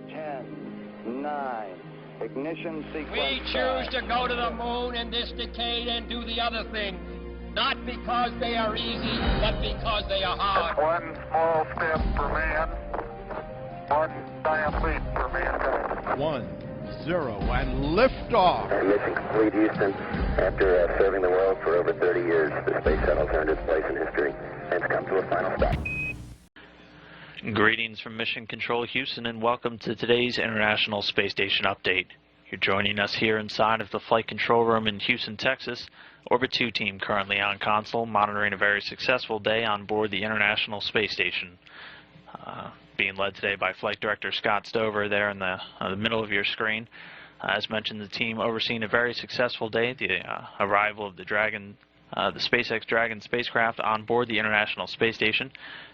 10, 9, ignition sequence. We choose to go to the moon in this decade and do the other things, not because they are easy, but because they are hard. One small step for man, one giant leap for mankind. 1, 0, and liftoff. Mission complete, Houston. After serving the world for over 30 years, the space shuttle's earned its place in history and it's come to a final stop. Greetings from Mission Control Houston and welcome to today's International Space Station update. You're joining us here inside of the flight control room in Houston, Texas. Orbit 2 team currently on console, monitoring a very successful day on board the International Space Station. Being led today by Flight Director Scott Stover there in the middle of your screen. As mentioned, the team overseeing a very successful day, the arrival of the SpaceX Dragon spacecraft on board the International Space Station.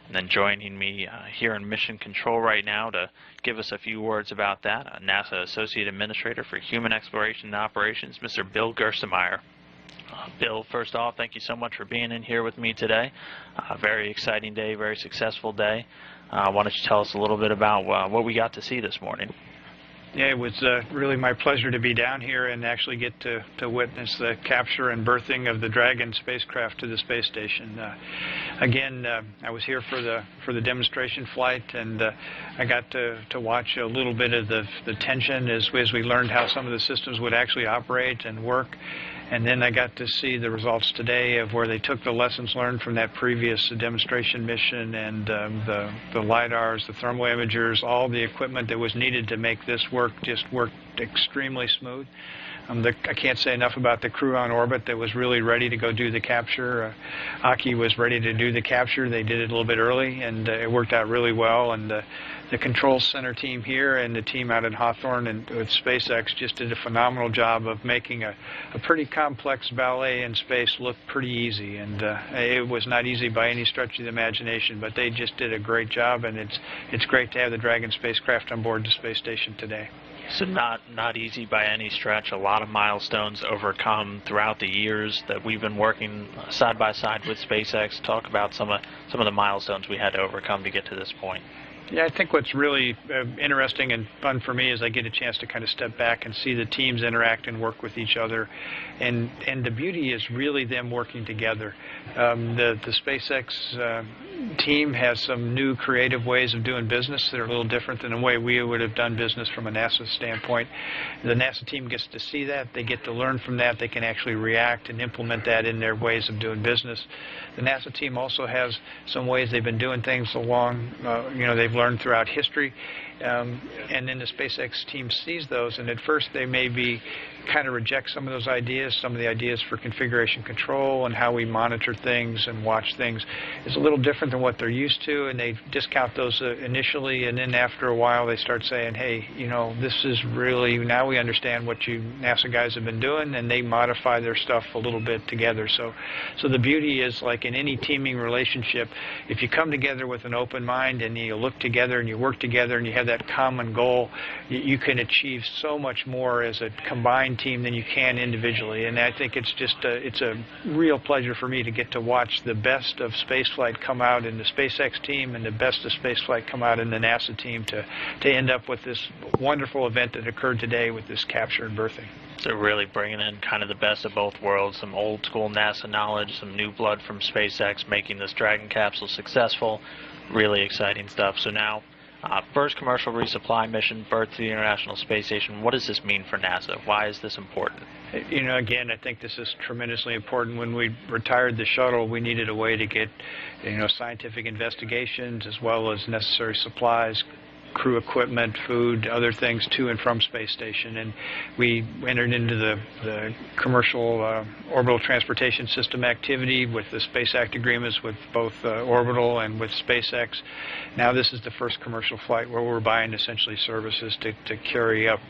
And then joining me here in Mission Control right now to give us a few words about that, NASA Associate Administrator for Human Exploration and Operations, Mr. Bill Gerstenmaier. Bill, first off, thank you so much for being in here with me today. Very exciting day, very successful day. Why don't you tell us a little bit about what we got to see this morning? Yeah, it was really my pleasure to be down here and actually get to witness the capture and berthing of the Dragon spacecraft to the space station. Again, I was here for the demonstration flight, and I got to watch a little bit of the tension as we learned how some of the systems would actually operate and work. And then I got to see the results today of where they took the lessons learned from that previous demonstration mission and the LiDARs, the thermal imagers, all the equipment that was needed to make this work just worked extremely smooth. I can't say enough about the crew on orbit that was really ready to go do the capture. Aki was ready to do the capture. They did it a little bit early, and it worked out really well. And the control center team here and the team out in Hawthorne and with SpaceX just did a phenomenal job of making a pretty complex ballet in space look pretty easy. And it was not easy by any stretch of the imagination, but they just did a great job, and it's great to have the Dragon spacecraft on board the space station today. So not easy by any stretch. A lot of milestones overcome throughout the years that we've been working side by side with SpaceX. Talk about some of the milestones we had to overcome to get to this point. Yeah, I think what's really interesting and fun for me is I get a chance to kind of step back and see the teams interact and work with each other. And the beauty is really them working together. The SpaceX team has some new creative ways of doing business that are a little different than the way we would have done business from a NASA standpoint. The NASA team gets to see that. They get to learn from that. They can actually react and implement that in their ways of doing business. The NASA team also has some ways they've been doing things along, they've learned throughout history. And then the SpaceX team sees those, and at first they maybe kind of reject some of those ideas. Some of the ideas for configuration control and how we monitor things and watch things is a little different than what they're used to, and they discount those initially, and then after a while they start saying, hey, this is really, now we understand what you NASA guys have been doing, and they modify their stuff a little bit together. So the beauty is, like in any teaming relationship, if you come together with an open mind and you look together and you work together and you have that common goal, you can achieve so much more as a combined team than you can individually. And I think it's just it's a real pleasure for me to get to watch the best of spaceflight come out in the SpaceX team and the best of spaceflight come out in the NASA team to end up with this wonderful event that occurred today with this capture and berthing. So really bringing in kind of the best of both worlds, some old school NASA knowledge, some new blood from SpaceX, making this Dragon capsule successful. Really exciting stuff. So now, first commercial resupply mission, berth to the International Space Station. What does this mean for NASA? Why is this important? Again, I think this is tremendously important. When we retired the shuttle, we needed a way to get, scientific investigations as well as necessary supplies, crew equipment, food, other things to and from space station, and we entered into the commercial orbital transportation system activity with the Space Act agreements with both Orbital and with SpaceX. Now this is the first commercial flight where we're buying essentially services to carry up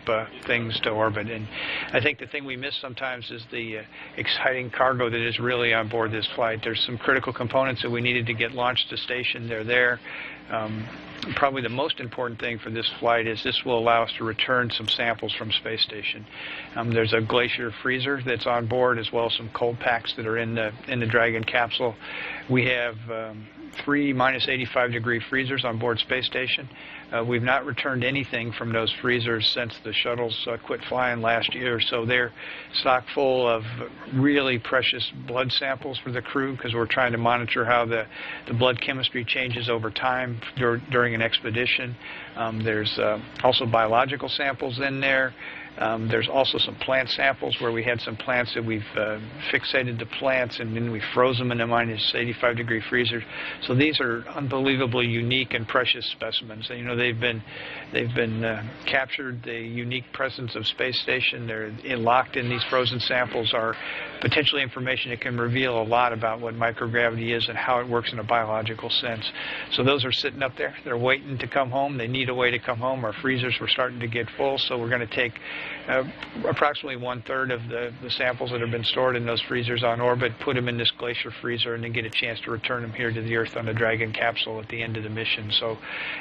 things to orbit. And I think the thing we miss sometimes is the exciting cargo that is really on board this flight. There's some critical components that we needed to get launched to station. They're there. Probably the most important important thing for this flight is this will allow us to return some samples from space station. There's a glacier freezer that's on board, as well as some cold packs that are in the Dragon capsule. We have 3 -85-degree freezers on board space station. We've not returned anything from those freezers since the shuttles quit flying last year, so they're stock full of really precious blood samples for the crew, because we're trying to monitor how the blood chemistry changes over time during an expedition. There's also biological samples in there. There's also some plant samples where we had some plants that we've fixated the plants and then we froze them in a -85-degree freezer. So these are unbelievably unique and precious specimens. You know, they've been captured. The unique presence of space station. They're locked in these frozen samples are potentially information that can reveal a lot about what microgravity is and how it works in a biological sense. So those are sitting up there. They're waiting to come home. They need a way to come home. Our freezers were starting to get full, so we're going to take approximately 1/3 of the samples that have been stored in those freezers on orbit, put them in this glacier freezer, and then get a chance to return them here to the Earth on the Dragon capsule at the end of the mission. So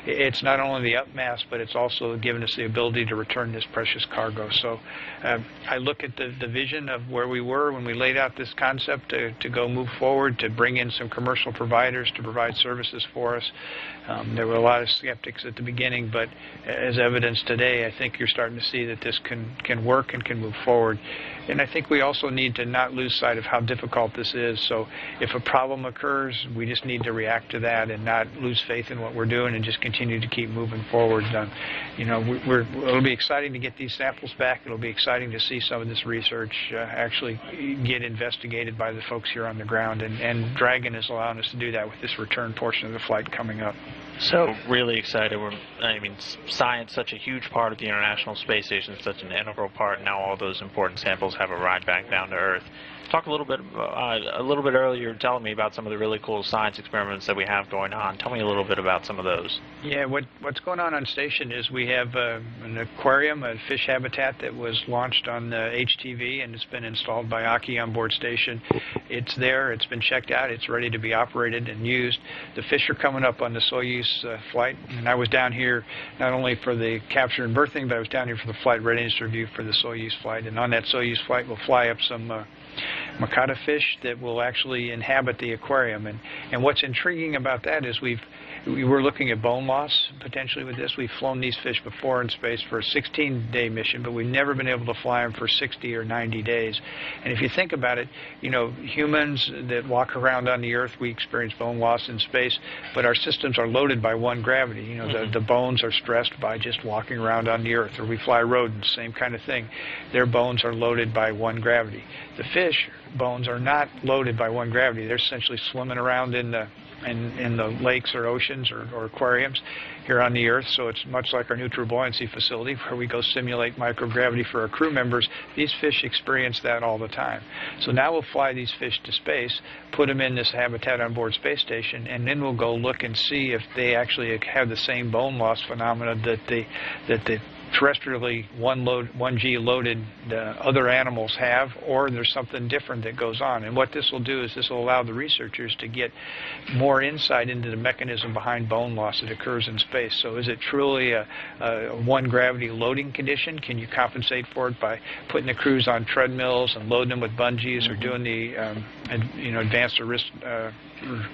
it's not only the upmass, but it's also given us the ability to return this precious cargo. So I look at the vision of where we were when we laid out this concept to go move forward, to bring in some commercial providers to provide services for us. There were a lot of skeptics at the beginning, but as evidenced today, I think you're starting to see that this can work and can move forward. And I think we also need to not lose sight of how difficult this is. So if a problem occurs, we just need to react to that and not lose faith in what we're doing and just continue to keep moving forward. You know, it'll be exciting to get these samples back. It'll be exciting to see some of this research actually get investigated by the folks here on the ground. And Dragon is allowing us to do that with this return portion of the flight coming up. So really excited. I mean, science, such a huge part of the International Space Station, such an integral part. Now all those important samples have a ride back down to Earth. Talk a little bit earlier, you were telling me about some of the really cool science experiments that we have going on. Tell me a little bit about some of those. Yeah, what's going on station is we have an aquarium, a fish habitat that was launched on the HTV, and it's been installed by Aki on board station. It's there, it's been checked out, it's ready to be operated and used. The fish are coming up on the Soyuz flight, and I was down here not only for the capture and berthing, but I was down here for the flight readiness review for the Soyuz flight. And on that Soyuz flight, we'll fly up some Makata fish that will actually inhabit the aquarium. And what's intriguing about that is we were looking at bone loss potentially with this. We've flown these fish before in space for a 16-day mission, but we've never been able to fly them for 60 or 90 days. And if you think about it, you know, humans that walk around on the Earth, we experience bone loss in space, but our systems are loaded by one gravity. You know, the bones are stressed by just walking around on the Earth. Or we fly rodents, same kind of thing. Their bones are loaded by one gravity. The fish bones are not loaded by one gravity. They're essentially swimming around in the lakes or oceans or aquariums here on the Earth. So it's much like our neutral buoyancy facility where we go simulate microgravity for our crew members. These fish experience that all the time. So now we'll fly these fish to space, put them in this habitat on board space station, and then we'll go look and see if they actually have the same bone loss phenomena that the terrestrially 1G loaded other animals have, or there's something different that goes on. And what this will do is this will allow the researchers to get more insight into the mechanism behind bone loss that occurs in space. So is it truly a one gravity loading condition? Can you compensate for it by putting the crews on treadmills and loading them with bungees, or doing the advanced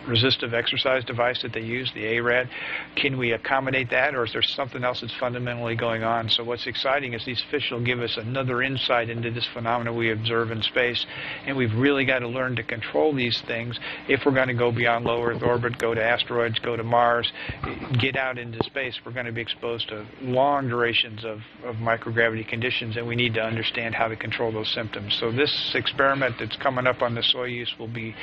resistive exercise device that they use, the ARAD? Can we accommodate that, or is there something else that's fundamentally going on? So what's exciting is these fish will give us another insight into this phenomena we observe in space, and we've really got to learn to control these things if we're going to go beyond low Earth orbit, go to asteroids, go to Mars, get out into space. We're going to be exposed to long durations of microgravity conditions, and we need to understand how to control those symptoms. So this experiment that's coming up on the Soyuz will be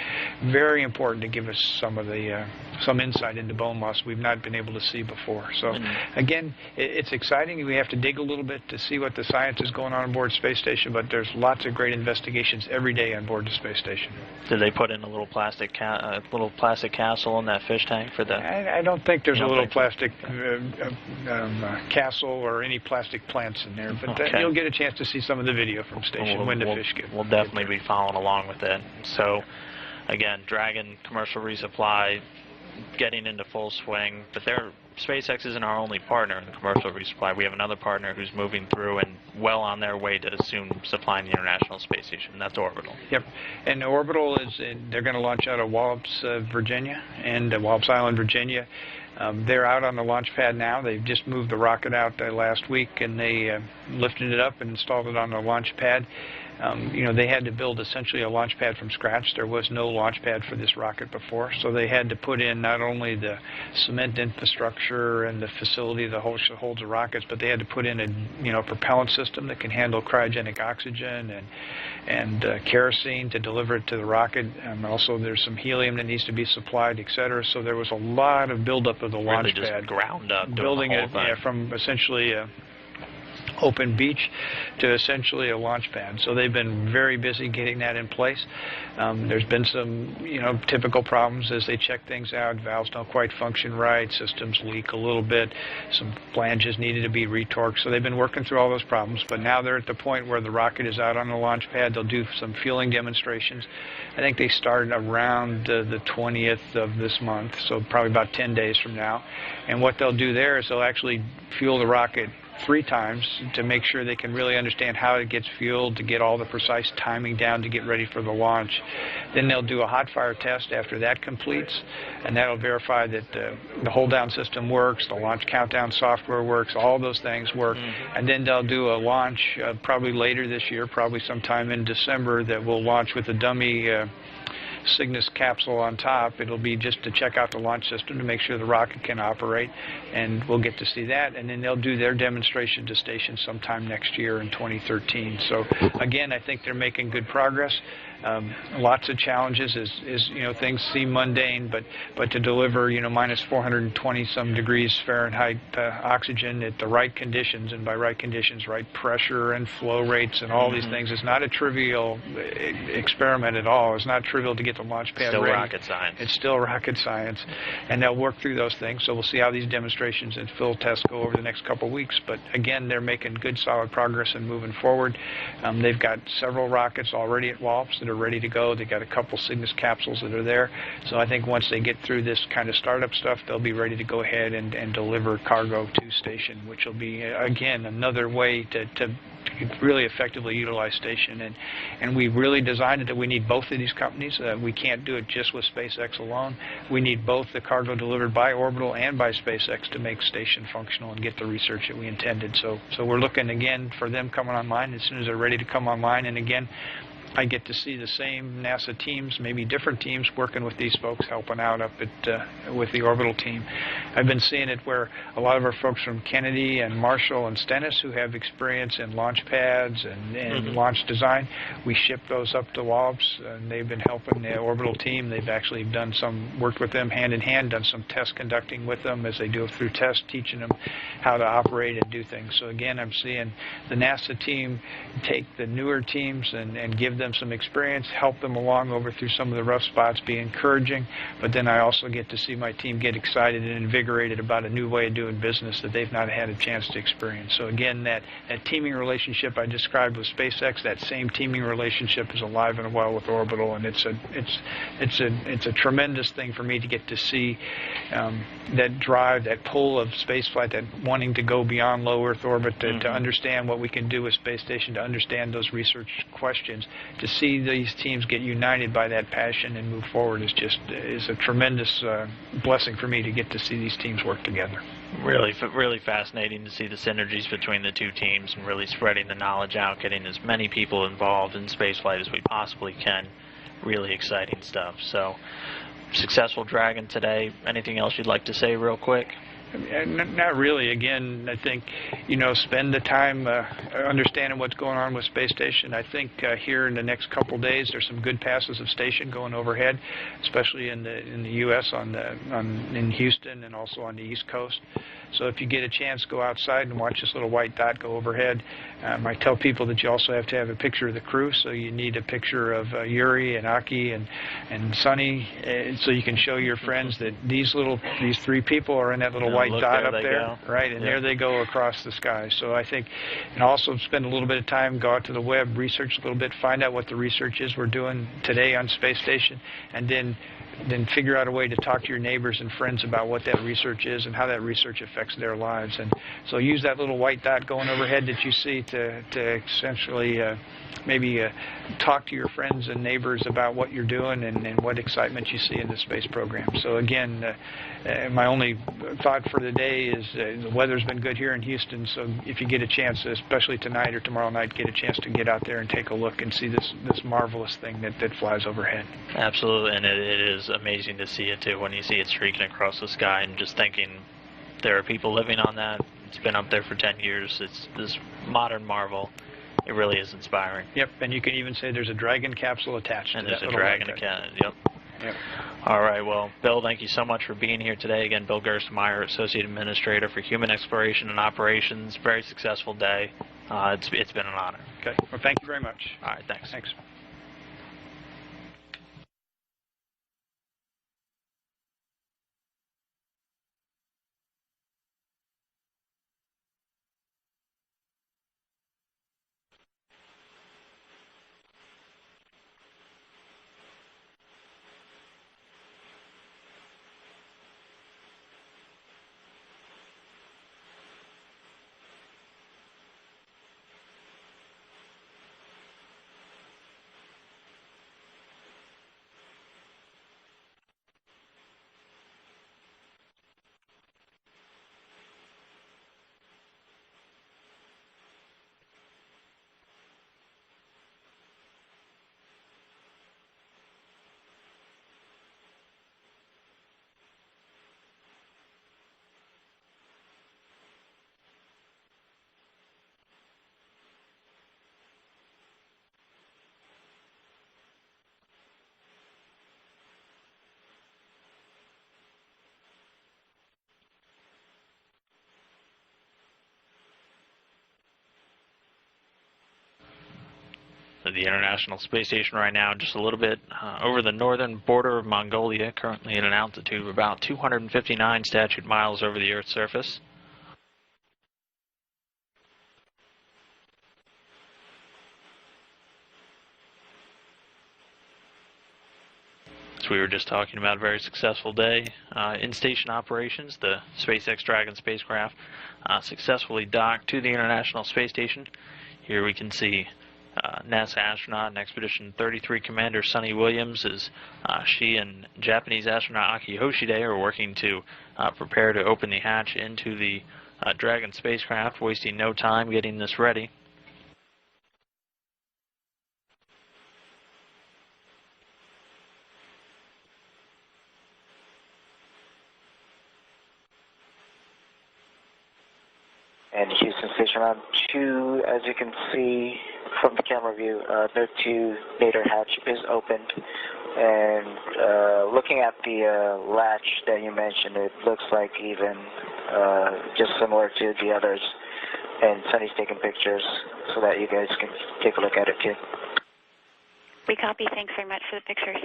very important to give us some insight into bone loss we've not been able to see before. So again, it's exciting. We have to dig a little bit to see what the science is going on board space station, but there's lots of great investigations every day on board the space station. Did they put in a little plastic castle in that fish tank for that? I don't think there's a little plastic castle or any plastic plants in there, but you'll get a chance to see some of the video from station when the fish get. We'll definitely be following along with it. So again, Dragon commercial resupply, getting into full swing, but SpaceX isn't our only partner in the commercial resupply. We have another partner who's moving through and well on their way to soon supplying the International Space Station, and that's Orbital. Yep, and Orbital they're going to launch out of Wallops, Virginia, and Wallops Island, Virginia. They're out on the launch pad now. They've just moved the rocket out last week, and they lifted it up and installed it on the launch pad. They had to build essentially a launch pad from scratch. There was no launch pad for this rocket before, so they had to put in not only the cement infrastructure and the facility that holds the rockets, but they had to put in a propellant system that can handle cryogenic oxygen and kerosene to deliver it to the rocket. Also, there's some helium that needs to be supplied, etc. So there was a lot of buildup of the launch really pad, just ground up, building it from essentially open beach to essentially a launch pad. So they've been very busy getting that in place. There's been some, typical problems as they check things out. Valves don't quite function right. Systems leak a little bit. Some flanges needed to be retorqued. So they've been working through all those problems. But now they're at the point where the rocket is out on the launch pad. They'll do some fueling demonstrations. I think they start around the 20th of this month, so probably about 10 days from now. And what they'll do there is they'll actually fuel the rocket 3 times to make sure they can really understand how it gets fueled, to get all the precise timing down to get ready for the launch. Then they'll do a hot fire test after that completes, and that'll verify that the hold down system works, the launch countdown software works, all those things work. And then they'll do a launch probably later this year, probably sometime in December, that will launch with a dummy Cygnus capsule on top. It'll be just to check out the launch system to make sure the rocket can operate, and we'll get to see that. And then they'll do their demonstration to station sometime next year in 2013. So again, I think they're making good progress. Lots of challenges as things seem mundane, but to deliver minus 420 some degrees Fahrenheit oxygen at the right conditions, and by right conditions, right pressure and flow rates and all these things, is not a trivial experiment at all. It's not trivial to get the launch pad still ready. Rocket science. It's still rocket science, and they'll work through those things. So we'll see how these demonstrations and fill tests go over the next couple of weeks. But again, they're making good, solid progress and moving forward. They've got several rockets already at Wallops that are ready to go. They've got a couple Cygnus capsules that are there. So I think once they get through this kind of startup stuff, they'll be ready to go ahead and deliver cargo to station, which will be, again, another way to really effectively utilize station. And we really designed it that we need both of these companies. We can't do it just with SpaceX alone. We need both the cargo delivered by Orbital and by SpaceX to make station functional and get the research that we intended. So we're looking again for them coming online as soon as they're ready to come online. And again, I get to see the same NASA teams, maybe different teams, working with these folks, helping out up at with the Orbital team. I've been seeing it where a lot of our folks from Kennedy and Marshall and Stennis, who have experience in launch pads and launch design, we ship those up to Wallops, and they've been helping the Orbital team. They've actually worked with them hand in hand, done some test conducting with them as they do through tests, teaching them how to operate and do things. So again, I'm seeing the NASA team take the newer teams and give them some experience, help them along over through some of the rough spots, be encouraging, but then I also get to see my team get excited and invigorated about a new way of doing business that they've not had a chance to experience. So again, that teaming relationship I described with SpaceX, that same teaming relationship is alive and well with Orbital, and it's a tremendous thing for me to get to see that drive, that pull of spaceflight, that wanting to go beyond low Earth orbit, to understand what we can do with space station, to understand those research questions. To see these teams get united by that passion and move forward is a tremendous blessing for me to get to see these teams work together. Really fascinating to see the synergies between the two teams and really spreading the knowledge out, getting as many people involved in spaceflight as we possibly can. Really exciting stuff. So, successful Dragon today. Anything else you'd like to say real quick? Not really. Again, I think, spend the time understanding what's going on with space station. I think here in the next couple days, there's some good passes of station going overhead, especially in the U.S. in Houston and also on the East Coast. So if you get a chance, go outside and watch this little white dot go overhead. I tell people that you also have to have a picture of the crew, so you need a picture of Yuri and Aki and Sunny, so you can show your friends that these 3 people are in that little white dot up there, right? And there they go across the sky. So I think, and also spend a little bit of time, go out to the web, research a little bit, find out what the research is we're doing today on space station, and then then figure out a way to talk to your neighbors and friends about what that research is and how that research affects their lives. And so use that little white dot going overhead that you see to essentially maybe talk to your friends and neighbors about what you're doing and what excitement you see in the space program. So again, my only thought for the day is the weather's been good here in Houston, so if you get a chance, especially tonight or tomorrow night, get a chance to get out there and take a look and see this marvelous thing that flies overhead. Absolutely, and it is amazing to see it too when you see it streaking across the sky and just thinking there are people living on that. It's been up there for 10 years. It's this modern marvel. It really is inspiring. Yep, and you can even say there's a Dragon capsule attached to that. And there's a Dragon account. Yep. Yep. All right, well, Bill, thank you so much for being here today. Again, Bill Gerstenmaier, Associate Administrator for Human Exploration and Operations. Very successful day. It's been an honor. Okay, well, thank you very much. All right, thanks. Thanks. The International Space Station right now, just a little bit over the northern border of Mongolia, currently at an altitude of about 259 statute miles over the Earth's surface. As we were just talking about, a very successful day in station operations. The SpaceX Dragon spacecraft successfully docked to the International Space Station. Here we can see NASA astronaut and Expedition 33 Commander Sunny Williams as she and Japanese astronaut Aki Hoshide are working to prepare to open the hatch into the Dragon spacecraft, wasting no time getting this ready. And Houston Station Round 2, as you can see from the camera view, Node 2 Nadir hatch is opened. And looking at the latch that you mentioned, it looks like even just similar to the others. And Sunny's taking pictures so that you guys can take a look at it too. We copy. Thanks very much for the pictures.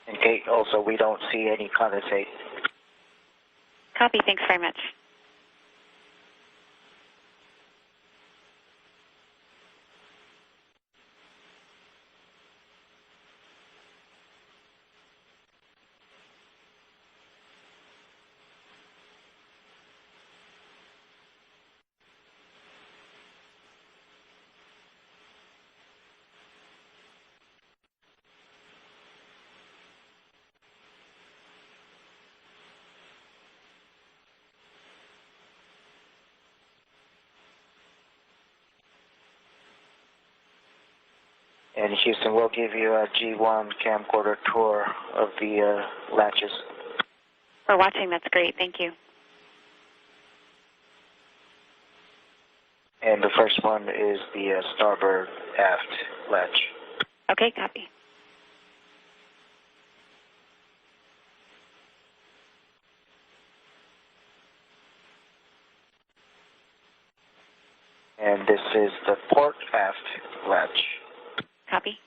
Okay, also we don't see any condensate. Copy. Thanks very much. And Houston, we'll give you a G1 camcorder tour of the latches. We're watching. That's great. Thank you. And the first one is the starboard aft latch. Okay, copy. And this is the port aft latch. Copy.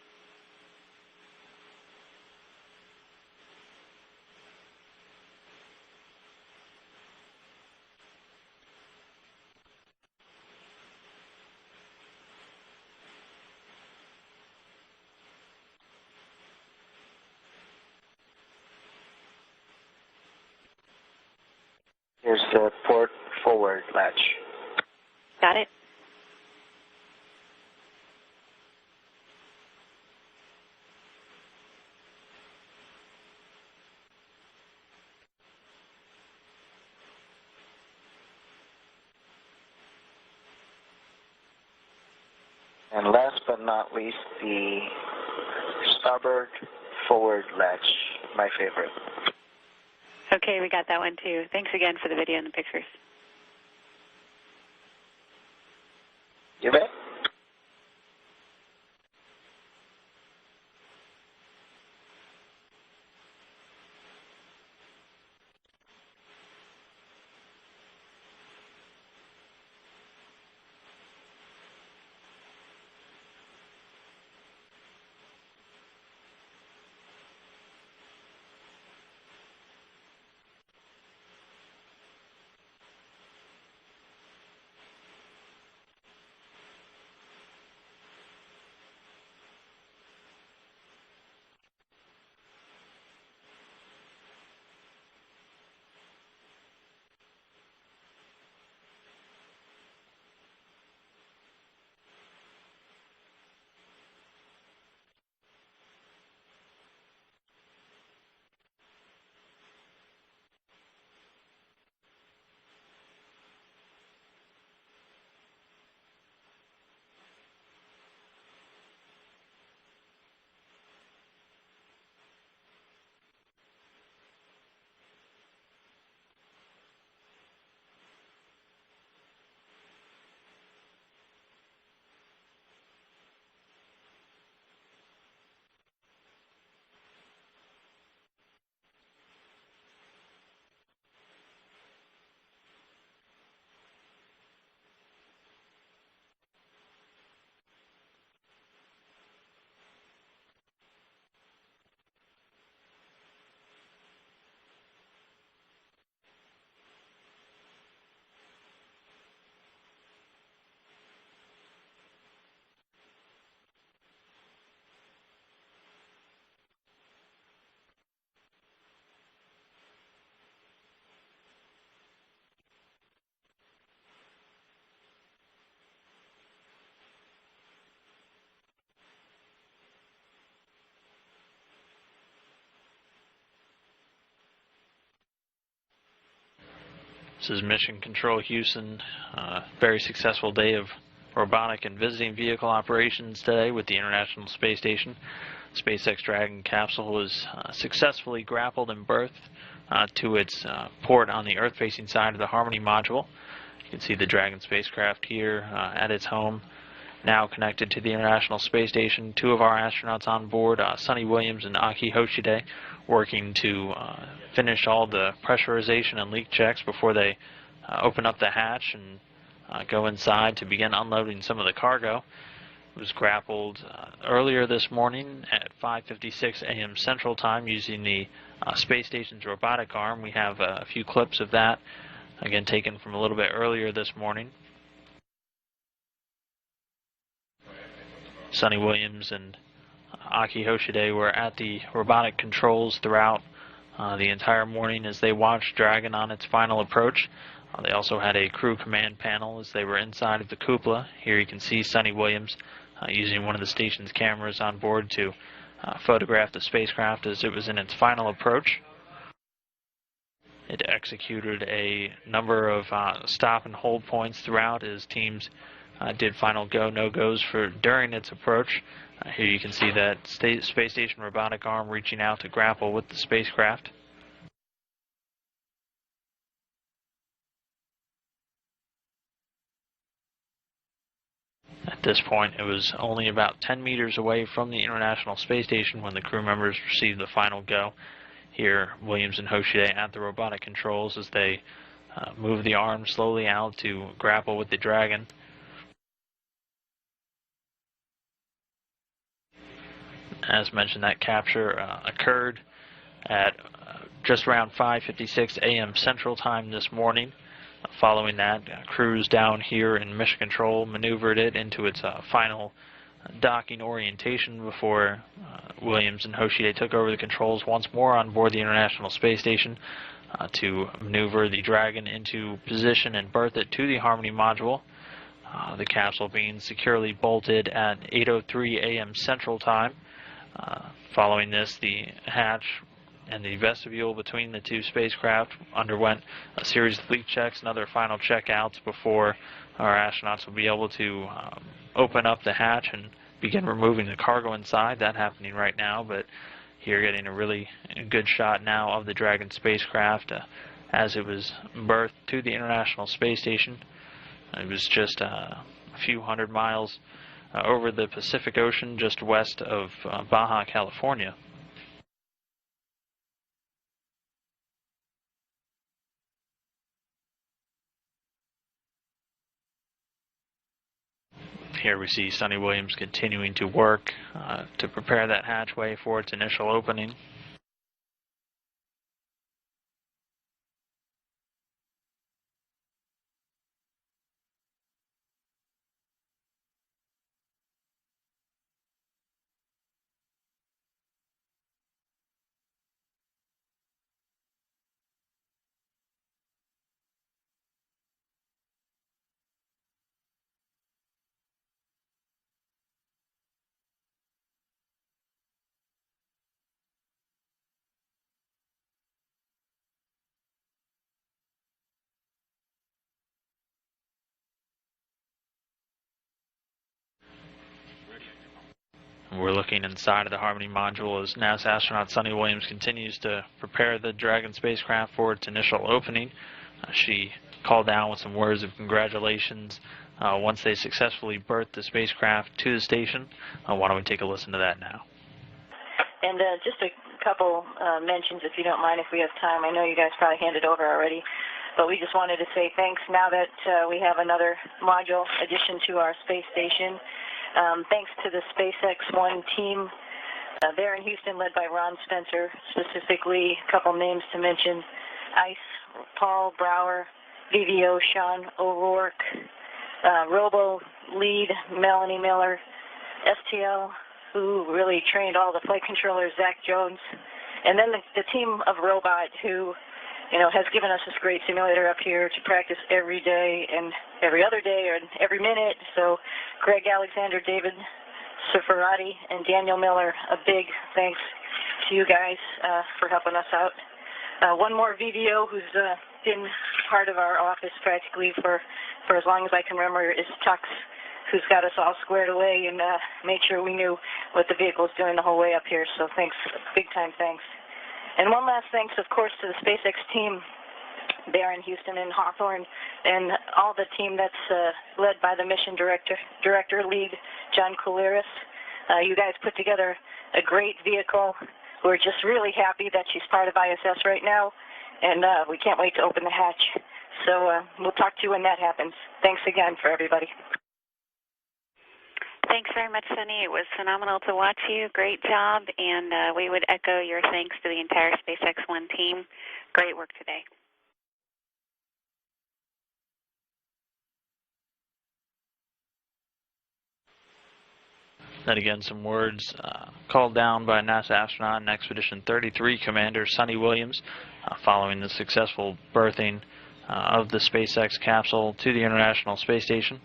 Here's the port forward latch. Got it. And last but not least, the starboard forward latch, my favorite. Okay, we got that one too. Thanks again for the video and the pictures. You bet. This is Mission Control Houston. Very successful day of robotic and visiting vehicle operations today with the International Space Station. SpaceX Dragon capsule was successfully grappled and berthed to its port on the Earth-facing side of the Harmony module. You can see the Dragon spacecraft here at its home, now connected to the International Space Station. Two of our astronauts on board, Sonny Williams and Aki Hoshide, working to finish all the pressurization and leak checks before they open up the hatch and go inside to begin unloading some of the cargo. It was grappled earlier this morning at 5:56 a.m. Central Time using the space station's robotic arm. We have a few clips of that, again taken from a little bit earlier this morning. Sonny Williams and Aki Hoshide were at the robotic controls throughout the entire morning as they watched Dragon on its final approach. They also had a crew command panel as they were inside of the cupola. Here you can see Sonny Williams using one of the station's cameras on board to photograph the spacecraft as it was in its final approach. It executed a number of stop and hold points throughout as teams did final go, no-goes for during its approach. Here you can see that space station robotic arm reaching out to grapple with the spacecraft. At this point, it was only about 10 meters away from the International Space Station when the crew members received the final go. Here, Williams and Hoshide at the robotic controls as they move the arm slowly out to grapple with the Dragon. As mentioned, that capture occurred at just around 5:56 a.m. Central Time this morning. Following that, crews down here in Mission Control maneuvered it into its final docking orientation before Williams and Hoshide took over the controls once more on board the International Space Station. to maneuver the Dragon into position and berth it to the Harmony module. The capsule being securely bolted at 8:03 a.m. Central Time. Following this, the hatch and the vestibule between the two spacecraft underwent a series of leak checks and other final checkouts before our astronauts will be able to open up the hatch and begin removing the cargo inside. That happening right now, but here getting a really good shot now of the Dragon spacecraft as it was berthed to the International Space Station. It was just a few hundred miles over the Pacific Ocean just west of Baja, California. Here we see Sonny Williams continuing to work to prepare that hatchway for its initial opening. We're looking inside of the Harmony module as NASA astronaut Sonny Williams continues to prepare the Dragon spacecraft for its initial opening. She called down with some words of congratulations once they successfully berthed the spacecraft to the station. Why don't we take a listen to that now? And just a couple mentions, if you don't mind, if we have time. I know you guys probably handed over already, but we just wanted to say thanks now that we have another module addition to our space station. Thanks to the SpaceX One team there in Houston, led by Ron Spencer, specifically a couple names to mention: ICE, Paul Brower, VVO, Sean O'Rourke, Robo lead, Melanie Miller, STL, who really trained all the flight controllers, Zach Jones, and then the team of Robot, who has given us this great simulator up here to practice every day and every other day and every minute. So Greg Alexander, David Ciferati, and Daniel Miller, a big thanks to you guys for helping us out. One more VVO who's been part of our office practically for as long as I can remember is Tux, who's got us all squared away and made sure we knew what the vehicle was doing the whole way up here. So thanks, big time thanks. And one last thanks, of course, to the SpaceX team there in Houston and Hawthorne, and all the team that's led by the mission director lead, John Couliris. You guys put together a great vehicle. We're just really happy that she's part of ISS right now, and we can't wait to open the hatch. So we'll talk to you when that happens. Thanks again for everybody. Thanks very much, Sunny. It was phenomenal to watch you. Great job, and we would echo your thanks to the entire SpaceX One team. Great work today. Then again, some words called down by NASA astronaut and Expedition 33 Commander Sonny Williams following the successful berthing of the SpaceX capsule to the International Space Station.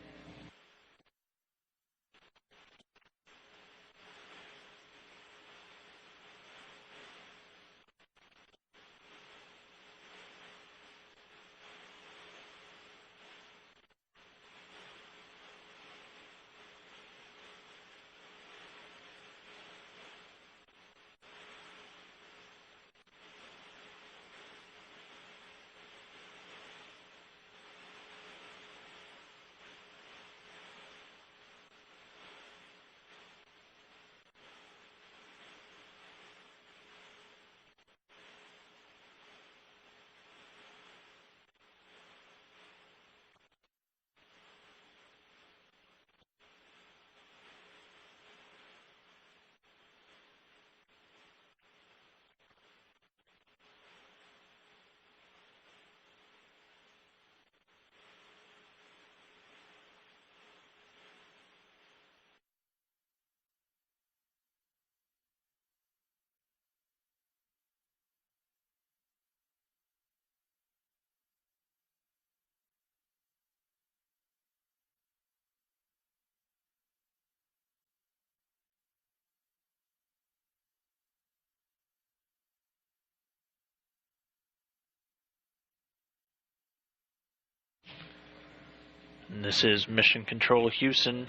And this is Mission Control Houston.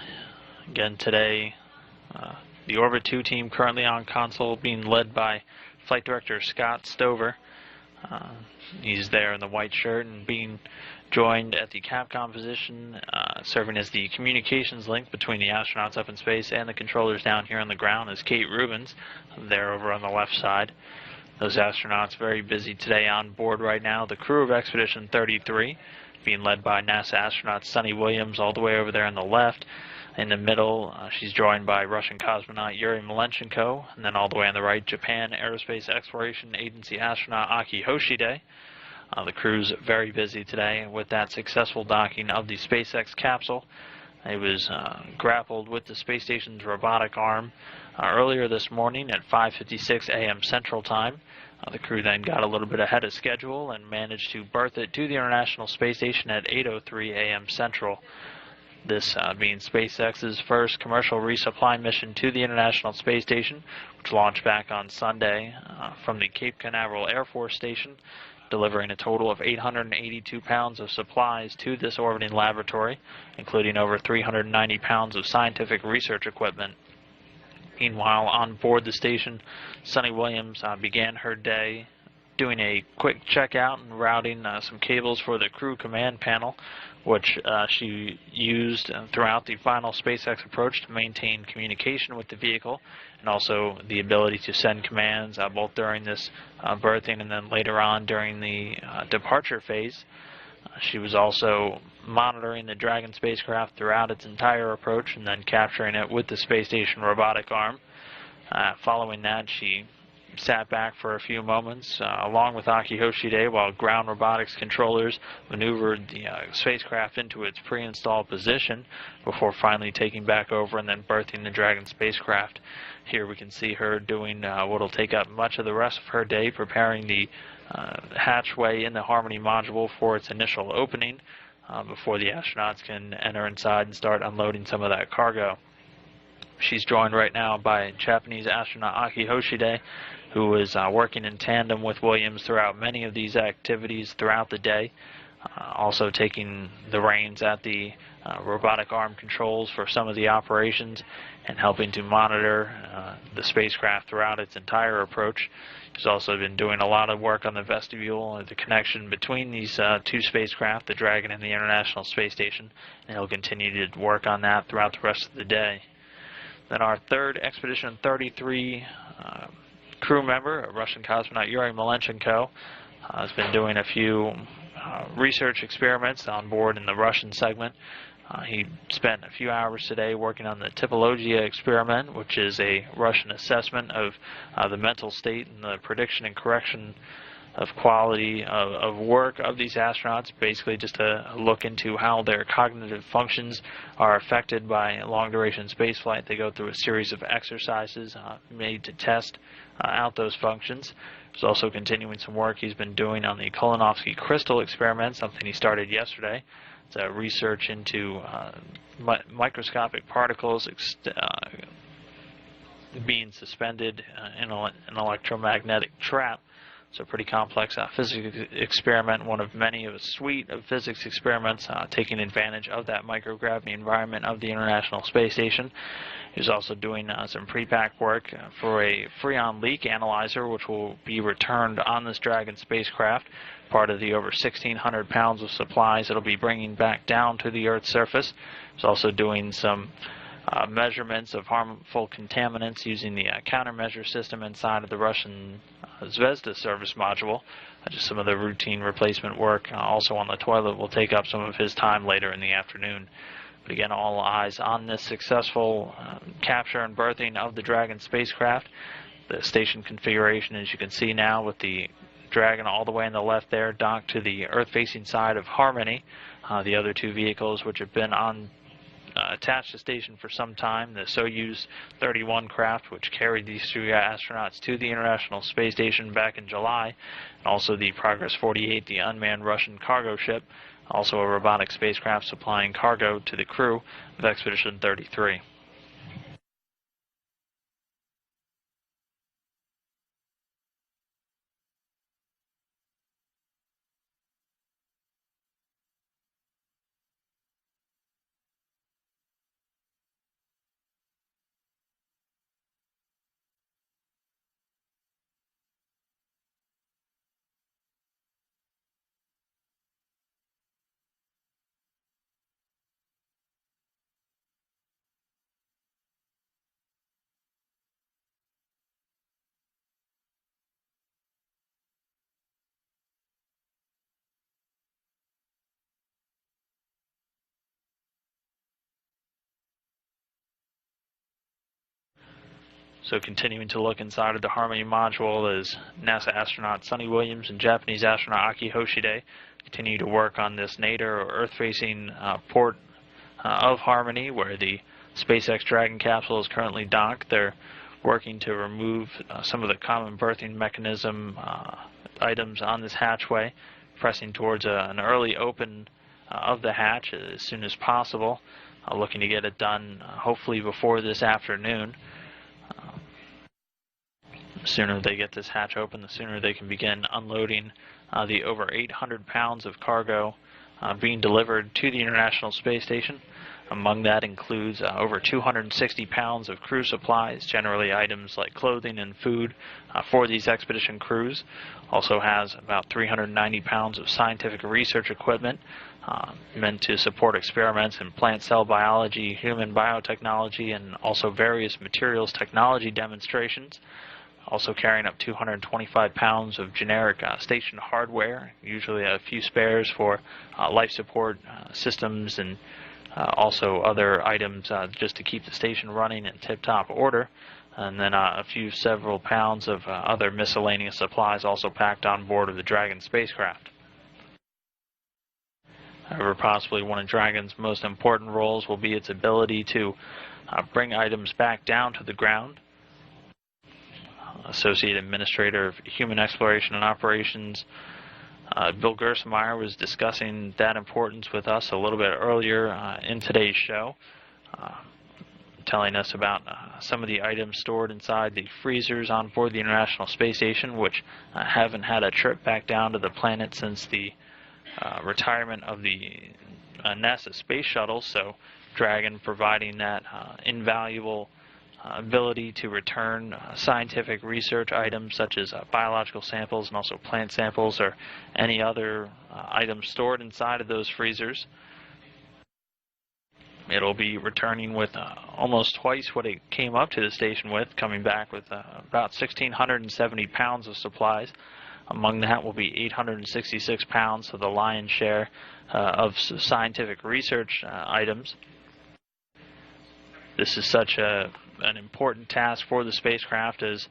Again today, the Orbit 2 team currently on console being led by Flight Director Scott Stover. He's there in the white shirt and being joined at the Capcom position, serving as the communications link between the astronauts up in space and the controllers down here on the ground is Kate Rubens, there over on the left side. Those astronauts very busy today on board right now. The crew of Expedition 33 being led by NASA astronaut Sunny Williams all the way over there on the left. In the middle, she's joined by Russian cosmonaut Yuri Malenchenko, and then all the way on the right, Japan Aerospace Exploration Agency astronaut Aki Hoshide. The crew's very busy today with that successful docking of the SpaceX capsule. It was grappled with the space station's robotic arm earlier this morning at 5:56 a.m. Central Time. The crew then got a little bit ahead of schedule and managed to berth it to the International Space Station at 8:03 a.m. Central. This being SpaceX's first commercial resupply mission to the International Space Station, which launched back on Sunday from the Cape Canaveral Air Force Station, delivering a total of 882 pounds of supplies to this orbiting laboratory, including over 390 pounds of scientific research equipment. Meanwhile, on board the station, Sunny Williams began her day doing a quick checkout and routing some cables for the crew command panel, which she used throughout the final SpaceX approach to maintain communication with the vehicle, and also the ability to send commands both during this berthing and then later on during the departure phase. She was also monitoring the Dragon spacecraft throughout its entire approach and then capturing it with the space station robotic arm. Following that, she sat back for a few moments along with Aki Hoshide while ground robotics controllers maneuvered the spacecraft into its pre-installed position before finally taking back over and then berthing the Dragon spacecraft. Here we can see her doing what will take up much of the rest of her day, preparing the hatchway in the Harmony module for its initial opening before the astronauts can enter inside and start unloading some of that cargo. She's joined right now by Japanese astronaut Aki Hoshide, who is working in tandem with Williams throughout many of these activities throughout the day, also taking the reins at the robotic arm controls for some of the operations and helping to monitor the spacecraft throughout its entire approach. He's also been doing a lot of work on the vestibule, the connection between these two spacecraft, the Dragon and the International Space Station, and he'll continue to work on that throughout the rest of the day. Then our third Expedition 33 crew member, Russian cosmonaut Yuri Malenchenko, has been doing a few research experiments on board in the Russian segment. He spent a few hours today working on the typologia experiment, which is a Russian assessment of the mental state and the prediction and correction of quality of work of these astronauts, basically just to look into how their cognitive functions are affected by long-duration spaceflight. They go through a series of exercises made to test out those functions. He's also continuing some work he's been doing on the Kolonovsky crystal experiment, something he started yesterday. It's a research into microscopic particles being suspended in an electromagnetic trap. So a pretty complex physics experiment, one of many of a suite of physics experiments taking advantage of that microgravity environment of the International Space Station. He's also doing some pre-pack work for a Freon leak analyzer, which will be returned on this Dragon spacecraft, part of the over 1,600 pounds of supplies it'll be bringing back down to the Earth's surface. He's also doing some measurements of harmful contaminants using the countermeasure system inside of the Russian Zvezda service module. Just some of the routine replacement work also on the toilet will take up some of his time later in the afternoon. But again, all eyes on this successful capture and berthing of the Dragon spacecraft. The station configuration, as you can see now, with the Dragon all the way on the left there, docked to the Earth-facing side of Harmony. The other two vehicles, which have been on attached to station for some time, the Soyuz 31 craft, which carried these two astronauts to the International Space Station back in July, and also the Progress 48, the unmanned Russian cargo ship, also a robotic spacecraft supplying cargo to the crew of Expedition 33. So continuing to look inside of the Harmony module is NASA astronaut Sonny Williams and Japanese astronaut Aki Hoshide continue to work on this nadir or Earth-facing port of Harmony, where the SpaceX Dragon capsule is currently docked. They're working to remove some of the common berthing mechanism items on this hatchway, pressing towards an early open of the hatch as soon as possible, looking to get it done hopefully before this afternoon. The sooner they get this hatch open, the sooner they can begin unloading the over 800 pounds of cargo being delivered to the International Space Station. Among that includes over 260 pounds of crew supplies, generally items like clothing and food for these expedition crews. Also has about 390 pounds of scientific research equipment meant to support experiments in plant cell biology, human biotechnology, and also various materials technology demonstrations. Also carrying up 225 pounds of generic station hardware, usually a few spares for life support systems and also other items just to keep the station running in tip-top order. And then several pounds of other miscellaneous supplies also packed on board of the Dragon spacecraft. However, possibly one of Dragon's most important roles will be its ability to bring items back down to the ground. Associate Administrator of Human Exploration and Operations, Bill Gerstenmaier, was discussing that importance with us a little bit earlier in today's show, telling us about some of the items stored inside the freezers on board the International Space Station, which haven't had a trip back down to the planet since the retirement of the NASA space shuttle. So Dragon providing that invaluable ability to return scientific research items such as biological samples and also plant samples or any other items stored inside of those freezers. It'll be returning with almost twice what it came up to the station with, coming back with about 1,670 pounds of supplies. Among that will be 866 pounds of the lion's share of scientific research items. This is such an important task for the spacecraft, as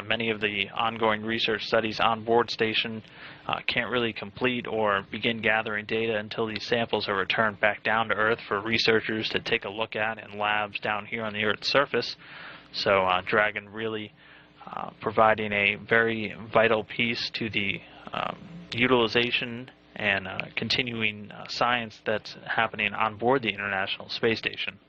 many of the ongoing research studies on board station can't really complete or begin gathering data until these samples are returned back down to Earth for researchers to take a look at in labs down here on the Earth's surface. So Dragon really providing a very vital piece to the utilization and continuing science that's happening on board the International Space Station.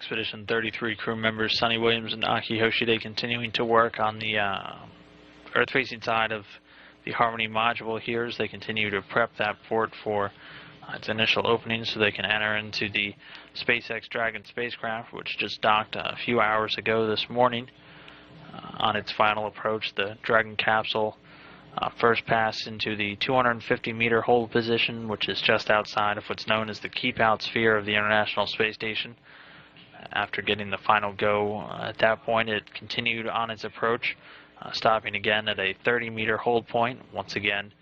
Expedition 33 crew members Sonny Williams and Aki Hoshide continuing to work on the Earth-facing side of the Harmony module here as they continue to prep that port for its initial opening so they can enter into the SpaceX Dragon spacecraft, which just docked a few hours ago this morning. On its final approach, the Dragon capsule first passed into the 250-meter hold position, which is just outside of what's known as the keep-out sphere of the International Space Station. After getting the final go at that point, it continued on its approach, stopping again at a 30-meter hold point, once again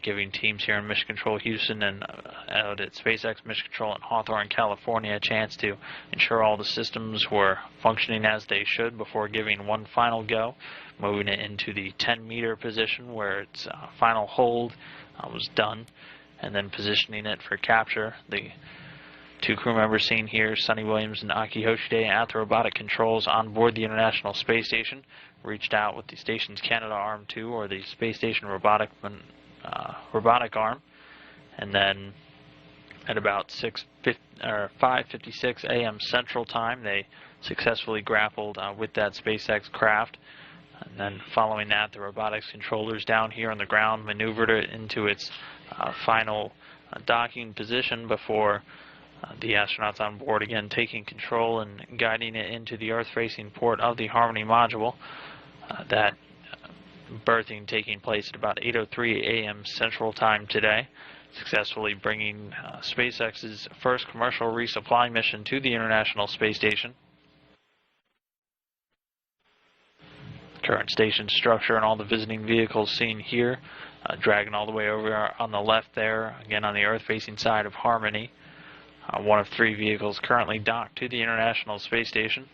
giving teams here in Mission Control Houston and out at SpaceX Mission Control in Hawthorne, California, a chance to ensure all the systems were functioning as they should before giving one final go, moving it into the 10-meter position where its final hold was done, and then positioning it for capture. The two crew members seen here, Sonny Williams and Aki Hoshide, at the robotic controls on board the International Space Station, reached out with the station's Canada Arm 2, or the Space Station robotic arm, and then at about 5:56 a.m. Central Time, they successfully grappled with that SpaceX craft. And then following that, the robotics controllers down here on the ground maneuvered it into its final docking position before the astronauts on board again taking control and guiding it into the Earth-facing port of the Harmony module. That berthing taking place at about 8:03 a.m. Central Time today, successfully bringing SpaceX's first commercial resupply mission to the International Space Station. Current station structure and all the visiting vehicles seen here, dragging all the way over on the left there, again on the Earth-facing side of Harmony. One of 3 vehicles currently docked to the International Space Station.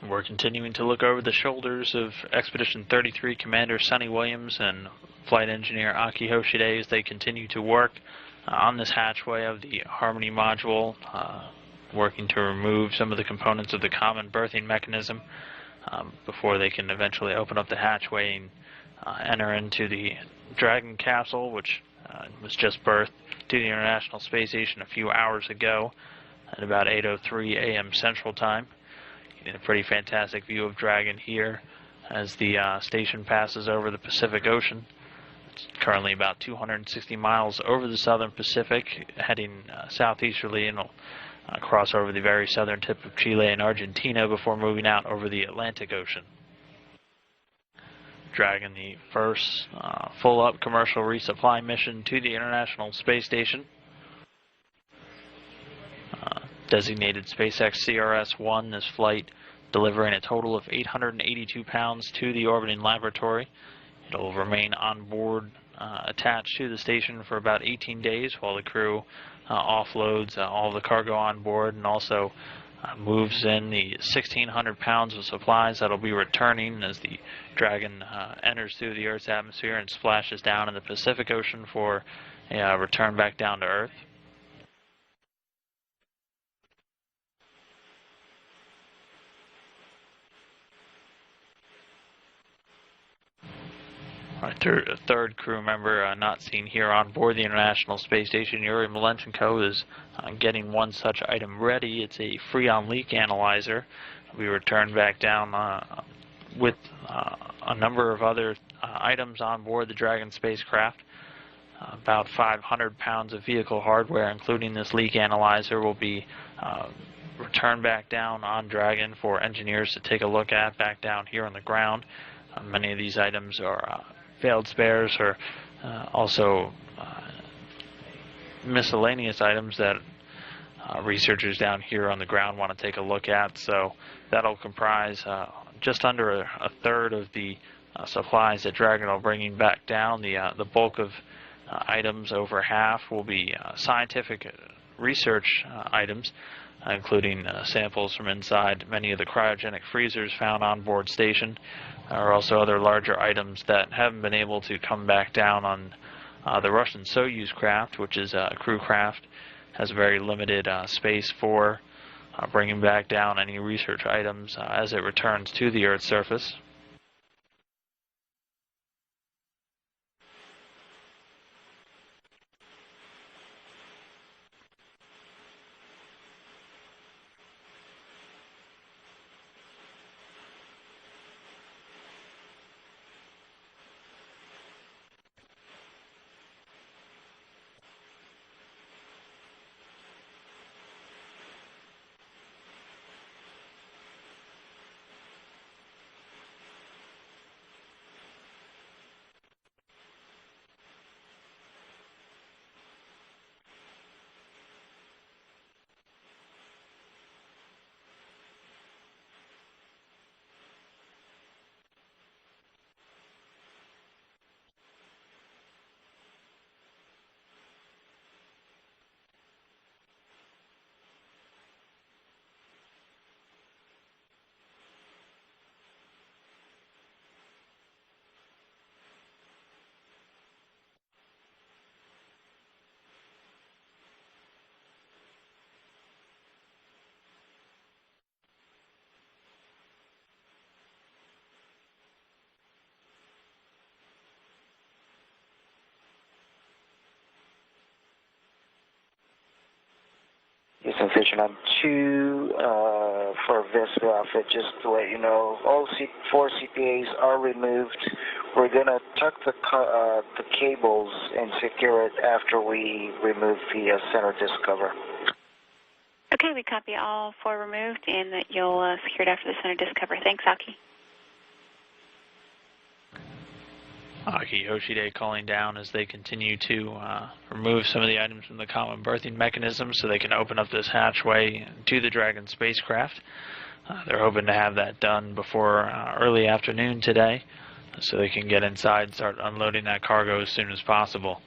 We're continuing to look over the shoulders of Expedition 33 Commander Sonny Williams and Flight Engineer Aki Hoshide as they continue to work on this hatchway of the Harmony module, working to remove some of the components of the common berthing mechanism before they can eventually open up the hatchway and enter into the Dragon capsule, which was just berthed to the International Space Station a few hours ago at about 8:03 a.m. Central Time. Getting a pretty fantastic view of Dragon here as the station passes over the Pacific Ocean. It's currently about 260 miles over the southern Pacific, heading southeasterly, and will cross over the very southern tip of Chile and Argentina before moving out over the Atlantic Ocean. Dragon, the first full-up commercial resupply mission to the International Space Station. Designated SpaceX CRS-1, this flight delivering a total of 882 pounds to the orbiting laboratory. It will remain on board attached to the station for about 18 days while the crew offloads all the cargo on board and also moves in the 1,600 pounds of supplies that will be returning as the Dragon enters through the Earth's atmosphere and splashes down in the Pacific Ocean for a return back down to Earth. Our third crew member not seen here on board the International Space Station, Yuri Malenchenko, is getting one such item ready. It's a Freon leak analyzer. We return back down with a number of other items on board the Dragon spacecraft. About 500 pounds of vehicle hardware, including this leak analyzer, will be returned back down on Dragon for engineers to take a look at back down here on the ground. Many of these items are failed spares or also miscellaneous items that researchers down here on the ground want to take a look at. So that'll comprise just under a third of the supplies that Dragon will bring back down. The bulk of items, over half, will be scientific research items, including samples from inside many of the cryogenic freezers found on board station. There are also other larger items that haven't been able to come back down on the Russian Soyuz craft, which is a crew craft, has very limited space for bringing back down any research items as it returns to the Earth's surface. Houston Station on 2 for Vespa outfit, just to let you know, all 4 CPAs are removed. We're going to tuck the cables and secure it after we remove the center disc cover. Okay, we copy all 4 removed, and that you'll secure it after the center disc cover. Thanks, Aki. Aki Hoshide calling down as they continue to remove some of the items from the common berthing mechanism so they can open up this hatchway to the Dragon spacecraft. They're hoping to have that done before early afternoon today so they can get inside and start unloading that cargo as soon as possible.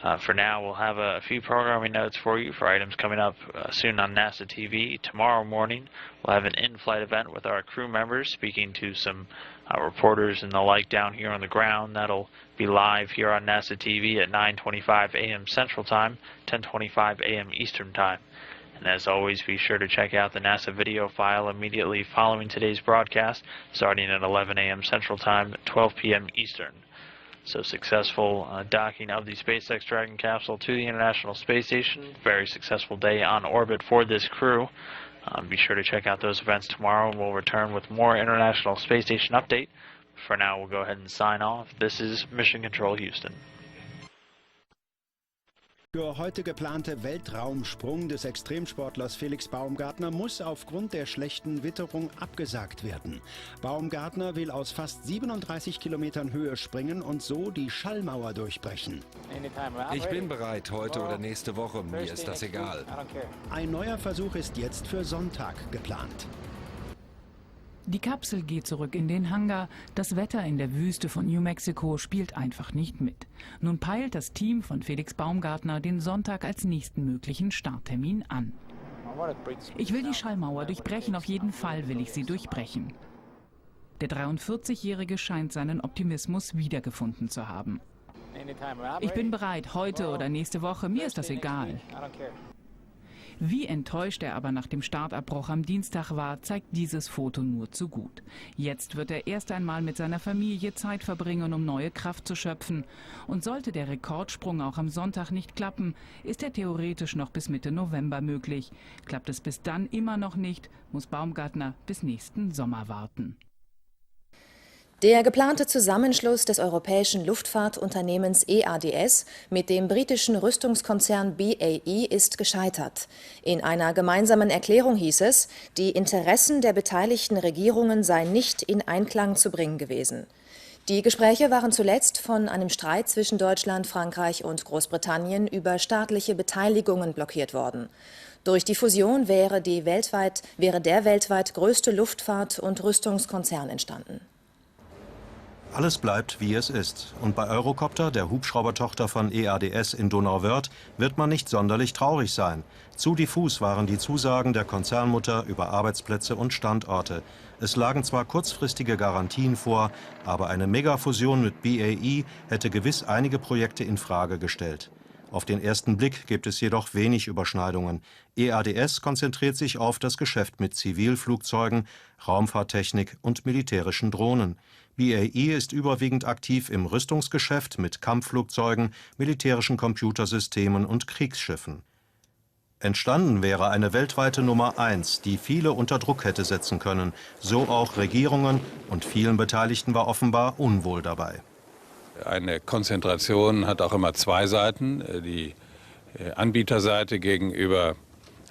For now, we'll have a few programming notes for you for items coming up soon on NASA TV. Tomorrow morning, we'll have an in-flight event with our crew members speaking to some reporters and the like down here on the ground. That'll be live here on NASA TV at 9:25 a.m. Central Time, 10:25 a.m. Eastern Time. And as always, be sure to check out the NASA video file immediately following today's broadcast, starting at 11 a.m. Central Time, 12 p.m. Eastern. So successful docking of the SpaceX Dragon capsule to the International Space Station. Very successful day on orbit for this crew. Be sure to check out those events tomorrow, and we'll return with more International Space Station update. For now, we'll go ahead and sign off. This is Mission Control Houston. Der heute geplante Weltraumsprung des Extremsportlers Felix Baumgartner muss aufgrund der schlechten Witterung abgesagt werden. Baumgartner will aus fast 37 Kilometern Höhe springen und so die Schallmauer durchbrechen. Ich bin bereit, heute oder nächste Woche, mir ist das egal. Ein neuer Versuch ist jetzt für Sonntag geplant. Die Kapsel geht zurück in den Hangar. Das Wetter in der Wüste von New Mexico spielt einfach nicht mit. Nun peilt das Team von Felix Baumgartner den Sonntag als nächsten möglichen Starttermin an. Ich will die Schallmauer durchbrechen, auf jeden Fall will ich sie durchbrechen. Der 43-Jährige scheint seinen Optimismus wiedergefunden zu haben. Ich bin bereit, heute oder nächste Woche, mir ist das egal. Wie enttäuscht er aber nach dem Startabbruch am Dienstag war, zeigt dieses Foto nur zu gut. Jetzt wird er erst einmal mit seiner Familie Zeit verbringen, um neue Kraft zu schöpfen. Und sollte der Rekordsprung auch am Sonntag nicht klappen, ist er theoretisch noch bis Mitte November möglich. Klappt es bis dann immer noch nicht, muss Baumgartner bis nächsten Sommer warten. Der geplante Zusammenschluss des europäischen Luftfahrtunternehmens EADS mit dem britischen Rüstungskonzern BAE ist gescheitert. In einer gemeinsamen Erklärung hieß es, die Interessen der beteiligten Regierungen seien nicht in Einklang zu bringen gewesen. Die Gespräche waren zuletzt von einem Streit zwischen Deutschland, Frankreich und Großbritannien über staatliche Beteiligungen blockiert worden. Durch die Fusion wäre der weltweit größte Luftfahrt- und Rüstungskonzern entstanden. Alles bleibt, wie es ist. Und bei Eurocopter, der Hubschraubertochter von EADS in Donauwörth, wird man nicht sonderlich traurig sein. Zu diffus waren die Zusagen der Konzernmutter über Arbeitsplätze und Standorte. Es lagen zwar kurzfristige Garantien vor, aber eine Megafusion mit BAE hätte gewiss einige Projekte in Frage gestellt. Auf den ersten Blick gibt es jedoch wenig Überschneidungen. EADS konzentriert sich auf das Geschäft mit Zivilflugzeugen, Raumfahrttechnik und militärischen Drohnen. BAE ist überwiegend aktiv im Rüstungsgeschäft mit Kampfflugzeugen, militärischen Computersystemen und Kriegsschiffen. Entstanden wäre eine weltweite Nummer 1, die viele unter Druck hätte setzen können, so auch Regierungen, und vielen Beteiligten war offenbar Unwohl dabei. Eine Konzentration hat auch immer zwei Seiten. Die Anbieterseite gegenüber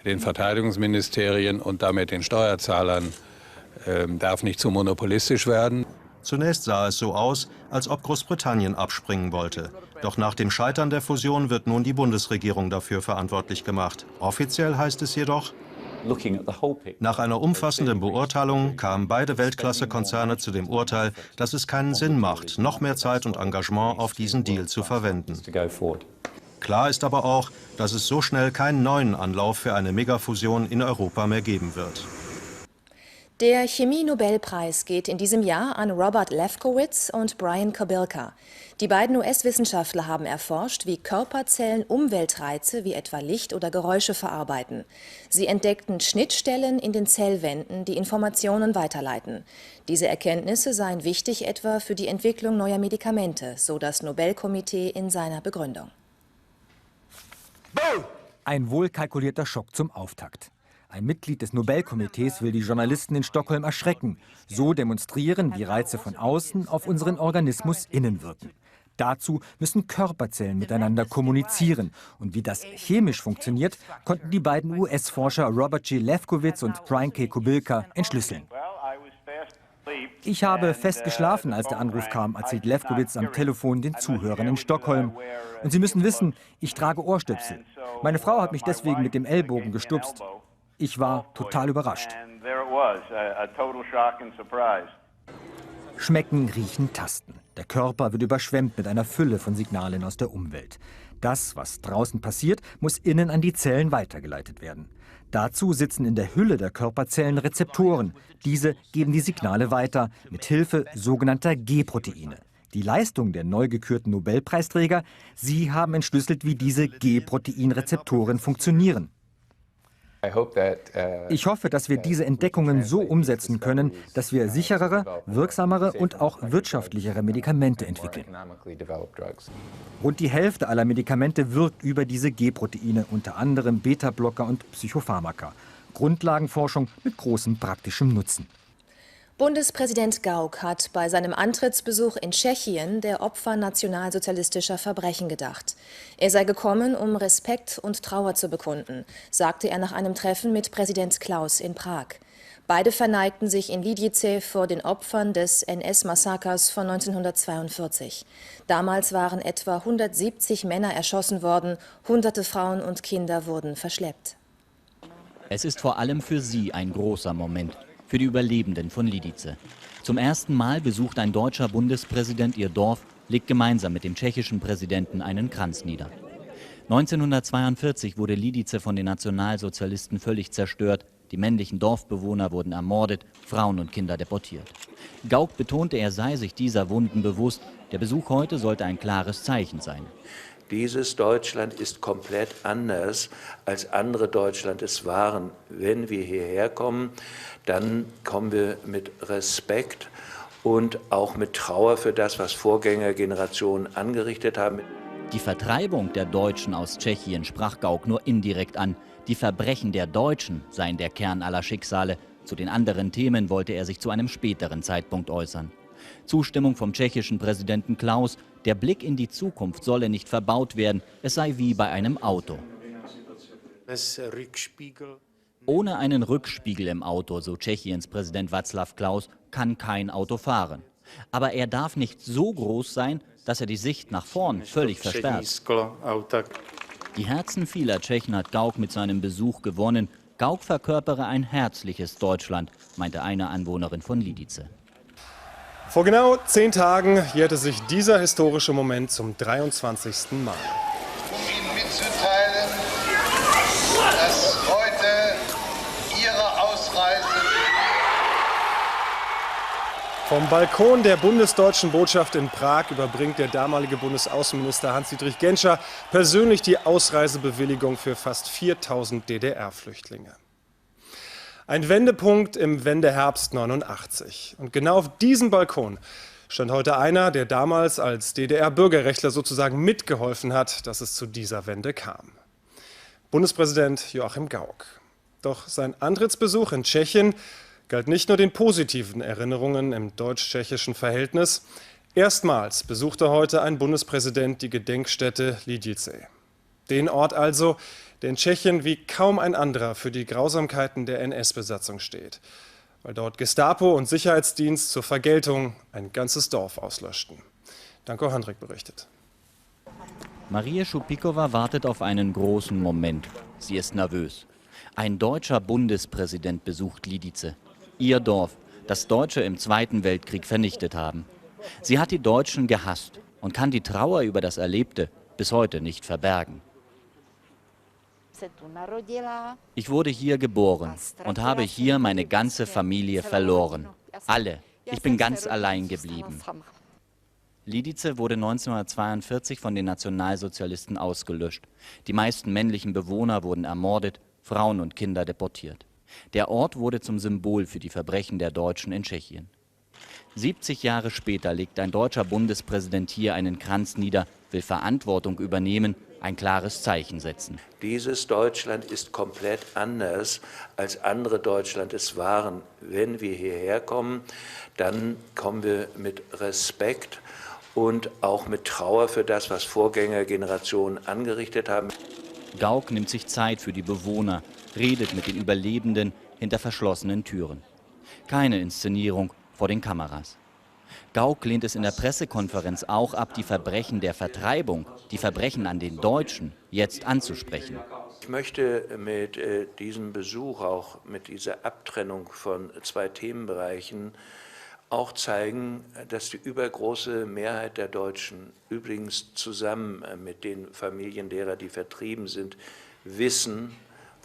den Verteidigungsministerien und damit den Steuerzahlern darf nicht zu monopolistisch werden. Zunächst sah es so aus, als ob Großbritannien abspringen wollte. Doch nach dem Scheitern der Fusion wird nun die Bundesregierung dafür verantwortlich gemacht. Offiziell heißt es jedoch: Nach einer umfassenden Beurteilung kamen beide Weltklasse-Konzerne zu dem Urteil, dass es keinen Sinn macht, noch mehr Zeit und Engagement auf diesen Deal zu verwenden. Klar ist aber auch, dass es so schnell keinen neuen Anlauf für eine Megafusion in Europa mehr geben wird. Der Chemie-Nobelpreis geht in diesem Jahr an Robert Lefkowitz und Brian Kobilka. Die beiden US-Wissenschaftler haben erforscht, wie Körperzellen Umweltreize wie etwa Licht oder Geräusche verarbeiten. Sie entdeckten Schnittstellen in den Zellwänden, die Informationen weiterleiten. Diese Erkenntnisse seien wichtig etwa für die Entwicklung neuer Medikamente, so das Nobelkomitee in seiner Begründung. Ein wohlkalkulierter Schock zum Auftakt. Ein Mitglied des Nobelkomitees will die Journalisten in Stockholm erschrecken, so demonstrieren, wie Reize von außen auf unseren Organismus innen wirken. Dazu müssen Körperzellen miteinander kommunizieren. Und wie das chemisch funktioniert, konnten die beiden US-Forscher Robert G. Lefkowitz und Brian K. Kobilka entschlüsseln. Ich habe fest geschlafen, als der Anruf kam, erzählt Lefkowitz am Telefon den Zuhörern in Stockholm. Und Sie müssen wissen, ich trage Ohrstöpsel. Meine Frau hat mich deswegen mit dem Ellbogen gestupst. Ich war total überrascht. Schmecken, riechen, tasten. Der Körper wird überschwemmt mit einer Fülle von Signalen aus der Umwelt. Das, was draußen passiert, muss innen an die Zellen weitergeleitet werden. Dazu sitzen in der Hülle der Körperzellen Rezeptoren. Diese geben die Signale weiter, mit Hilfe sogenannter G-Proteine. Die Leistung der neu gekürten Nobelpreisträger, sie haben entschlüsselt, wie diese G-Protein-Rezeptoren funktionieren. Ich hoffe, dass wir diese Entdeckungen so umsetzen können, dass wir sicherere, wirksamere und auch wirtschaftlichere Medikamente entwickeln. Rund die Hälfte aller Medikamente wirkt über diese G-Proteine, unter anderem Beta-Blocker und Psychopharmaka. Grundlagenforschung mit großem praktischen Nutzen. Bundespräsident Gauck hat bei seinem Antrittsbesuch in Tschechien der Opfer nationalsozialistischer Verbrechen gedacht. Er sei gekommen, um Respekt und Trauer zu bekunden, sagte er nach einem Treffen mit Präsident Klaus in Prag. Beide verneigten sich in Lidice vor den Opfern des NS-Massakers von 1942. Damals waren etwa 170 Männer erschossen worden, hunderte Frauen und Kinder wurden verschleppt. Es ist vor allem für sie ein großer Moment. Für die Überlebenden von Lidice. Zum ersten Mal besucht ein deutscher Bundespräsident ihr Dorf, legt gemeinsam mit dem tschechischen Präsidenten einen Kranz nieder. 1942 wurde Lidice von den Nationalsozialisten völlig zerstört. Die männlichen Dorfbewohner wurden ermordet, Frauen und Kinder deportiert. Gauck betonte, er sei sich dieser Wunden bewusst. Der Besuch heute sollte ein klares Zeichen sein. Dieses Deutschland ist komplett anders, als andere Deutschland es waren. Wenn wir hierher kommen, dann kommen wir mit Respekt und auch mit Trauer für das, was Vorgängergenerationen angerichtet haben. Die Vertreibung der Deutschen aus Tschechien sprach Gauck nur indirekt an. Die Verbrechen der Deutschen seien der Kern aller Schicksale. Zu den anderen Themen wollte er sich zu einem späteren Zeitpunkt äußern. Zustimmung vom tschechischen Präsidenten Klaus. Der Blick in die Zukunft solle nicht verbaut werden. Es sei wie bei einem Auto. Ohne einen Rückspiegel im Auto, so Tschechiens Präsident Václav Klaus, kann kein Auto fahren. Aber er darf nicht so groß sein, dass er die Sicht nach vorn völlig versperrt. Die Herzen vieler Tschechen hat Gauck mit seinem Besuch gewonnen. Gauck verkörpere ein herzliches Deutschland, meinte eine Anwohnerin von Lidice. Vor genau 10 Tagen jährte sich dieser historische Moment zum 23. Mal. Um Ihnen mitzuteilen, dass heute Ihre Ausreise vom Balkon der bundesdeutschen Botschaft in Prag überbringt der damalige Bundesaußenminister Hans-Dietrich Genscher persönlich die Ausreisebewilligung für fast 4000 DDR-Flüchtlinge. Ein Wendepunkt im Wendeherbst 89. Und genau auf diesem Balkon stand heute einer, der damals als DDR-Bürgerrechtler sozusagen mitgeholfen hat, dass es zu dieser Wende kam. Bundespräsident Joachim Gauck. Doch sein Antrittsbesuch in Tschechien galt nicht nur den positiven Erinnerungen im deutsch-tschechischen Verhältnis. Erstmals besuchte heute ein Bundespräsident die Gedenkstätte Lidice. Den Ort also, der in Tschechien wie kaum ein anderer für die Grausamkeiten der NS-Besatzung steht, weil dort Gestapo und Sicherheitsdienst zur Vergeltung ein ganzes Dorf auslöschten. Danko Handrik berichtet. Maria Schupikowa wartet auf einen großen Moment. Sie ist nervös. Ein deutscher Bundespräsident besucht Lidice. Ihr Dorf, das Deutsche im Zweiten Weltkrieg vernichtet haben. Sie hat die Deutschen gehasst und kann die Trauer über das Erlebte bis heute nicht verbergen. Ich wurde hier geboren und habe hier meine ganze Familie verloren. Alle. Ich bin ganz allein geblieben. Lidice wurde 1942 von den Nationalsozialisten ausgelöscht. Die meisten männlichen Bewohner wurden ermordet, Frauen und Kinder deportiert. Der Ort wurde zum Symbol für die Verbrechen der Deutschen in Tschechien. 70 Jahre später legt ein deutscher Bundespräsident hier einen Kranz nieder, will Verantwortung übernehmen, ein klares Zeichen setzen. Dieses Deutschland ist komplett anders, als andere Deutschland es waren. Wenn wir hierher kommen, dann kommen wir mit Respekt und auch mit Trauer für das, was Vorgängergenerationen angerichtet haben. Gauck nimmt sich Zeit für die Bewohner, redet mit den Überlebenden hinter verschlossenen Türen. Keine Inszenierung vor den Kameras. Gauck lehnt es in der Pressekonferenz auch ab, die Verbrechen der Vertreibung, die Verbrechen an den Deutschen, jetzt anzusprechen. Ich möchte mit diesem Besuch, auch mit dieser Abtrennung von 2 Themenbereichen, auch zeigen, dass die übergroße Mehrheit der Deutschen, übrigens zusammen mit den Familien derer, die vertrieben sind, wissen,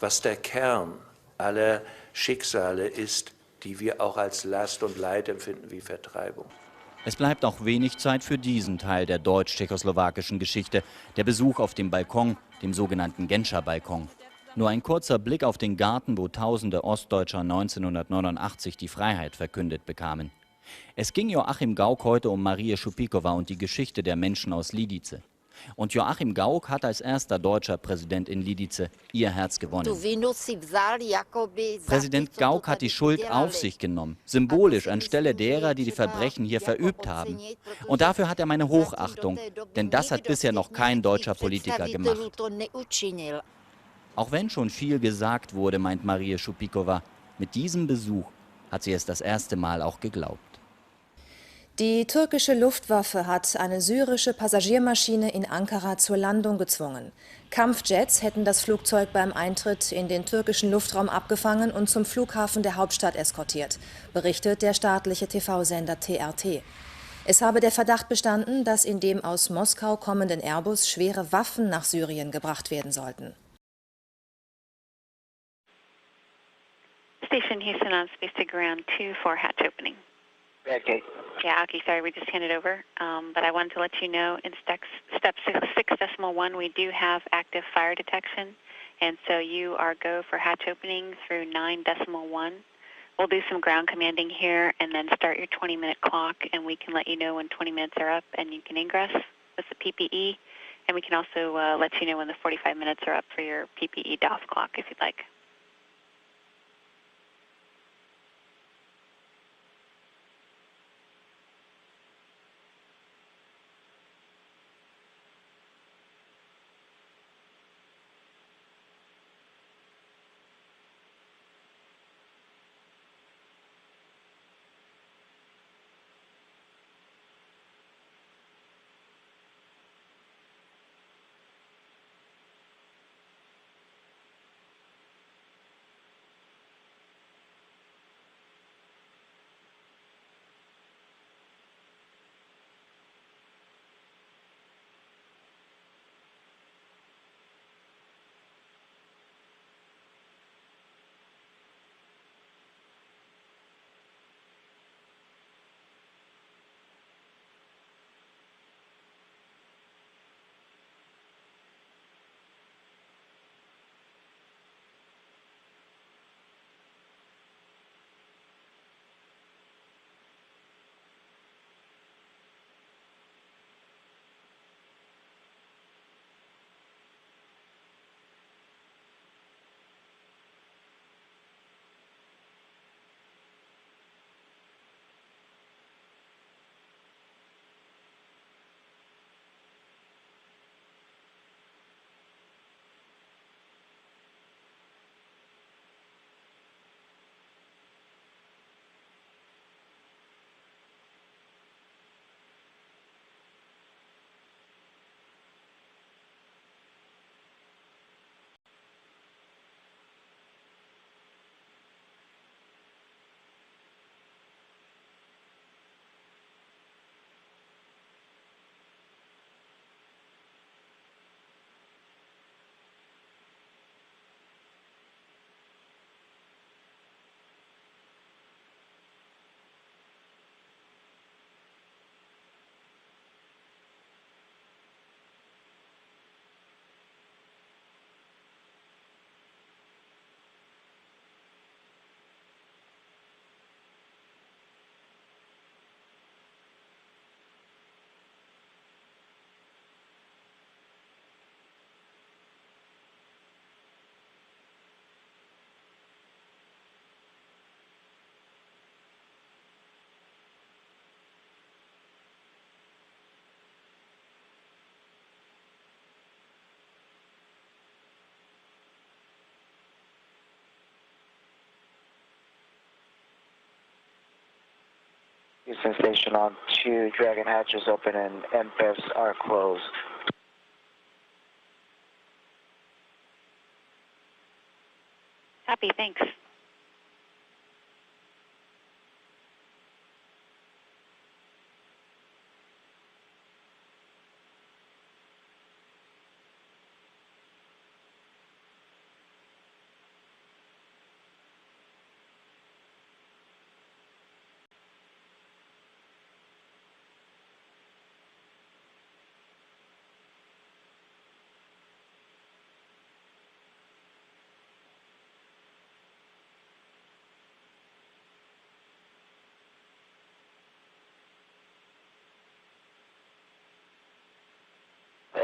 was der Kern aller Schicksale ist, die wir auch als Last und Leid empfinden wie Vertreibung. Es bleibt auch wenig Zeit für diesen Teil der deutsch-tschechoslowakischen Geschichte, der Besuch auf dem Balkon, dem sogenannten Genscher Balkon. Nur ein kurzer Blick auf den Garten, wo tausende Ostdeutscher 1989 die Freiheit verkündet bekamen. Es ging Joachim Gauck heute um Marie Schupikowa und die Geschichte der Menschen aus Lidice. Und Joachim Gauck hat als erster deutscher Präsident in Lidice ihr Herz gewonnen. Präsident Gauck hat die Schuld auf sich genommen, symbolisch anstelle derer, die die Verbrechen hier verübt haben. Und dafür hat er meine Hochachtung, denn das hat bisher noch kein deutscher Politiker gemacht. Auch wenn schon viel gesagt wurde, meint Marie Schupikowa, mit diesem Besuch hat sie es das erste Mal auch geglaubt. Die türkische Luftwaffe hat eine syrische Passagiermaschine in Ankara zur Landung gezwungen. Kampfjets hätten das Flugzeug beim Eintritt in den türkischen Luftraum abgefangen und zum Flughafen der Hauptstadt eskortiert, berichtet der staatliche TV-Sender TRT. Es habe der Verdacht bestanden, dass in dem aus Moskau kommenden Airbus schwere Waffen nach Syrien gebracht werden sollten. Station Houston on space to ground 2 for hatch opening. Okay. Yeah, okay, sorry, we just handed over. But I wanted to let you know in step 6.1 we do have active fire detection. And so you are go for hatch opening through 9.1. We'll do some ground commanding here and then start your 20-minute clock, and we can let you know when 20 minutes are up and you can ingress with the PPE. And we can also let you know when the 45 minutes are up for your PPE DOF clock if you'd like. Houston Station on 2, Dragon hatches open and MPEVs are closed. Copy, thanks.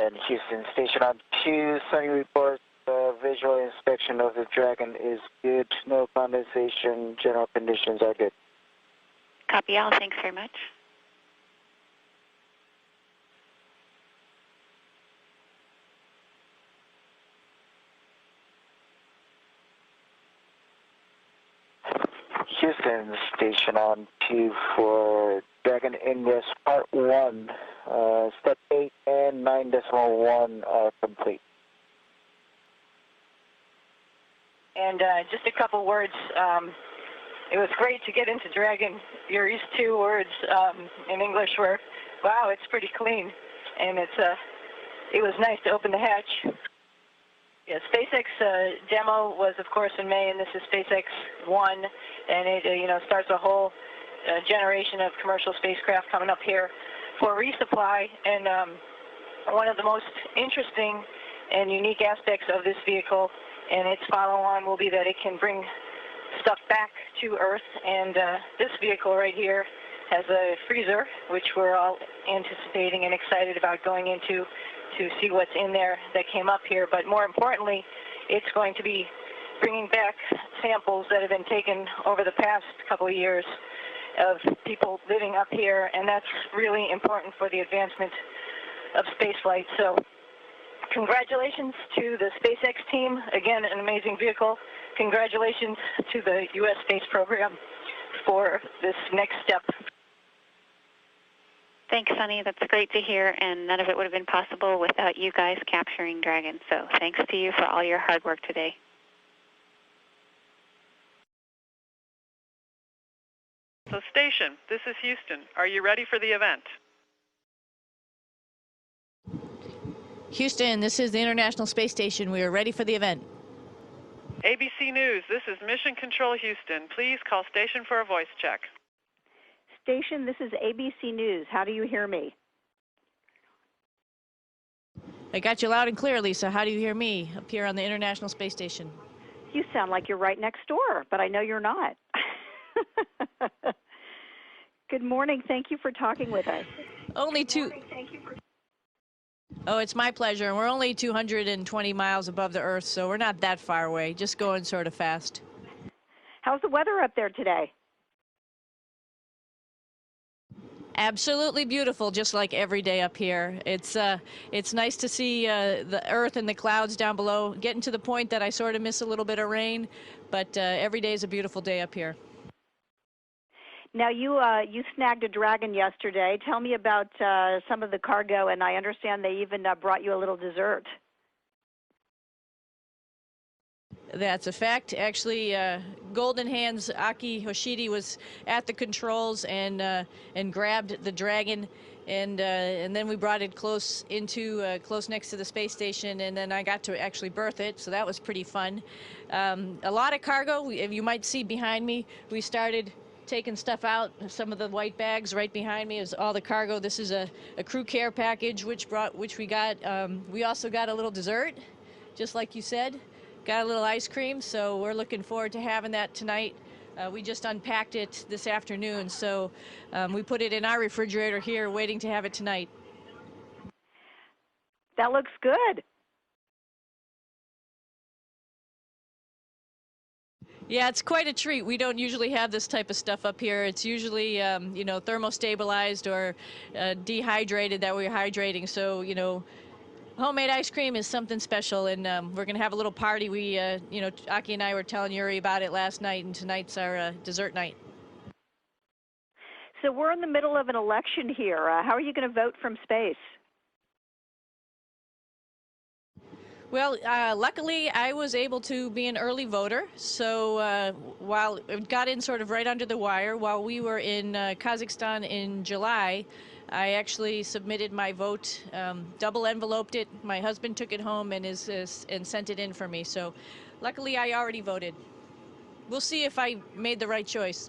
And Houston, station on 2, Sunny reports. Visual inspection of the Dragon is good. No condensation. General conditions are good. Copy all. Thanks very much. Houston, station on 2 for Dragon Ingress Part 1. Step 8 and 9.1 are complete. And just a couple words. It was great to get into Dragon. Your 2 words in English were, "Wow, it's pretty clean," and it was nice to open the hatch. Yeah, SpaceX demo was, of course, in May, and this is SpaceX 1, and it starts a whole generation of commercial spacecraft coming up here for resupply. And one of the most interesting and unique aspects of this vehicle and its follow-on will be that it can bring stuff back to Earth. And this vehicle right here has a freezer, which we're all anticipating and excited about going into to see what's in there that came up here. But more importantly, it's going to be bringing back samples that have been taken over the past couple of years of people living up here, and that's really important for the advancement of spaceflight. So congratulations to the SpaceX team. Again, an amazing vehicle. Congratulations to the U.S. space program for this next step. Thanks, Sunny. That's great to hear, and none of it would have been possible without you guys capturing Dragon. So thanks to you for all your hard work today. So station, this is Houston. Are you ready for the event? Houston, this is the International Space Station. We are ready for the event. ABC News, this is Mission Control Houston. Please call station for a voice check. Station, this is ABC News. How do you hear me? I got you loud and clear, Lisa. How do you hear me up here on the International Space Station? You sound like you're right next door, but I know you're not. Good morning. Thank you for talking with us. Only two. Oh, it's my pleasure. And we're only 220 miles above the Earth, so we're not that far away, just going sort of fast. How's the weather up there today? Absolutely beautiful, just like every day up here. It's nice to see the Earth and the clouds down below. Getting to the point that I sort of miss a little bit of rain, but every day is a beautiful day up here. Now, you snagged a Dragon yesterday. Tell me about some of the cargo, and I understand they even brought you a little dessert. That's a fact. Actually, Golden Hands Aki Hoshidi was at the controls and grabbed the Dragon, and then we brought it close next to the space station, and then I got to actually berth it, so that was pretty fun. A lot of cargo. You might see behind me. We started taking stuff out. Some of the white bags right behind me is all the cargo. This is a crew care package which we got. We also got a little dessert, just like you said. Got a little ice cream, so we're looking forward to having that tonight. We just unpacked it this afternoon, so we put it in our refrigerator here, waiting to have it tonight. That looks good. Yeah, it's quite a treat. We don't usually have this type of stuff up here. It's usually, thermostabilized or dehydrated that we're hydrating. So, homemade ice cream is something special, and we're going to have a little party. We, Aki and I were telling Yuri about it last night, and tonight's our dessert night. So we're in the middle of an election here. How are you going to vote from space? Well, luckily, I was able to be an early voter. So while it got in sort of right under the wire, while we were in Kazakhstan in July, I actually submitted my vote, double enveloped it. My husband took it home and sent it in for me. So luckily, I already voted. We'll see if I made the right choice.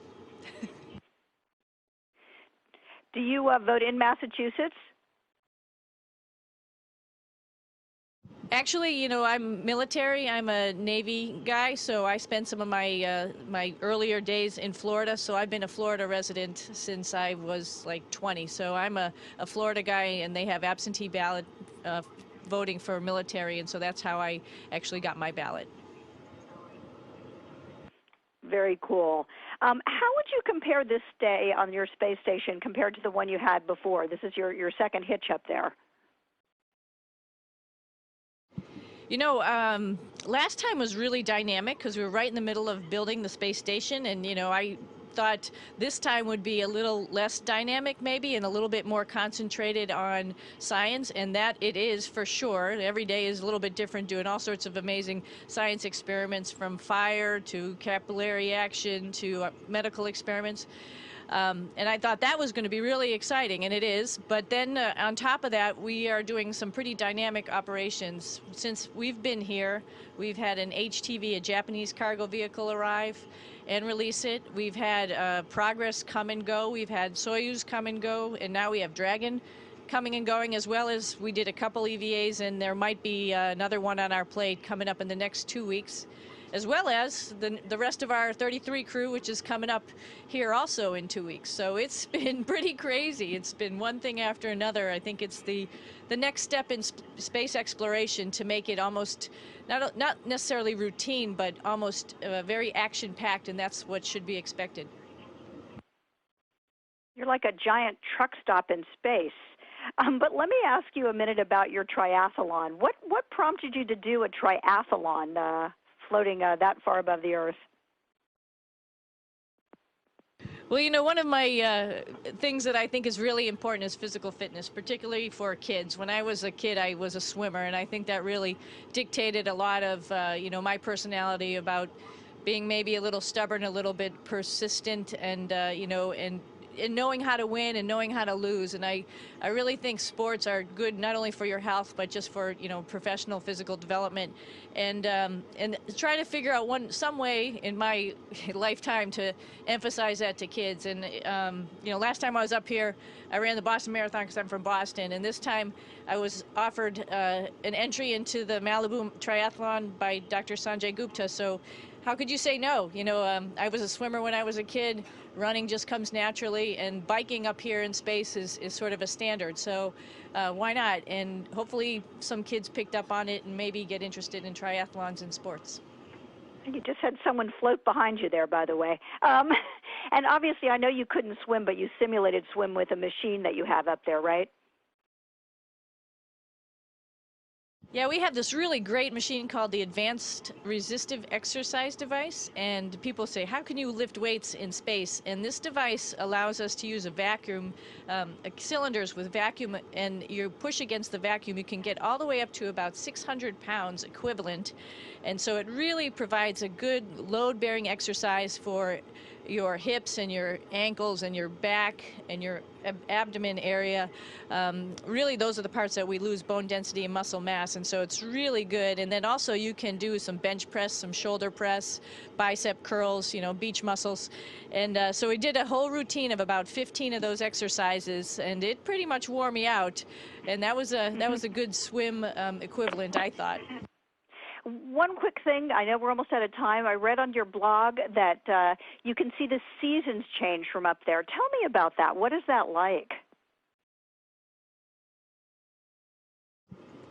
Do you vote in Massachusetts? Actually, I'm military. I'm a Navy guy, so I spent some of my my earlier days in Florida. So I've been a Florida resident since I was like 20. So I'm a Florida guy, and they have absentee ballot voting for military, and so that's how I actually got my ballot. Very cool. How would you compare this stay on your space station compared to the one you had before? This is your second hitch up there. You know, last time was really dynamic because we were right in the middle of building the space station, and you know, I thought this time would be a little less dynamic maybe and a little bit more concentrated on science, and that it is for sure. Every day is a little bit different, doing all sorts of amazing science experiments, from fire to capillary action to medical experiments. And I thought that was going to be really exciting, and it is. But then on top of that, we are doing some pretty dynamic operations. Since we've been here, we've had an HTV, a Japanese cargo vehicle, arrive and release it. We've had Progress come and go. We've had Soyuz come and go, and now we have Dragon coming and going, as well as we did a couple EVAs, and there might be another one on our plate coming up in the next 2 weeks, as well as the rest of our 33 crew, which is coming up here also in 2 weeks. So it's been pretty crazy. It's been one thing after another. I think it's the next step in space exploration to make it almost, not necessarily routine, but almost very action-packed, and that's what should be expected. You're like a giant truck stop in space. But let me ask you a minute about your triathlon. What prompted you to do a triathlon, floating that far above the Earth? Well, you know, one of my things that I think is really important is physical fitness, particularly for kids. When I was a kid, I was a swimmer, and I think that really dictated a lot of, you know, my personality about being maybe a little stubborn, a little bit persistent, and, you know, and knowing how to win and knowing how to lose. And I really think sports are good not only for your health, but just for, you know, professional physical development. And try to figure out some way in my lifetime to emphasize that to kids. And, you know, last time I was up here, I ran the Boston Marathon because I'm from Boston. And this time I was offered an entry into the Malibu Triathlon by Dr. Sanjay Gupta. So how could you say no? You know, I was a swimmer when I was a kid. Running just comes naturally, and biking up here in space is sort of a standard. So why not? And hopefully some kids picked up on it and maybe get interested in triathlons and sports. You just had someone float behind you there, by the way. And obviously, I know you couldn't swim, but you simulated swim with a machine that you have up there, right? Yeah, we have this really great machine called the Advanced Resistive Exercise Device, and people say, how can you lift weights in space? And this device allows us to use a vacuum, cylinders with vacuum, and you push against the vacuum, you can get all the way up to about 600 pounds equivalent. And so it really provides a good load-bearing exercise for your hips and your ankles and your back and your abdomen area. Really, those are the parts that we lose bone density and muscle mass, and so it's really good. And then also you can do some bench press, some shoulder press, bicep curls, you know, beach muscles. And so we did a whole routine of about 15 of those exercises, and it pretty much wore me out. And that was a good swim equivalent, I thought. One quick thing, I know we're almost out of time. I read on your blog that you can see the seasons change from up there. Tell me about that. What is that like?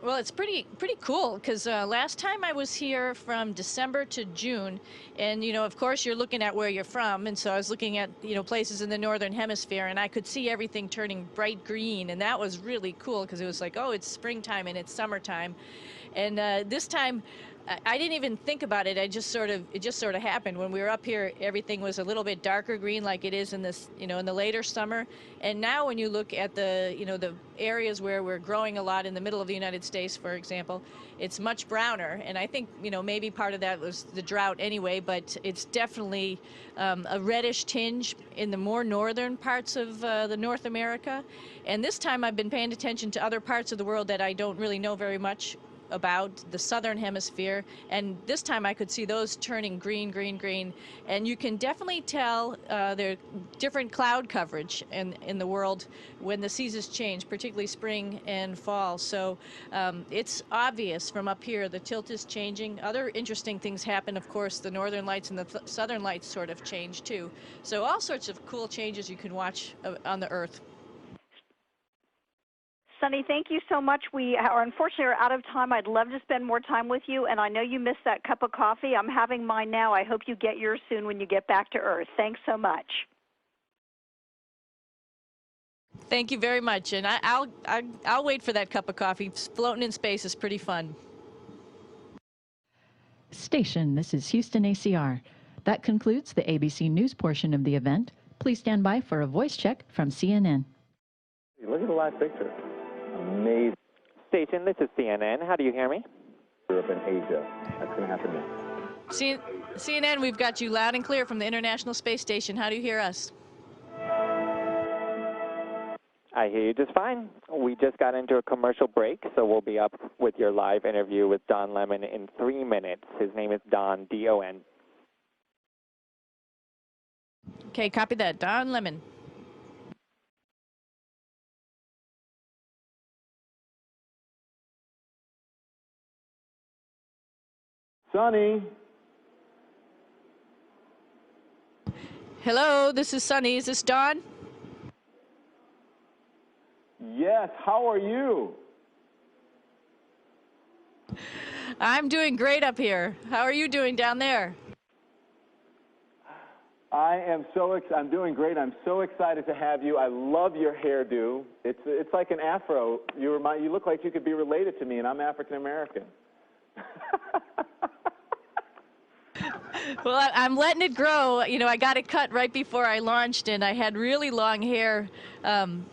Well, it's pretty cool because last time I was here from December to June, and you know, of course, you're looking at where you're from, and so I was looking at, you know, places in the northern hemisphere, and I could see everything turning bright green, and that was really cool because it was like, oh, it's springtime and it's summertime. And this time, I didn't even think about it. It just sort of happened. When we were up here, everything was a little bit darker green, like it is in this, you know, in the later summer. And now, when you look at the, you know, the areas where we're growing a lot in the middle of the United States, for example, it's much browner. And I think, you know, maybe part of that was the drought anyway, but it's definitely a reddish tinge in the more northern parts of the North America. And this time, I've been paying attention to other parts of the world that I don't really know very much about, the southern hemisphere, and this time I could see those turning green, green, green, and you can definitely tell there are different cloud coverage in the world when the seasons change, particularly spring and fall. So it's obvious from up here the tilt is changing. Other interesting things happen, of course. The northern lights and the southern lights sort of change too. So all sorts of cool changes you can watch on the Earth. Sonny, thank you so much. We are unfortunately out of time. I'd love to spend more time with you, and I know you missed that cup of coffee. I'm having mine now. I hope you get yours soon when you get back to Earth. Thanks so much. Thank you very much, and I'll wait for that cup of coffee. Floating in space is pretty fun. Station, this is Houston ACR. That concludes the ABC News portion of the event. Please stand by for a voice check from CNN. Look at the live picture. Amazing. Station, this is CNN. How do you hear me? Europe and Asia. That's going to happen next. CNN, we've got you loud and clear from the International Space Station. How do you hear us? I hear you just fine. We just got into a commercial break, so we'll be up with your live interview with Don Lemon in 3 minutes. His name is Don, D-O-N. Okay, copy that. Don Lemon. Sonny. Hello, this is Sonny. Is this Don? Yes, how are you? I'm doing great up here. How are you doing down there? I'm doing great. I'm so excited to have you. I love your hairdo. It's like an afro. You look like you could be related to me, and I'm African American. Well, I'm letting it grow. You know, I got it cut right before I launched, and I had really long hair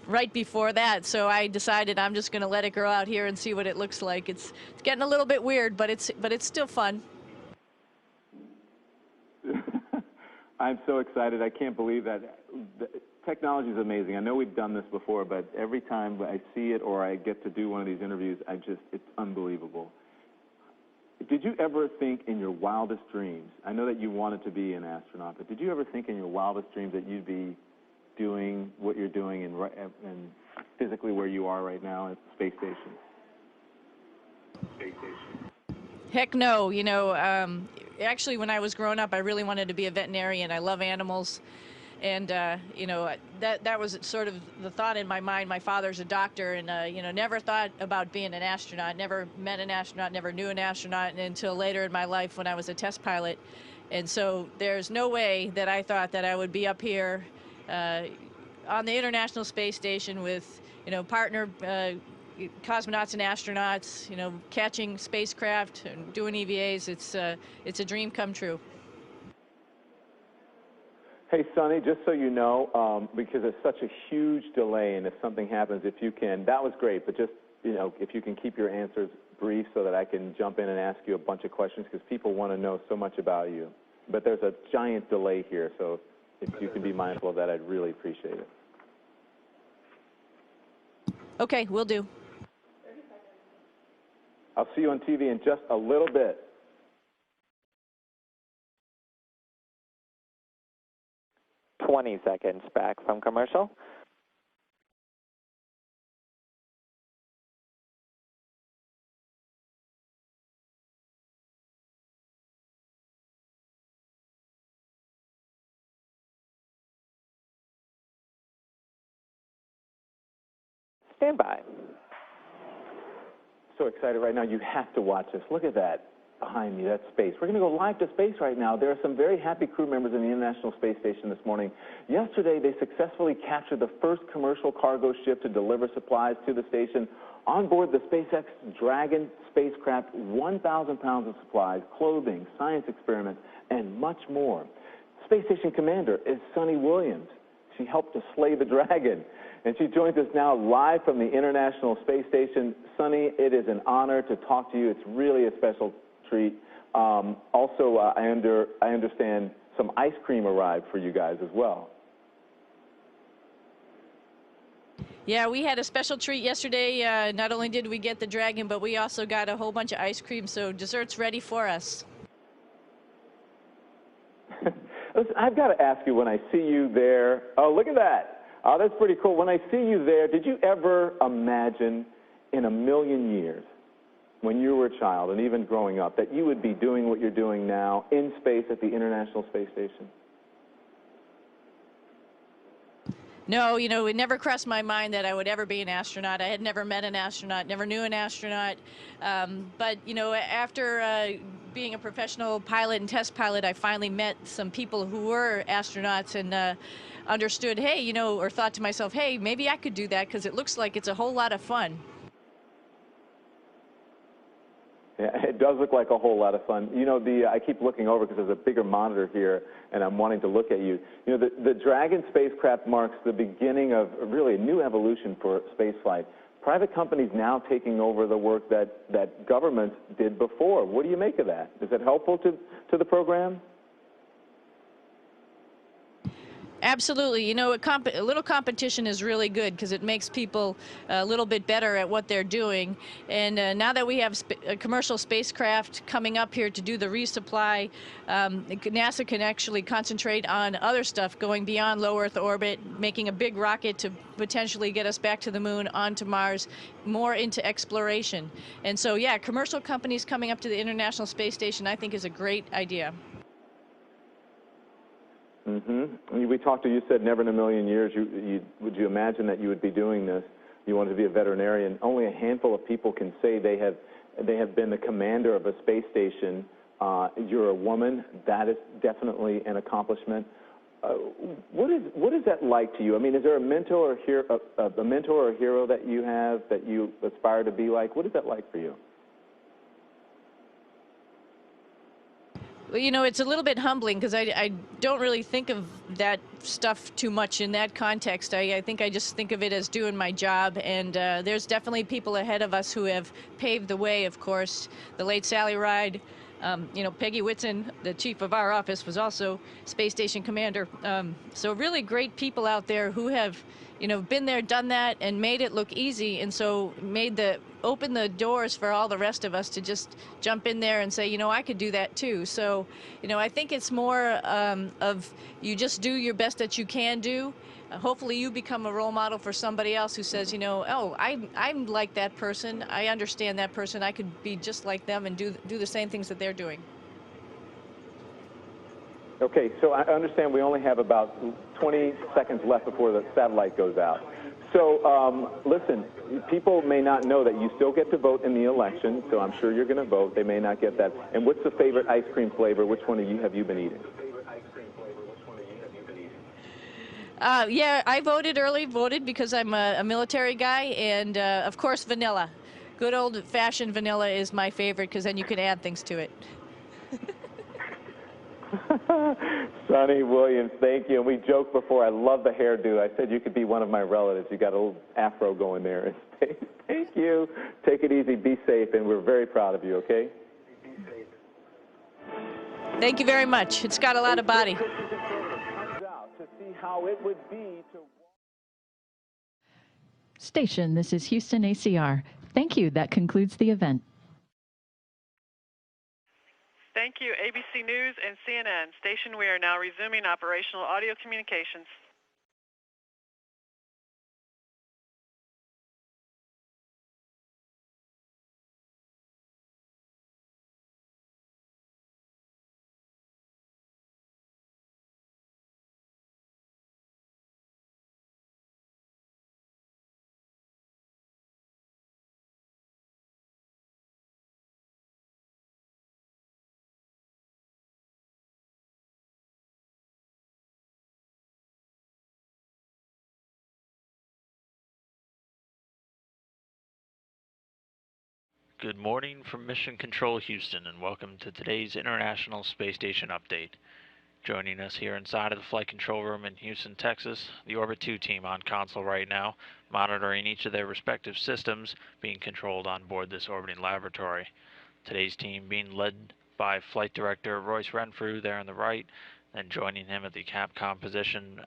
right before that. So I decided I'm just going to let it grow out here and see what it looks like. It's getting a little bit weird, but it's still fun. I'm so excited. I can't believe that. Technology is amazing. I know we've done this before, but every time I see it or I get to do one of these interviews, it's unbelievable. Did you ever think in your wildest dreams, I know that you wanted to be an astronaut, but did you ever think in your wildest dreams that you'd be doing what you're doing and physically where you are right now at the space station? Heck no. You know, actually, when I was growing up, I really wanted to be a veterinarian. I love animals. And, you know, that was sort of the thought in my mind. My father's a doctor and, you know, never thought about being an astronaut, never met an astronaut, never knew an astronaut until later in my life when I was a test pilot. And so there's no way that I thought that I would be up here on the International Space Station with, you know, partner cosmonauts and astronauts, you know, catching spacecraft and doing EVAs. It's a dream come true. Hey, Sonny, just so you know, because there's such a huge delay, and if something happens, if you can, that was great, but just, you know, if you can keep your answers brief so that I can jump in and ask you a bunch of questions, because people want to know so much about you. But there's a giant delay here, so if you can be mindful of that, I'd really appreciate it. Okay, will do. I'll see you on TV in just a little bit. "20 seconds back from commercial. Stand by. So excited right now. You have to watch this. Look at that behind me. That's space. We're going to go live to space right now. There are some very happy crew members in the International Space Station this morning. Yesterday, they successfully captured the first commercial cargo ship to deliver supplies to the station. On board the SpaceX Dragon spacecraft, 1,000 pounds of supplies, clothing, science experiments, and much more. Space Station Commander is Sunny Williams. She helped to slay the Dragon. And she joins us now live from the International Space Station. Sunny, it is an honor to talk to you. It's really a special treat. Also, I understand some ice cream arrived for you guys as well. Yeah, we had a special treat yesterday. Not only did we get the Dragon, but we also got a whole bunch of ice cream, so dessert's ready for us. Listen, I've got to ask you, when I see you there, oh, look at that. Oh, that's pretty cool. When I see you there, did you ever imagine in a million years, when you were a child and even growing up, that you would be doing what you're doing now in space at the International Space Station? No, it never crossed my mind that I would ever be an astronaut. I had never met an astronaut, never knew an astronaut. But, after being a professional pilot and test pilot, I finally met some people who were astronauts and understood, hey, or thought to myself, hey, maybe I could do that because it looks like it's a whole lot of fun. Yeah, it does look like a whole lot of fun. I keep looking over because there's a bigger monitor here, and I'm wanting to look at you. The Dragon spacecraft marks the beginning of really a new evolution for spaceflight. Private companies now taking over the work that governments did before. What do you make of that? Is it helpful to the program? Absolutely. A little competition is really good because it makes people a little bit better at what they're doing. And now that we have a commercial spacecraft coming up here to do the resupply, NASA can actually concentrate on other stuff, going beyond low Earth orbit, making a big rocket to potentially get us back to the moon, onto Mars, more into exploration. And so, yeah, commercial companies coming up to the International Space Station, I think, is a great idea. We talked to you, said never in a million years would you imagine that you would be doing this. You wanted to be a veterinarian. Only a handful of people can say they have been the commander of a space station. You're a woman. That is definitely an accomplishment. What is that like to you? I mean, is there a mentor or hero that you have that you aspire to be like? What is that like for you? Well, it's a little bit humbling because I don't really think of that stuff too much in that context. I think I just think of it as doing my job, and there's definitely people ahead of us who have paved the way, of course. The late Sally Ride, Peggy Whitson, the chief of our office, was also space station commander. So really great people out there who have, been there, done that, and made it look easy, and so opened the doors for all the rest of us to just jump in there and say, I could do that too. So, I think it's more of you just do your best that you can do. Hopefully you become a role model for somebody else who says, oh, I'm like that person. I understand that person. I could be just like them and do the same things that they're doing. Okay, so I understand we only have about 20 seconds left before the satellite goes out. So, listen, people may not know that you still get to vote in the election, so I'm sure you're going to vote. They may not get that. And what's the favorite ice cream flavor? Which one have you been eating? Yeah, I voted because I'm a military guy, and of course vanilla. Good old-fashioned vanilla is my favorite because then you can add things to it. Sonny Williams, thank you. And we joked before, I love the hairdo. I said you could be one of my relatives. You got a little afro going there. Thank you. Take it easy, be safe, and we're very proud of you, okay? Thank you very much. It's got a lot of body. To see how it would be to... Station, this is Houston ACR. Thank you. That concludes the event. Thank you, ABC News and CNN. Station, we are now resuming operational audio communications. Good morning from Mission Control Houston, and welcome to today's International Space Station update. Joining us here inside of the flight control room in Houston, Texas, the Orbit 2 team on console right now, monitoring each of their respective systems being controlled on board this orbiting laboratory. Today's team being led by Flight Director Royce Renfrew there on the right, and joining him at the Capcom position,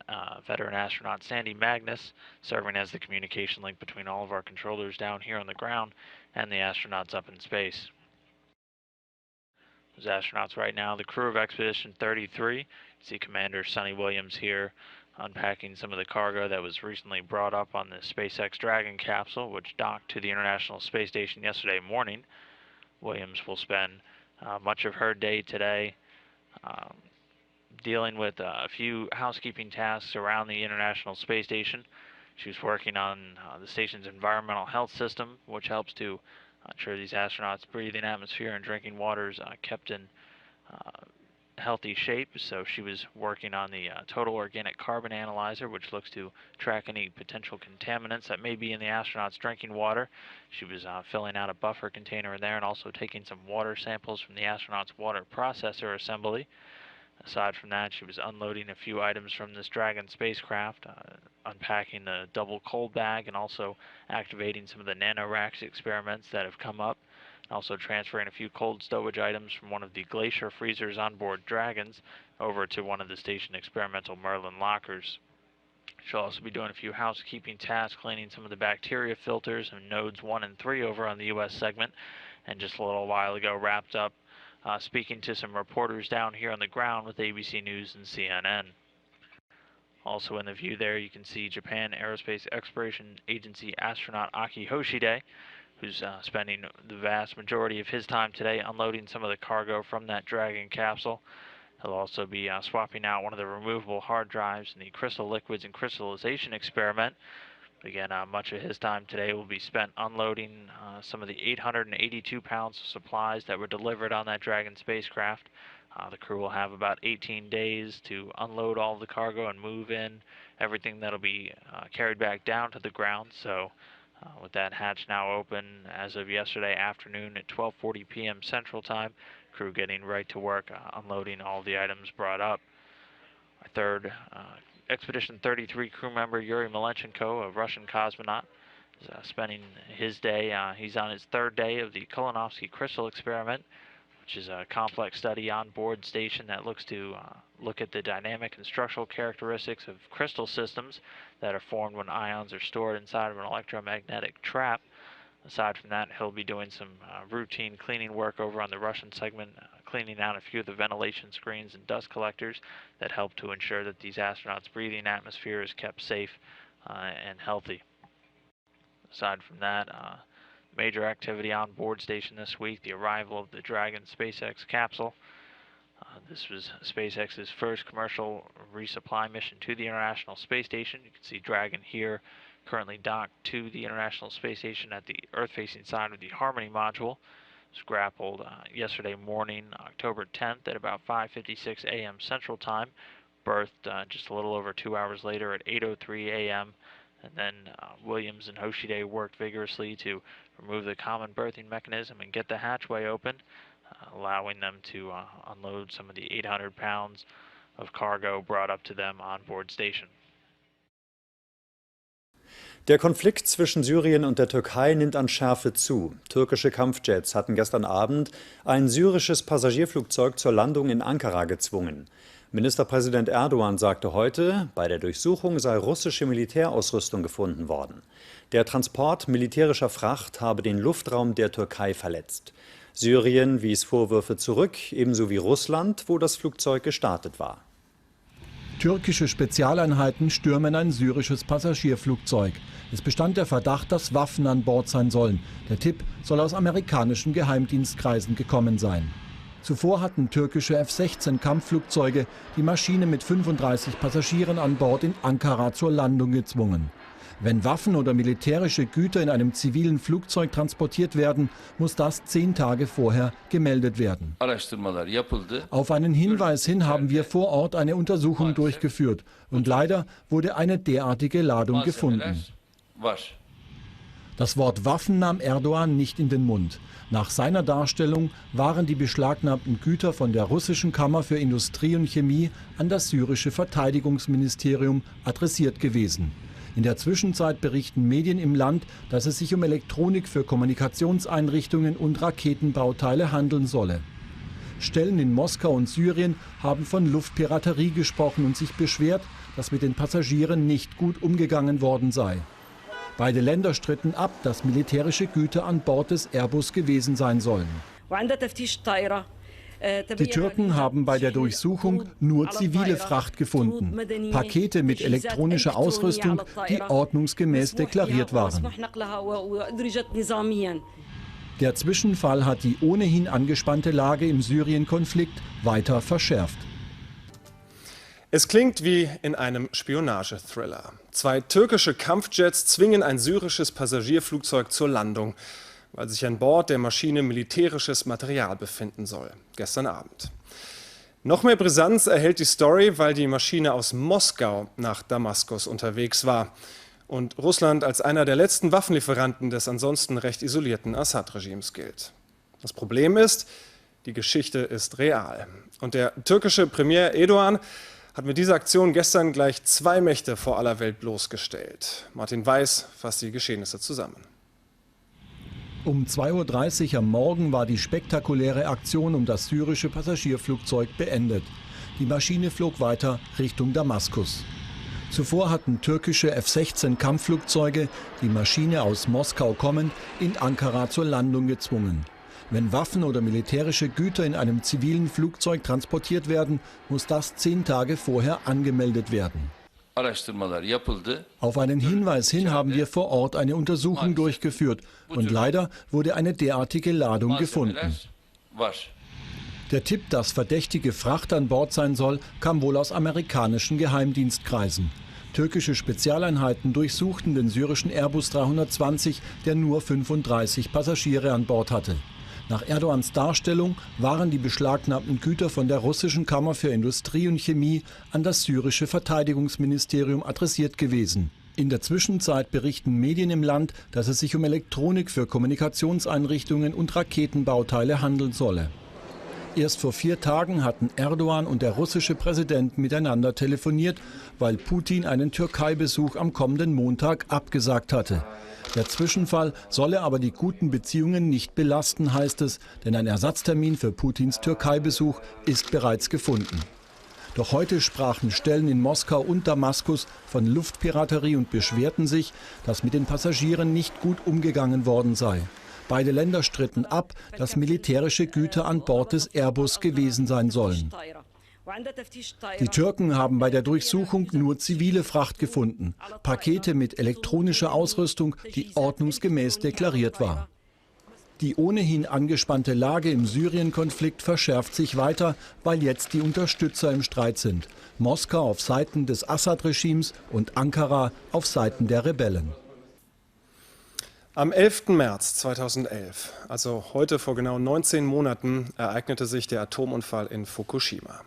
veteran astronaut Sandy Magnus, serving as the communication link between all of our controllers down here on the ground and the astronauts up in space. Those astronauts right now, the crew of Expedition 33. You see Commander Sonny Williams here unpacking some of the cargo that was recently brought up on the SpaceX Dragon capsule, which docked to the International Space Station yesterday morning. Williams will spend much of her day today dealing with a few housekeeping tasks around the International Space Station. She was working on the station's environmental health system, which helps to ensure these astronauts' breathing atmosphere and drinking water is kept in healthy shape. So she was working on the total organic carbon analyzer, which looks to track any potential contaminants that may be in the astronauts' drinking water. She was filling out a buffer container in there and also taking some water samples from the astronauts' water processor assembly. Aside from that, she was unloading a few items from this Dragon spacecraft, unpacking the double cold bag, and also activating some of the NanoRacks experiments that have come up. Also transferring a few cold stowage items from one of the glacier freezers on board Dragons over to one of the station experimental Merlin lockers. She'll also be doing a few housekeeping tasks, cleaning some of the bacteria filters in nodes 1 and 3 over on the U.S. segment, and just a little while ago wrapped up speaking to some reporters down here on the ground with ABC News and CNN. Also in the view there, you can see Japan Aerospace Exploration Agency astronaut Aki Hoshide, who's spending the vast majority of his time today unloading some of the cargo from that Dragon capsule. He'll also be swapping out one of the removable hard drives in the crystal liquids and crystallization experiment. Again, much of his time today will be spent unloading some of the 882 pounds of supplies that were delivered on that Dragon spacecraft. The crew will have about 18 days to unload all of the cargo and move in everything that'll be carried back down to the ground. So with that hatch now open as of yesterday afternoon at 12:40 p.m. Central Time, crew getting right to work unloading all the items brought up. Our third Expedition 33 crew member Yuri Malenchenko, a Russian cosmonaut, is spending his day. He's on his third day of the Kolonovsky crystal experiment, which is a complex study on board station that looks to look at the dynamic and structural characteristics of crystal systems that are formed when ions are stored inside of an electromagnetic trap. Aside from that, he'll be doing some routine cleaning work over on the Russian segment, cleaning out a few of the ventilation screens and dust collectors that help to ensure that these astronauts' breathing atmosphere is kept safe and healthy. Aside from that, major activity on board station this week, the arrival of the Dragon SpaceX capsule. This was SpaceX's first commercial resupply mission to the International Space Station. You can see Dragon here, currently docked to the International Space Station at the Earth-facing side of the Harmony module. It was grappled yesterday morning, October 10th, at about 5:56 a.m. Central Time. Berthed just a little over 2 hours later at 8:03 a.m. And then Williams and Hoshide worked vigorously to remove the common berthing mechanism and get the hatchway open, allowing them to unload some of the 800 pounds of cargo brought up to them on board station. Der Konflikt zwischen Syrien und der Türkei nimmt an Schärfe zu. Türkische Kampfjets hatten gestern Abend ein syrisches Passagierflugzeug zur Landung in Ankara gezwungen. Ministerpräsident Erdogan sagte heute, bei der Durchsuchung sei russische Militärausrüstung gefunden worden. Der Transport militärischer Fracht habe den Luftraum der Türkei verletzt. Syrien wies Vorwürfe zurück, ebenso wie Russland, wo das Flugzeug gestartet war. Türkische Spezialeinheiten stürmen ein syrisches Passagierflugzeug. Es bestand der Verdacht, dass Waffen an Bord sein sollen. Der Tipp soll aus amerikanischen Geheimdienstkreisen gekommen sein. Zuvor hatten türkische F-16 Kampfflugzeuge die Maschine mit 35 Passagieren an Bord in Ankara zur Landung gezwungen. Wenn Waffen oder militärische Güter in einem zivilen Flugzeug transportiert werden, muss das 10 Tage vorher gemeldet werden. Auf einen Hinweis hin haben wir vor Ort eine Untersuchung durchgeführt und leider wurde eine derartige Ladung gefunden. Das Wort Waffen nahm Erdogan nicht in den Mund. Nach seiner Darstellung waren die beschlagnahmten Güter von der russischen Kammer für Industrie und Chemie an das syrische Verteidigungsministerium adressiert gewesen. In der Zwischenzeit berichten Medien im Land, dass es sich um Elektronik für Kommunikationseinrichtungen und Raketenbauteile handeln solle. Stellen in Moskau und Syrien haben von Luftpiraterie gesprochen und sich beschwert, dass mit den Passagieren nicht gut umgegangen worden sei. Beide Länder stritten ab, dass militärische Güter an Bord des Airbus gewesen sein sollen. Die Türken haben bei der Durchsuchung nur zivile Fracht gefunden, Pakete mit elektronischer Ausrüstung, die ordnungsgemäß deklariert waren. Der Zwischenfall hat die ohnehin angespannte Lage im Syrien-Konflikt weiter verschärft. Es klingt wie in einem Spionagethriller. 2 türkische Kampfjets zwingen ein syrisches Passagierflugzeug zur Landung, weil sich an Bord der Maschine militärisches Material befinden soll. Gestern Abend. Noch mehr Brisanz erhält die Story, weil die Maschine aus Moskau nach Damaskus unterwegs war und Russland als einer der letzten Waffenlieferanten des ansonsten recht isolierten Assad-Regimes gilt. Das Problem ist, die Geschichte ist real. Und der türkische Premier Erdogan hat mit dieser Aktion gestern gleich 2 Mächte vor aller Welt bloßgestellt. Martin Weiß fasst die Geschehnisse zusammen. Um 2:30 Uhr am Morgen war die spektakuläre Aktion um das syrische Passagierflugzeug beendet. Die Maschine flog weiter Richtung Damaskus. Zuvor hatten türkische F-16 Kampfflugzeuge die Maschine aus Moskau kommend in Ankara zur Landung gezwungen. Wenn Waffen oder militärische Güter in einem zivilen Flugzeug transportiert werden, muss das 10 Tage vorher angemeldet werden. Auf einen Hinweis hin haben wir vor Ort eine Untersuchung durchgeführt und leider wurde eine derartige Ladung gefunden. Der Tipp, dass verdächtige Fracht an Bord sein soll, kam wohl aus amerikanischen Geheimdienstkreisen. Türkische Spezialeinheiten durchsuchten den syrischen Airbus 320, der nur 35 Passagiere an Bord hatte. Nach Erdogans Darstellung waren die beschlagnahmten Güter von der russischen Kammer für Industrie und Chemie an das syrische Verteidigungsministerium adressiert gewesen. In der Zwischenzeit berichten Medien im Land, dass es sich um Elektronik für Kommunikationseinrichtungen und Raketenbauteile handeln solle. Erst vor 4 Tagen hatten Erdogan und der russische Präsident miteinander telefoniert, weil Putin einen Türkei-Besuch am kommenden Montag abgesagt hatte. Der Zwischenfall solle aber die guten Beziehungen nicht belasten, heißt es, denn ein Ersatztermin für Putins Türkei-Besuch ist bereits gefunden. Doch heute sprachen Stellen in Moskau und Damaskus von Luftpiraterie und beschwerten sich, dass mit den Passagieren nicht gut umgegangen worden sei. Beide Länder stritten ab, dass militärische Güter an Bord des Airbus gewesen sein sollen. Die Türken haben bei der Durchsuchung nur zivile Fracht gefunden, Pakete mit elektronischer Ausrüstung, die ordnungsgemäß deklariert war. Die ohnehin angespannte Lage im Syrien-Konflikt verschärft sich weiter, weil jetzt die Unterstützer im Streit sind. Moskau auf Seiten des Assad-Regimes und Ankara auf Seiten der Rebellen. Am 11. März 2011, also heute vor genau 19 Monaten, ereignete sich der Atomunfall in Fukushima.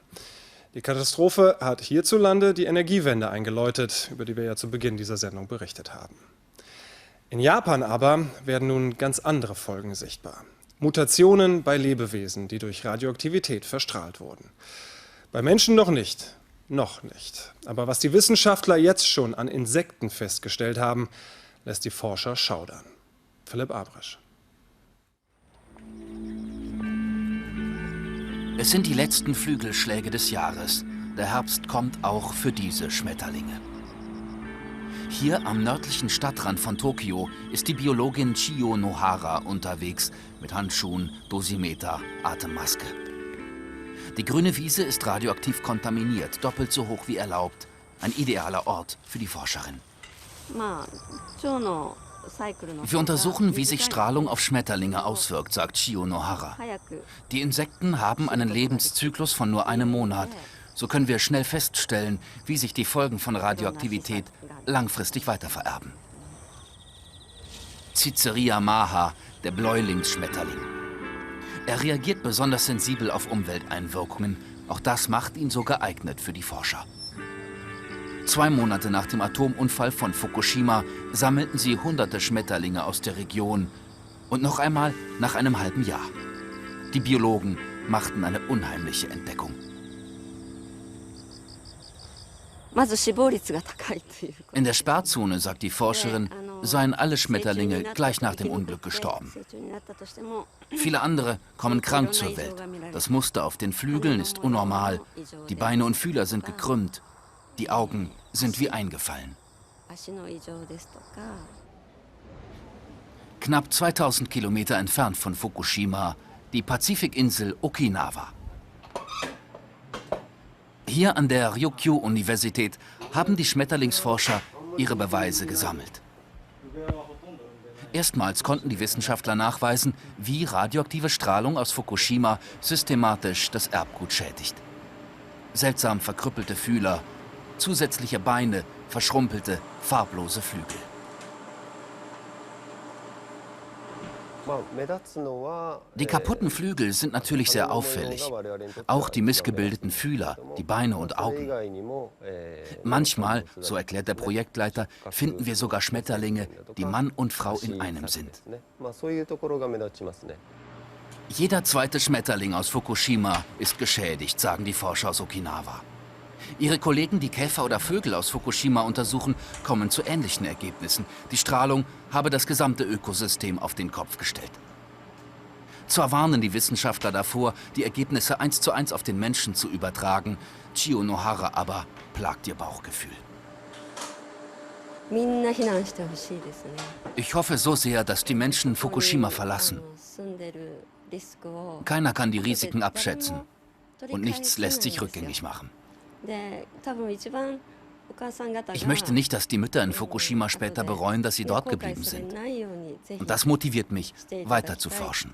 Die Katastrophe hat hierzulande die Energiewende eingeläutet, über die wir ja zu Beginn dieser Sendung berichtet haben. In Japan aber werden nun ganz andere Folgen sichtbar. Mutationen bei Lebewesen, die durch Radioaktivität verstrahlt wurden. Bei Menschen noch nicht. Noch nicht. Aber was die Wissenschaftler jetzt schon an Insekten festgestellt haben, lässt die Forscher schaudern. Philipp Abrisch. Es sind die letzten Flügelschläge des Jahres. Der Herbst kommt auch für diese Schmetterlinge. Hier am nördlichen Stadtrand von Tokio ist die Biologin Chio Nohara unterwegs mit Handschuhen, Dosimeter, Atemmaske. Die grüne Wiese ist radioaktiv kontaminiert, doppelt so hoch wie erlaubt. Ein idealer Ort für die Forscherin. Wir untersuchen, wie sich Strahlung auf Schmetterlinge auswirkt, sagt Chio Nohara. Die Insekten haben einen Lebenszyklus von nur einem Monat. So können wir schnell feststellen, wie sich die Folgen von Radioaktivität langfristig weitervererben. Ciceria maha, der Bläulingsschmetterling. Er reagiert besonders sensibel auf Umwelteinwirkungen. Auch das macht ihn so geeignet für die Forscher. 2 Monate nach dem Atomunfall von Fukushima sammelten sie hunderte Schmetterlinge aus der Region. Und noch einmal nach einem halben Jahr. Die Biologen machten eine unheimliche Entdeckung. In der Sperrzone, sagt die Forscherin, seien alle Schmetterlinge gleich nach dem Unglück gestorben. Viele andere kommen krank zur Welt. Das Muster auf den Flügeln ist unnormal. Die Beine und Fühler sind gekrümmt. Die Augen sind wie eingefallen. Knapp 2000 Kilometer entfernt von Fukushima, die Pazifikinsel Okinawa. Hier an der Ryukyu-Universität haben die Schmetterlingsforscher ihre Beweise gesammelt. Erstmals konnten die Wissenschaftler nachweisen, wie radioaktive Strahlung aus Fukushima systematisch das Erbgut schädigt. Seltsam verkrüppelte Fühler, zusätzliche Beine, verschrumpelte, farblose Flügel. Die kaputten Flügel sind natürlich sehr auffällig. Auch die missgebildeten Fühler, die Beine und Augen. Manchmal, so erklärt der Projektleiter, finden wir sogar Schmetterlinge, die Mann und Frau in einem sind. Jeder zweite Schmetterling aus Fukushima ist geschädigt, sagen die Forscher aus Okinawa. Ihre Kollegen, die Käfer oder Vögel aus Fukushima untersuchen, kommen zu ähnlichen Ergebnissen. Die Strahlung habe das gesamte Ökosystem auf den Kopf gestellt. Zwar warnen die Wissenschaftler davor, die Ergebnisse 1:1 auf den Menschen zu übertragen, Chio Nohara aber plagt ihr Bauchgefühl. Ich hoffe so sehr, dass die Menschen Fukushima verlassen. Keiner kann die Risiken abschätzen und nichts lässt sich rückgängig machen. Ich möchte nicht, dass die Mütter in Fukushima später bereuen, dass sie dort geblieben sind. Und das motiviert mich, weiter zu forschen.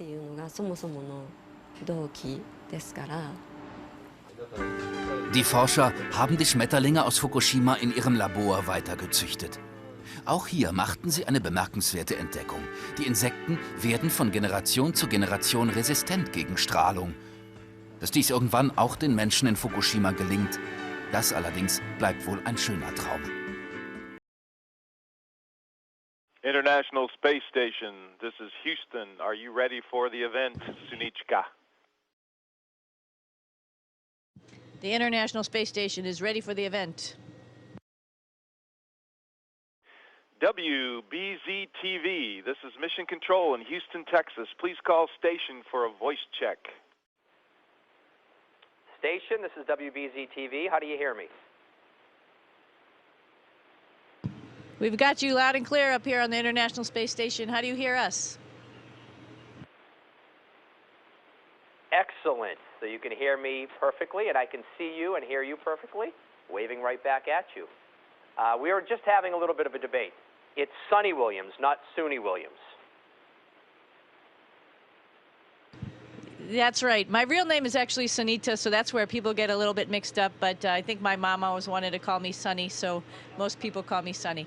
Die Forscher haben die Schmetterlinge aus Fukushima in ihrem Labor weitergezüchtet. Auch hier machten sie eine bemerkenswerte Entdeckung. Die Insekten werden von Generation zu Generation resistent gegen Strahlung. Dass dies irgendwann auch den Menschen in Fukushima gelingt, das allerdings bleibt wohl ein schöner Traum. International Space Station, this is Houston. Are you ready for the event, Sunichka? The International Space Station is ready for the event. WBZ-TV, this is Mission Control in Houston, Texas. Please call station for a voice check. Station, this is WBZ-TV. How do you hear me? We've got you loud and clear up here on the International Space Station. How do you hear us? Excellent. So you can hear me perfectly, and I can see you and hear you perfectly, waving right back at you. We were just having a little bit of a debate. It's Sunny Williams, not Suni Williams. That's right. My real name is actually Sunita, so that's where people get a little bit mixed up. But I think my mom always wanted to call me Sunny, so most people call me Sunny.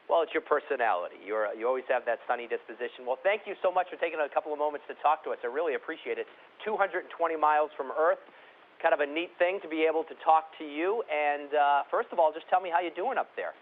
Well, it's your personality. You always have that sunny disposition. Well, thank you so much for taking a couple of moments to talk to us. I really appreciate it. 220 miles from Earth. Kind of a neat thing to be able to talk to you. And first of all, just tell me how you're doing up there.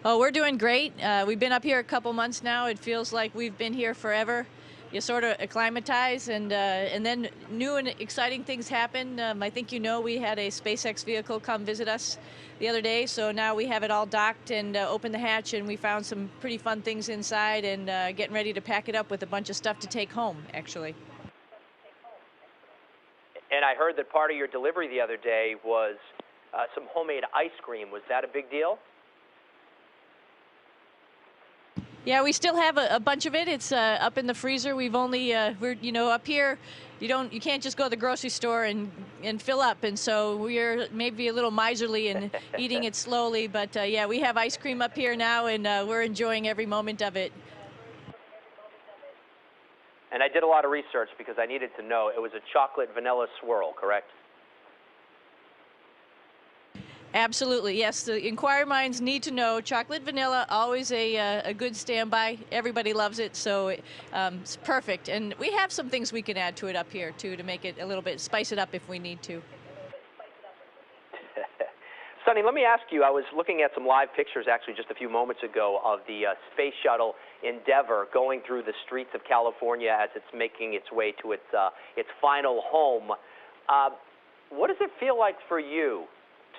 Oh, we're doing great. We've been up here a couple months now. It feels like we've been here forever. You sort of acclimatize, and then new and exciting things happen. I think you know we had a SpaceX vehicle come visit us the other day, so now we have it all docked and opened the hatch, and we found some pretty fun things inside, and getting ready to pack it up with a bunch of stuff to take home, actually. And I heard that part of your delivery the other day was some homemade ice cream. Was that a big deal? Yeah, we still have a bunch of it. It's up in the freezer. We've only we're up here. You can't just go to the grocery store and fill up, and so we're maybe a little miserly and eating it slowly. But yeah, we have ice cream up here now, and we're enjoying every moment of it. And I did a lot of research because I needed to know. It was a chocolate vanilla swirl, correct? Absolutely, yes. The inquiry minds need to know. Chocolate vanilla, always a good standby. Everybody loves it, so it's perfect. And we have some things we can add to it up here, too, to make it a little bit, spice it up if we need to. Sonny, let me ask you, I was looking at some live pictures actually just a few moments ago of the Space Shuttle Endeavour going through the streets of California as it's making its way to its final home. What does it feel like for you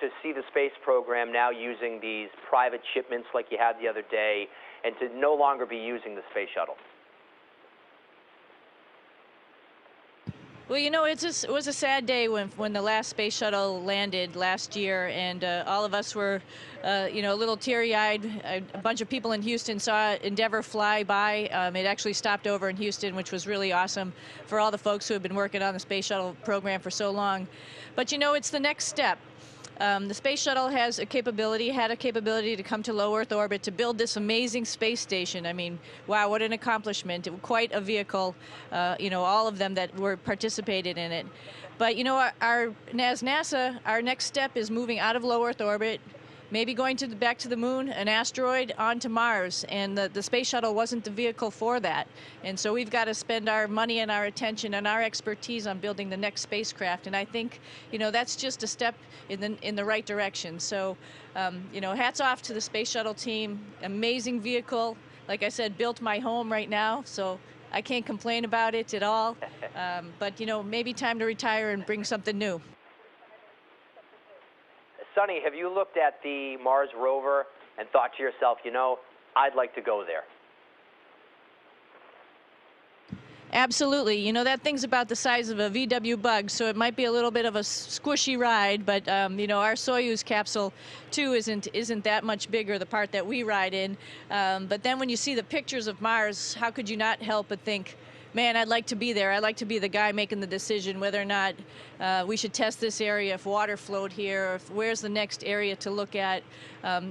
to see the space program now using these private shipments like you had the other day and to no longer be using the space shuttle? Well, it was a sad day when the last space shuttle landed last year, and all of us were, a little teary-eyed. A bunch of people in Houston saw Endeavour fly by. It actually stopped over in Houston, which was really awesome for all the folks who have been working on the space shuttle program for so long. But, it's the next step. The space shuttle has a capability, had a capability to come to low Earth orbit to build this amazing space station. I mean, wow, what an accomplishment. Quite a vehicle, you know, all of them that were participated in it. But, you know, as NASA, our next step is moving out of low Earth orbit, maybe going to back to the moon, an asteroid, onto Mars, and the space shuttle wasn't the vehicle for that. And so we've got to spend our money and our attention and our expertise on building the next spacecraft. And I think, you know, that's just a step in the right direction. So, you know, hats off to the space shuttle team. Amazing vehicle. Like I said, built my home right now, so I can't complain about it at all. But, you know, maybe time to retire and bring something new. Sunny, have you looked at the Mars rover and thought to yourself, you know, I'd like to go there? Absolutely. You know, that thing's about the size of a VW Bug, so it might be a little bit of a squishy ride, but, you know, our Soyuz capsule, too, isn't that much bigger, the part that we ride in. But then when you see the pictures of Mars, how could you not help but think, man, I'd like to be there. I'd like to be the guy making the decision whether or not we should test this area, if water flowed here, or if, where's the next area to look at.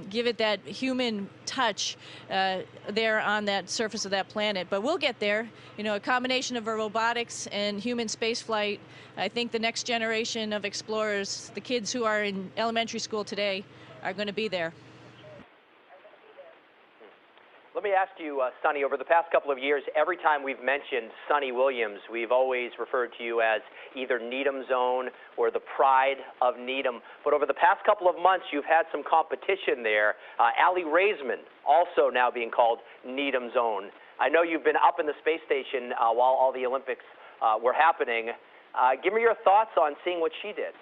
Give it that human touch there on that surface of that planet. But we'll get there. You know, a combination of robotics and human spaceflight. I think the next generation of explorers, the kids who are in elementary school today, are going to be there. Let me ask you, Sunny, over the past couple of years, every time we've mentioned Sunny Williams, we've always referred to you as either Needham's Own or the pride of Needham. But over the past couple of months, you've had some competition there. Aly Raisman, also now being called Needham's Own. I know you've been up in the space station while all the Olympics were happening. Give me your thoughts on seeing what she did.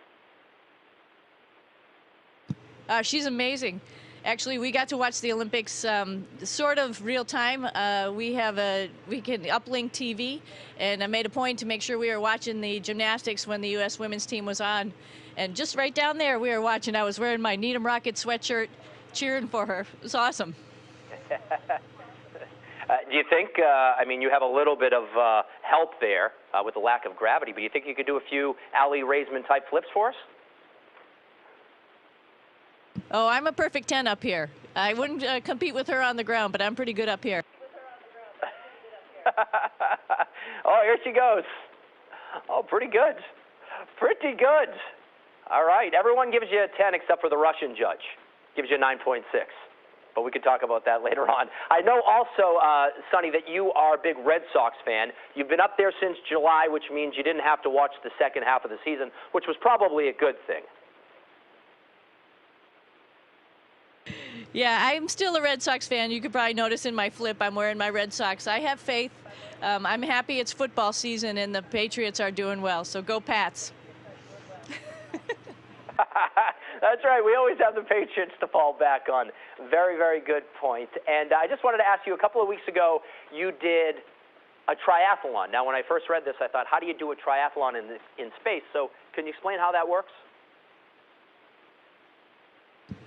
She's amazing. Actually, we got to watch the Olympics sort of real time. We can uplink TV, and I made a point to make sure we were watching the gymnastics when the U.S. women's team was on. And just right down there, we were watching. I was wearing my Needham Rocket sweatshirt, cheering for her. It was awesome. Do you think, I mean, you have a little bit of help there with the lack of gravity, but do you think you could do a few Aly Raisman type flips for us? Oh, I'm a perfect 10 up here. I wouldn't compete with her on the ground, but I'm pretty good up here. Oh, here she goes. Oh, pretty good. Pretty good. All right. Everyone gives you a 10 except for the Russian judge. Gives you a 9.6. But we could talk about that later on. I know also, Sunny, that you are a big Red Sox fan. You've been up there since July, which means you didn't have to watch the second half of the season, which was probably a good thing. Yeah, I'm still a Red Sox fan. You could probably notice in my flip I'm wearing my Red Sox. I have faith. I'm happy it's football season and the Patriots are doing well, so go Pats. That's right. We always have the Patriots to fall back on. Very, very good point. And I just wanted to ask you, a couple of weeks ago, you did a triathlon. Now, when I first read this, I thought, how do you do a triathlon in space? So can you explain how that works?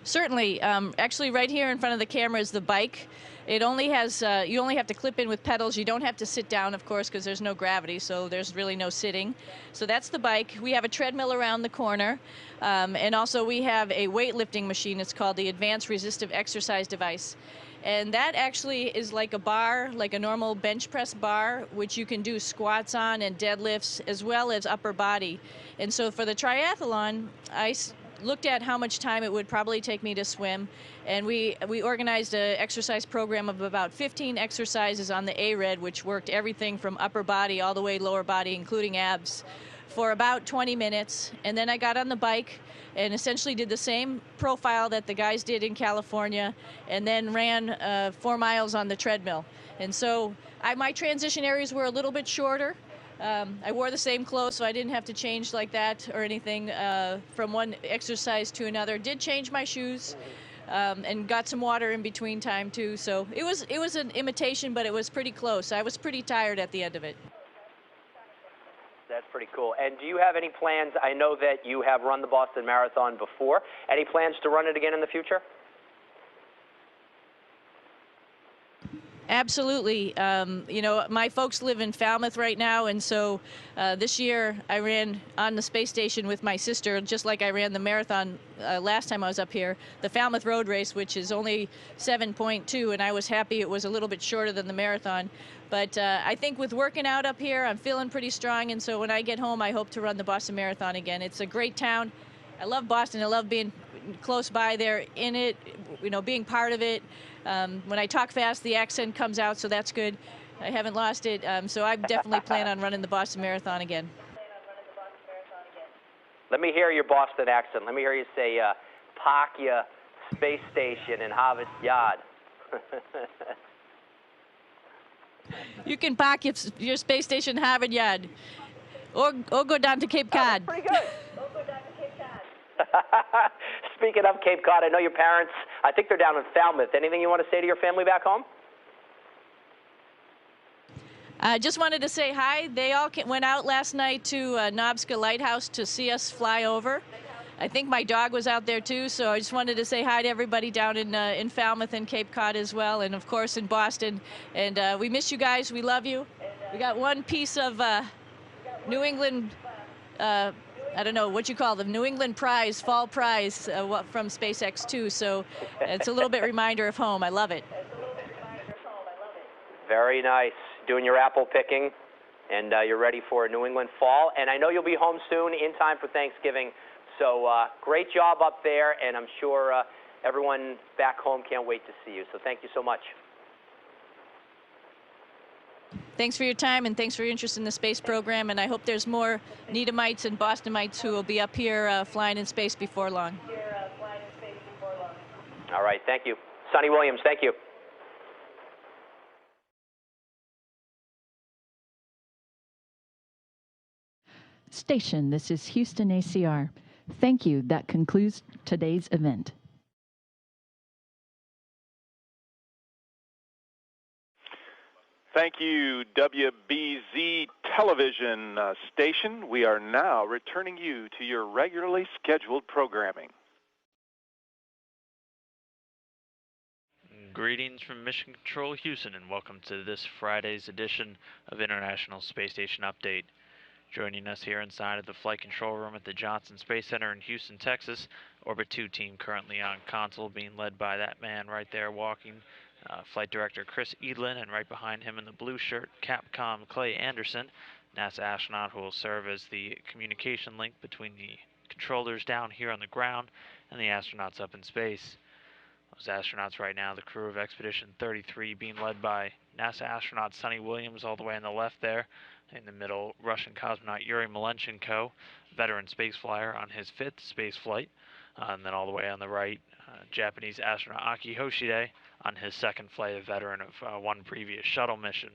Certainly. Actually, right here in front of the camera is the bike. It only has, you only have to clip in with pedals. You don't have to sit down, of course, because there's no gravity, so there's really no sitting. So that's the bike. We have a treadmill around the corner, and also we have a weightlifting machine. It's called the Advanced Resistive Exercise Device. And that actually is like a bar, like a normal bench press bar, which you can do squats on and deadlifts, as well as upper body. And so for the triathlon, I looked at how much time it would probably take me to swim, and we organized an exercise program of about 15 exercises on the ARED, which worked everything from upper body all the way lower body, including abs, for about 20 minutes. And then I got on the bike and essentially did the same profile that the guys did in California, and then ran 4 miles on the treadmill. And so my transition areas were a little bit shorter. I wore the same clothes, so I didn't have to change like that or anything from one exercise to another. Did change my shoes and got some water in between time too. So it was an imitation, but it was pretty close. I was pretty tired at the end of it. That's pretty cool. And do you have any plans? I know that you have run the Boston Marathon before. Any plans to run it again in the future? Absolutely. You know, my folks live in Falmouth right now, and so this year I ran on the space station with my sister, just like I ran the marathon last time I was up here, the Falmouth Road Race, which is only 7.2, and I was happy it was a little bit shorter than the marathon. But I think with working out up here, I'm feeling pretty strong, and so when I get home, I hope to run the Boston Marathon again. It's a great town. I love Boston. I love being close by there, in it, you know, being part of it. When I talk fast, the accent comes out, so that's good. I haven't lost it, so I definitely plan on running the Boston Marathon again. Let me hear your Boston accent. Let me hear you say, park your space station in Harvard Yard. You can park your space station in Harvard Yard, or go down to Cape Cod. Pretty good. Speaking of Cape Cod, I know your parents, I think they're down in Falmouth. Anything you want to say to your family back home? I just wanted to say hi. They all went out last night to Nobska Lighthouse to see us fly over. I think my dog was out there too, so I just wanted to say hi to everybody down in Falmouth and Cape Cod as well, and of course in Boston. And we miss you guys. We love you. We got one piece of New England, I don't know what you call them, New England prize, fall prize from SpaceX too. So it's a little bit reminder of home. I love it. Very nice. Doing your apple picking, and you're ready for a New England fall. And I know you'll be home soon in time for Thanksgiving. So great job up there, and I'm sure everyone back home can't wait to see you. So thank you so much. Thanks for your time, and thanks for your interest in the space program. And I hope there's more Needhamites and Bostonites who will be up here flying in space before long. All right, thank you. Sonny Williams, thank you. Station, this is Houston ACR. Thank you. That concludes today's event. Thank you, WBZ television station. We are now returning you to your regularly scheduled programming. Greetings from Mission Control Houston, and welcome to this Friday's edition of International Space Station Update. Joining us here inside of the flight control room at the Johnson Space Center in Houston, Texas, Orbit 2 team currently on console, being led by that man right there walking, Flight Director Chris Edlin, and right behind him in the blue shirt, Capcom Clay Anderson, NASA astronaut who will serve as the communication link between the controllers down here on the ground and the astronauts up in space. Those astronauts right now, the crew of Expedition 33, being led by NASA astronaut Sonny Williams all the way on the left there. In the middle, Russian cosmonaut Yuri Malenchenko, veteran spaceflyer on his 5th space flight. And then all the way on the right, Japanese astronaut Aki Hoshide on his 2nd flight, a veteran of one previous shuttle mission.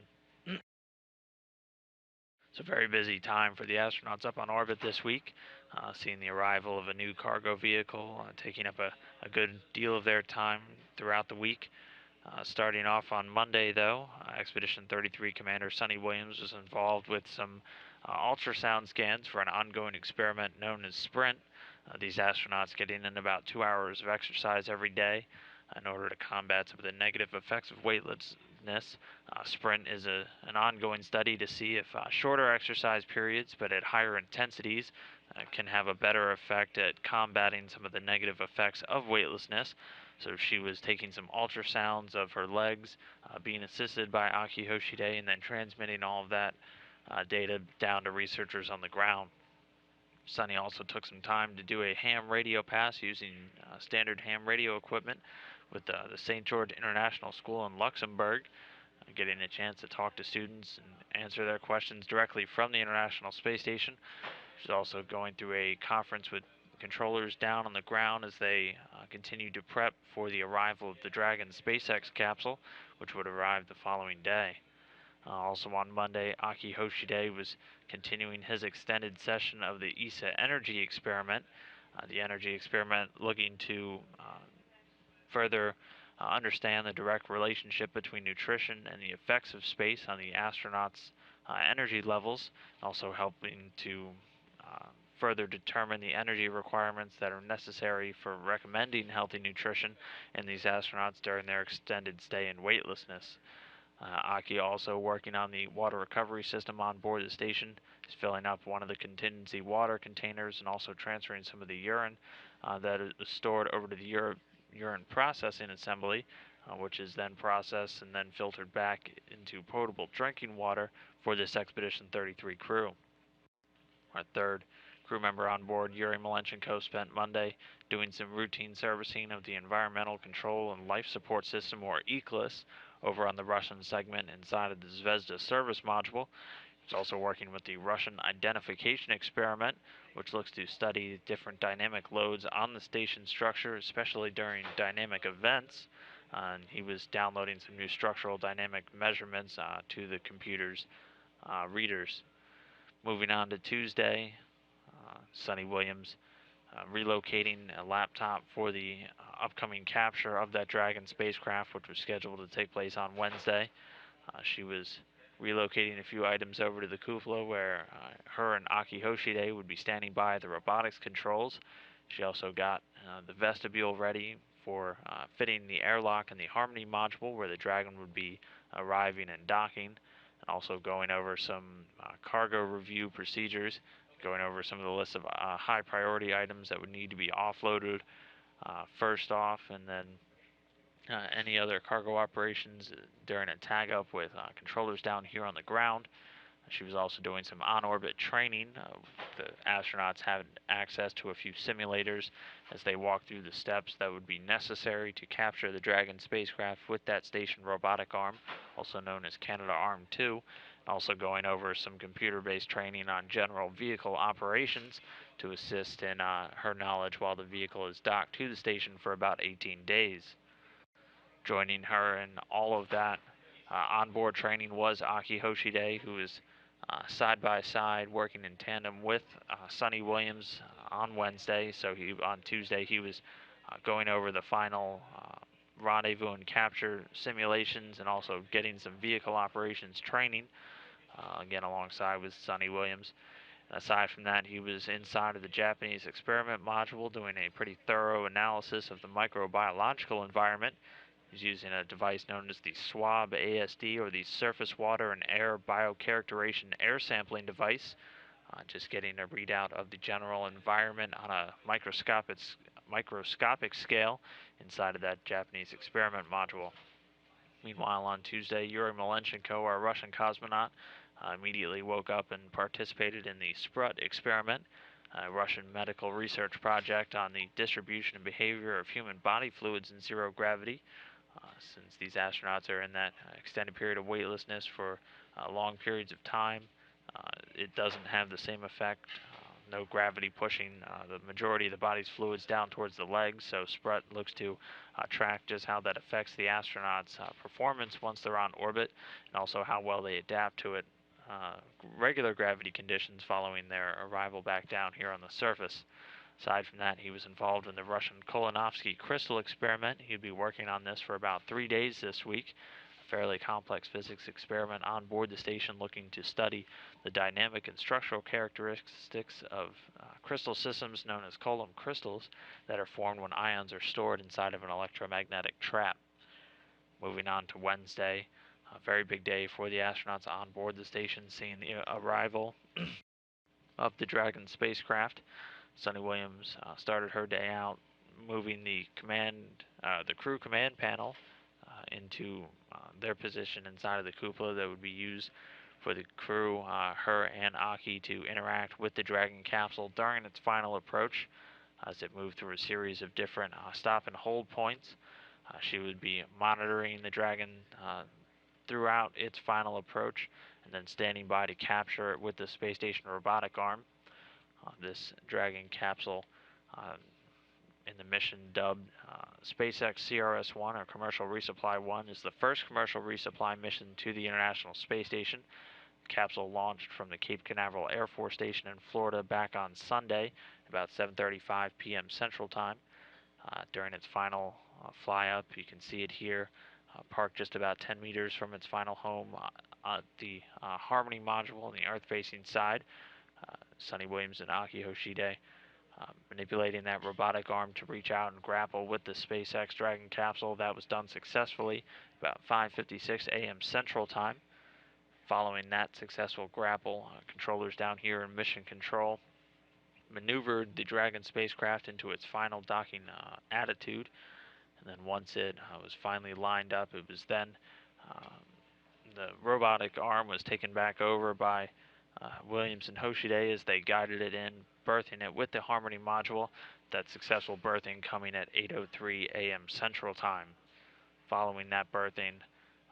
It's a very busy time for the astronauts up on orbit this week, seeing the arrival of a new cargo vehicle, taking up a good deal of their time throughout the week. Starting off on Monday, though, Expedition 33 Commander Sonny Williams was involved with some ultrasound scans for an ongoing experiment known as Sprint. These astronauts getting in about 2 hours of exercise every day in order to combat some of the negative effects of weightlessness. Sprint is an ongoing study to see if shorter exercise periods, but at higher intensities, can have a better effect at combating some of the negative effects of weightlessness. So she was taking some ultrasounds of her legs, being assisted by Aki Hoshide, and then transmitting all of that data down to researchers on the ground. Sonny also took some time to do a ham radio pass using standard ham radio equipment with the St. George International School in Luxembourg, getting a chance to talk to students and answer their questions directly from the International Space Station. She's also going through a conference with controllers down on the ground as they continue to prep for the arrival of the Dragon SpaceX capsule, which would arrive the following day. Also on Monday, Aki Hoshide was continuing his extended session of the ESA energy experiment. The energy experiment looking to further understand the direct relationship between nutrition and the effects of space on the astronauts' energy levels, also helping to further determine the energy requirements that are necessary for recommending healthy nutrition in these astronauts during their extended stay in weightlessness. Aki also working on the water recovery system on board the station. He's filling up one of the contingency water containers and also transferring some of the urine that is stored over to the urine processing assembly, which is then processed and then filtered back into potable drinking water for this Expedition 33 crew. Our third crew member on board, Yuri Malenchenko, spent Monday doing some routine servicing of the Environmental Control and Life Support System, or ECLSS, over on the Russian segment inside of the Zvezda service module. He's also working with the Russian identification experiment, which looks to study different dynamic loads on the station structure, especially during dynamic events. And he was downloading some new structural dynamic measurements to the computer's readers. Moving on to Tuesday, Sonny Williams relocating a laptop for the upcoming capture of that Dragon spacecraft, which was scheduled to take place on Wednesday. She was relocating a few items over to the cupola, where her and Aki Hoshide would be standing by the robotics controls. She also got the vestibule ready for fitting the airlock and the Harmony module, where the Dragon would be arriving and docking, and also going over some cargo review procedures, going over some of the lists of high priority items that would need to be offloaded first off, and then any other cargo operations during a tag up with controllers down here on the ground. She was also doing some on-orbit training. The astronauts had access to a few simulators as they walked through the steps that would be necessary to capture the Dragon spacecraft with that station robotic arm, also known as Canadarm2, also going over some computer-based training on general vehicle operations to assist in her knowledge while the vehicle is docked to the station for about 18 days. Joining her in all of that onboard training was Aki Hoshide, who is side by side working in tandem with Sonny Williams on Wednesday. So on Tuesday he was going over the final rendezvous and capture simulations and also getting some vehicle operations training, again alongside with Sonny Williams. Aside from that, he was inside of the Japanese experiment module doing a pretty thorough analysis of the microbiological environment. He's using a device known as the SWAB ASD, or the Surface Water and Air Biocharacterization Air Sampling Device, just getting a readout of the general environment on a microscopic scale inside of that Japanese experiment module. Meanwhile, on Tuesday, Yuri Malenchenko, our Russian cosmonaut, immediately woke up and participated in the Sprut experiment, a Russian medical research project on the distribution and behavior of human body fluids in zero gravity. Since these astronauts are in that extended period of weightlessness for long periods of time, it doesn't have the same effect. No gravity pushing the majority of the body's fluids down towards the legs, so Sprut looks to track just how that affects the astronauts' performance once they're on orbit, and also how well they adapt to it regular gravity conditions following their arrival back down here on the surface. Aside from that, he was involved in the Russian Kolonovsky crystal experiment. He'd be working on this for about 3 days this week. A fairly complex physics experiment on board the station looking to study the dynamic and structural characteristics of crystal systems known as column crystals that are formed when ions are stored inside of an electromagnetic trap. Moving on to Wednesday, a very big day for the astronauts on board the station, seeing the arrival of the Dragon spacecraft. Sonny Williams started her day out moving the crew command panel into their position inside of the cupola that would be used for the crew, her and Aki, to interact with the Dragon capsule during its final approach as it moved through a series of different stop and hold points. She would be monitoring the Dragon throughout its final approach and then standing by to capture it with the space station robotic arm. This Dragon capsule, in the mission dubbed SpaceX CRS-1, or Commercial Resupply 1, is the first commercial resupply mission to the International Space Station. The capsule launched from the Cape Canaveral Air Force Station in Florida back on Sunday, about 7:35 p.m. Central Time. During its final fly-up, you can see it here, parked just about 10 meters from its final home at the Harmony module on the Earth-facing side. Sonny Williams and Aki Hoshide manipulating that robotic arm to reach out and grapple with the SpaceX Dragon capsule. That was done successfully about 5:56 a.m. Central Time. Following that successful grapple, controllers down here in Mission Control maneuvered the Dragon spacecraft into its final docking attitude, and then once it was finally lined up, it was then the robotic arm was taken back over by Williams and Hoshide as they guided it in, berthing it with the Harmony module. That successful berthing coming at 8:03 a.m. Central Time. Following that berthing,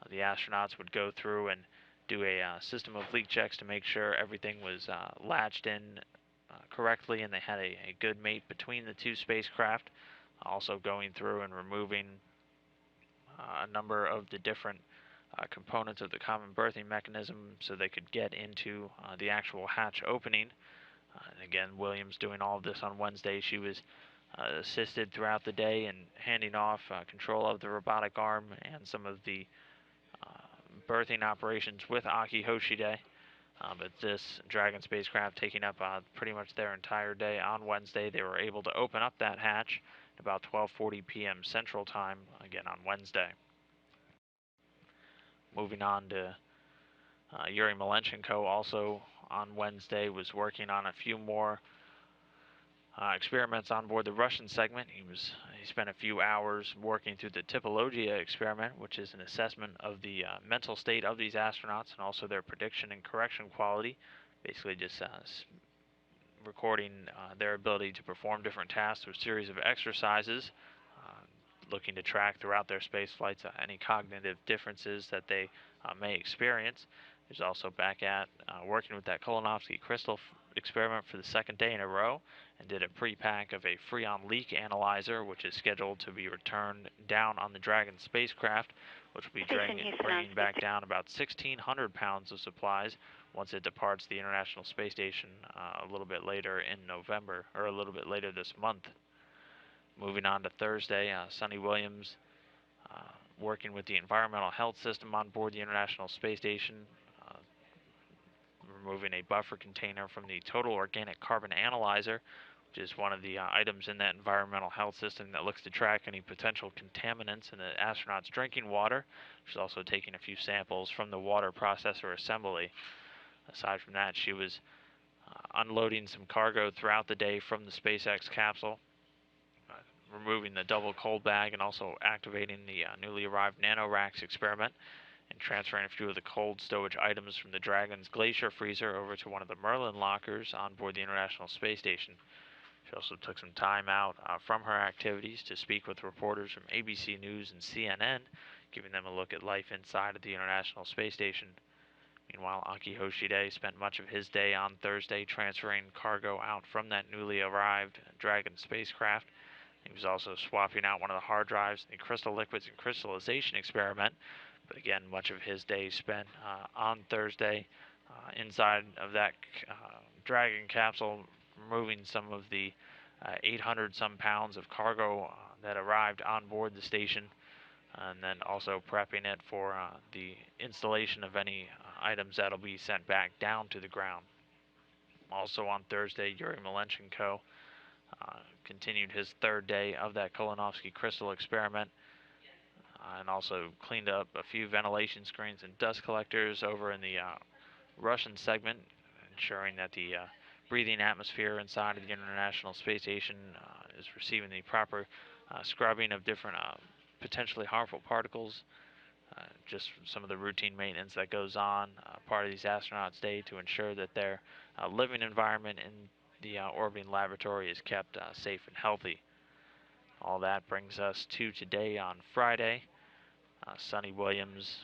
the astronauts would go through and do a system of leak checks to make sure everything was latched in correctly and they had a good mate between the two spacecraft. Also going through and removing a number of the different components of the common berthing mechanism so they could get into the actual hatch opening. And again, Williams doing all of this on Wednesday. She was assisted throughout the day in handing off control of the robotic arm and some of the berthing operations with Aki Hoshide. But this Dragon spacecraft taking up pretty much their entire day on Wednesday. They were able to open up that hatch at about 12:40 p.m. Central Time, again on Wednesday. Moving on to Yuri Malenchenko, also on Wednesday, was working on a few more experiments on board the Russian segment. He spent a few hours working through the typologia experiment, which is an assessment of the mental state of these astronauts and also their prediction and correction quality. Basically just recording their ability to perform different tasks through a series of exercises, looking to track throughout their space flights any cognitive differences that they may experience. He's also back at working with that Kolonovsky crystal experiment for the second day in a row, and did a pre-pack of a Freon leak analyzer, which is scheduled to be returned down on the Dragon spacecraft, which will be bringing back down about 1,600 pounds of supplies once it departs the International Space Station a little bit later in November, or a little bit later this month. Moving on to Thursday, Sonny Williams working with the environmental health system on board the International Space Station, removing a buffer container from the total organic carbon analyzer, which is one of the items in that environmental health system that looks to track any potential contaminants in the astronauts' drinking water. She's also taking a few samples from the water processor assembly. Aside from that, she was unloading some cargo throughout the day from the SpaceX capsule, removing the double cold bag and also activating the newly arrived NanoRacks experiment, and transferring a few of the cold stowage items from the Dragon's glacier freezer over to one of the Merlin lockers on board the International Space Station. She also took some time out from her activities to speak with reporters from ABC News and CNN, giving them a look at life inside of the International Space Station. Meanwhile, Aki Hoshide spent much of his day on Thursday transferring cargo out from that newly arrived Dragon spacecraft. He was also swapping out one of the hard drives in the crystal liquids and crystallization experiment. But again, much of his day spent on Thursday inside of that Dragon capsule, removing some of the 800 some pounds of cargo that arrived on board the station, and then also prepping it for the installation of any items that'll be sent back down to the ground. Also on Thursday, Yuri Malenchenko continued his third day of that Kolonovsky crystal experiment, and also cleaned up a few ventilation screens and dust collectors over in the Russian segment, ensuring that the breathing atmosphere inside of the International Space Station is receiving the proper scrubbing of different potentially harmful particles. Just some of the routine maintenance that goes on part of these astronauts' day to ensure that their living environment in the orbiting laboratory is kept safe and healthy. All that brings us to today on Friday. Sonny Williams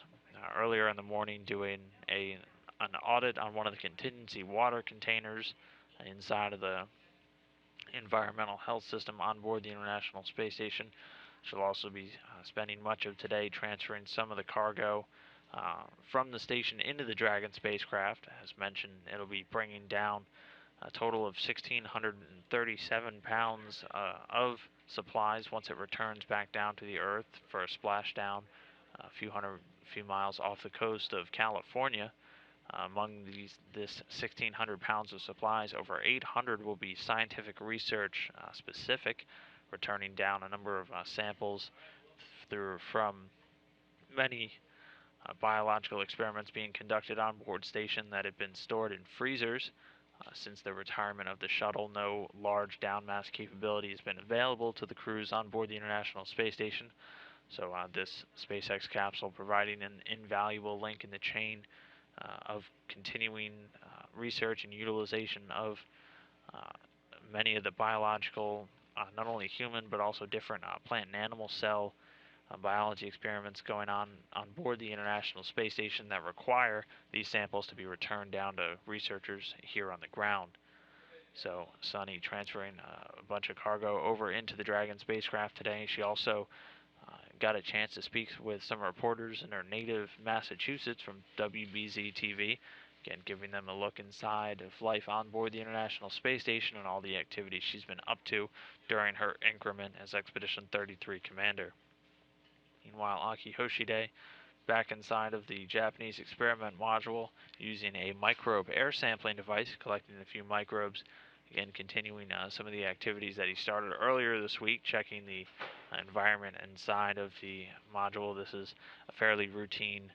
earlier in the morning doing an audit on one of the contingency water containers inside of the environmental health system on board the International Space Station. She'll also be spending much of today transferring some of the cargo from the station into the Dragon spacecraft. As mentioned, it'll be bringing down a total of 1,637 pounds of supplies once it returns back down to the Earth for a splashdown a few miles off the coast of California. Among this 1,600 pounds of supplies, over 800 will be scientific research specific, returning down a number of samples from many biological experiments being conducted on board station that have been stored in freezers. Since the retirement of the shuttle, no large downmass capability has been available to the crews on board the International Space Station. So this SpaceX capsule providing an invaluable link in the chain of continuing research and utilization of many of the biological, not only human, but also different plant and animal cell biology experiments going on board the International Space Station that require these samples to be returned down to researchers here on the ground. So Sunny transferring a bunch of cargo over into the Dragon spacecraft today. She also got a chance to speak with some reporters in her native Massachusetts from WBZ TV, again giving them a look inside of life on board the International Space Station and all the activities she's been up to during her increment as Expedition 33 commander. Meanwhile, Aki Hoshide back inside of the Japanese experiment module using a microbe air sampling device, collecting a few microbes, again continuing some of the activities that he started earlier this week, checking the environment inside of the module. This is a fairly routine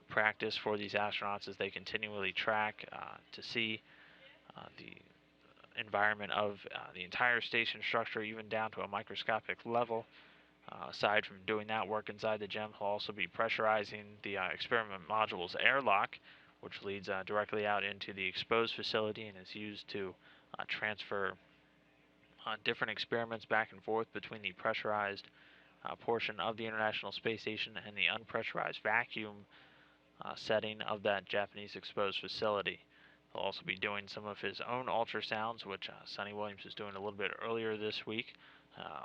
practice for these astronauts as they continually track to see the environment of the entire station structure, even down to a microscopic level. Aside from doing that work inside the gem, he'll also be pressurizing the experiment module's airlock, which leads directly out into the exposed facility and is used to transfer different experiments back and forth between the pressurized portion of the International Space Station and the unpressurized vacuum setting of that Japanese exposed facility. He'll also be doing some of his own ultrasounds, which Sonny Williams is doing a little bit earlier this week,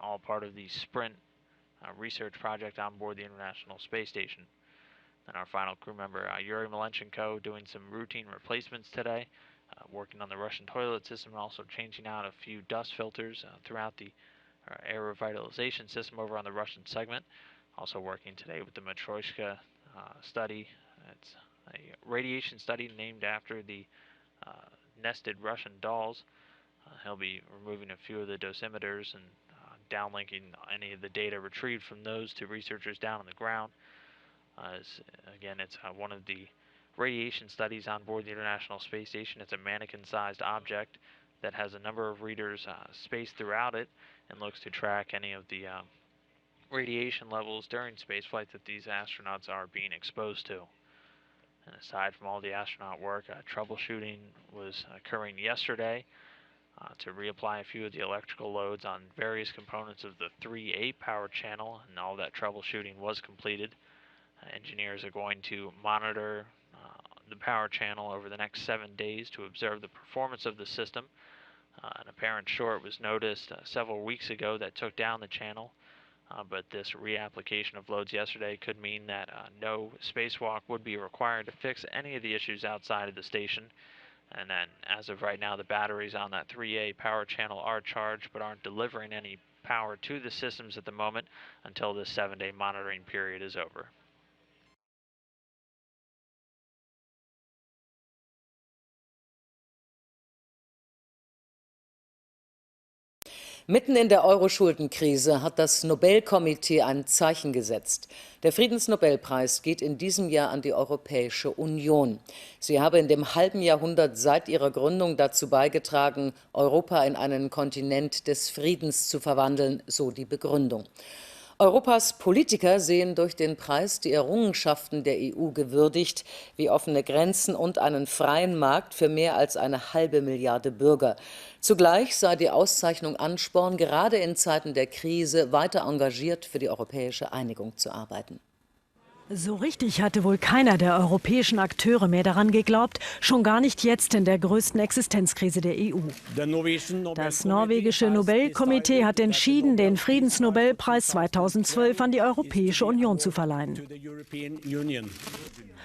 all part of the Sprint research project on board the International Space Station. And our final crew member, Yuri Malenchenko, doing some routine replacements today, working on the Russian toilet system and also changing out a few dust filters throughout the air revitalization system over on the Russian segment. Also working today with the Matryoshka study. It's a radiation study named after the nested Russian dolls. He'll be removing a few of the dosimeters and downlinking any of the data retrieved from those to researchers down on the ground. Again, it's one of the radiation studies on board the International Space Station. It's a mannequin-sized object that has a number of readers spaced throughout it and looks to track any of the radiation levels during spaceflight that these astronauts are being exposed to. And aside from all the astronaut work, troubleshooting was occurring yesterday to reapply a few of the electrical loads on various components of the 3A power channel, and all that troubleshooting was completed. Engineers are going to monitor the power channel over the next 7 days to observe the performance of the system. An apparent short was noticed several weeks ago that took down the channel, but this reapplication of loads yesterday could mean that no spacewalk would be required to fix any of the issues outside of the station. And then, as of right now, the batteries on that 3A power channel are charged but aren't delivering any power to the systems at the moment until this 7-day monitoring period is over. Mitten in der Euro-Schuldenkrise hat das Nobelkomitee ein Zeichen gesetzt. Der Friedensnobelpreis geht in diesem Jahr an die Europäische Union. Sie habe in dem halben Jahrhundert seit ihrer Gründung dazu beigetragen, Europa in einen Kontinent des Friedens zu verwandeln, so die Begründung. Europas Politiker sehen durch den Preis die Errungenschaften der EU gewürdigt, wie offene Grenzen und einen freien Markt für mehr als 1/2 Milliarde Bürger. Zugleich sei die Auszeichnung Ansporn, gerade in Zeiten der Krise weiter engagiert für die europäische Einigung zu arbeiten. So richtig hatte wohl keiner der europäischen Akteure mehr daran geglaubt, schon gar nicht jetzt in der größten Existenzkrise der EU. Das norwegische Nobelkomitee hat entschieden, den Friedensnobelpreis 2012 an die Europäische Union zu verleihen.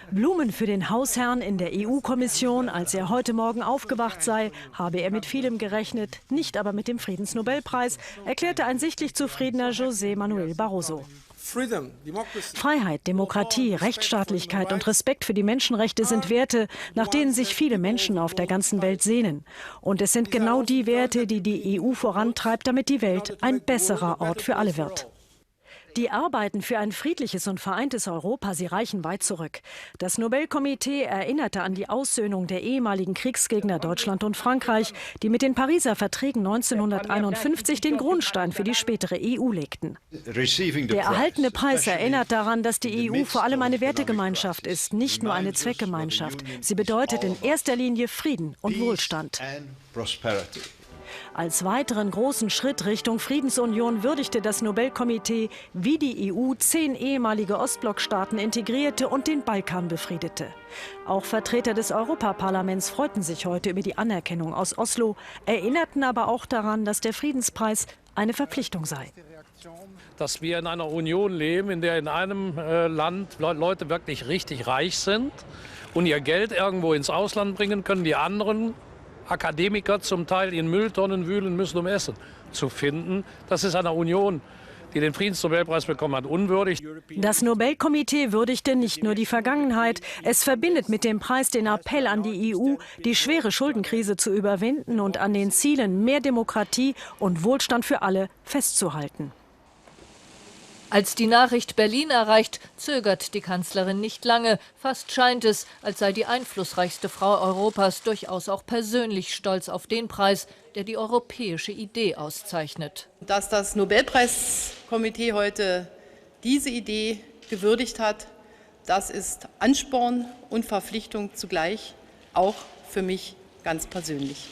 Blumen für den Hausherrn in der EU-Kommission, als er heute Morgen aufgewacht sei, habe er mit vielem gerechnet, nicht aber mit dem Friedensnobelpreis, erklärte ein sichtlich zufriedener José Manuel Barroso. Freiheit, Demokratie, Rechtsstaatlichkeit und Respekt für die Menschenrechte sind Werte, nach denen sich viele Menschen auf der ganzen Welt sehnen. Und es sind genau die Werte, die die EU vorantreibt, damit die Welt ein besserer Ort für alle wird. Die Arbeiten für ein friedliches und vereintes Europa, sie reichen weit zurück. Das Nobelkomitee erinnerte an die Aussöhnung der ehemaligen Kriegsgegner Deutschland und Frankreich, die mit den Pariser Verträgen 1951 den Grundstein für die spätere EU legten. Der erhaltene Preis erinnert daran, dass die EU vor allem eine Wertegemeinschaft ist, nicht nur eine Zweckgemeinschaft. Sie bedeutet in erster Linie Frieden und Wohlstand. Als weiteren großen Schritt Richtung Friedensunion würdigte das Nobelkomitee, wie die EU 10 ehemalige Ostblockstaaten integrierte und den Balkan befriedete. Auch Vertreter des Europaparlaments freuten sich heute über die Anerkennung aus Oslo, erinnerten aber auch daran, dass der Friedenspreis eine Verpflichtung sei. Dass wir in einer Union leben, in der in einem Land Leute wirklich richtig reich sind und ihr Geld irgendwo ins Ausland bringen können, die anderen Akademiker zum Teil in Mülltonnen wühlen müssen, um Essen zu finden. Das ist einer Union, die den Friedensnobelpreis bekommen hat, unwürdig. Das Nobelkomitee würdigte nicht nur die Vergangenheit. Es verbindet mit dem Preis den Appell an die EU, die schwere Schuldenkrise zu überwinden und an den Zielen mehr Demokratie und Wohlstand für alle festzuhalten. Als die Nachricht Berlin erreicht, zögert die Kanzlerin nicht lange. Fast scheint es, als sei die einflussreichste Frau Europas durchaus auch persönlich stolz auf den Preis, der die europäische Idee auszeichnet. Dass das Nobelpreiskomitee heute diese Idee gewürdigt hat, das ist Ansporn und Verpflichtung zugleich, auch für mich ganz persönlich.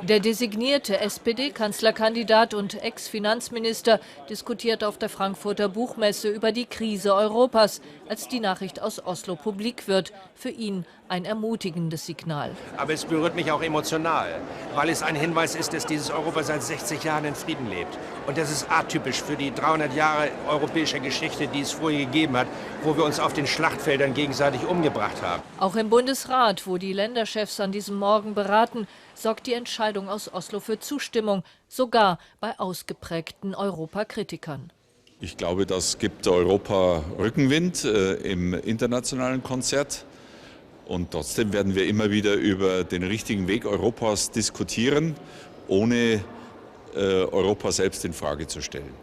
Der designierte SPD-Kanzlerkandidat und Ex-Finanzminister diskutiert auf der Frankfurter Buchmesse über die Krise Europas, als die Nachricht aus Oslo publik wird. Für ihn ein ermutigendes Signal. Aber es berührt mich auch emotional, weil es ein Hinweis ist, dass dieses Europa seit 60 Jahren in Frieden lebt. Und das ist atypisch für die 300 Jahre europäischer Geschichte, die es vorher gegeben hat, wo wir uns auf den Schlachtfeldern gegenseitig umgebracht haben. Auch im Bundesrat, wo die Länderchefs an diesem Morgen beraten, sorgt die Entscheidung aus Oslo für Zustimmung, sogar bei ausgeprägten Europakritikern. Ich glaube, das gibt Europa Rückenwind im internationalen Konzert. Und trotzdem werden wir immer wieder über den richtigen Weg Europas diskutieren, ohne Europa selbst in Frage zu stellen.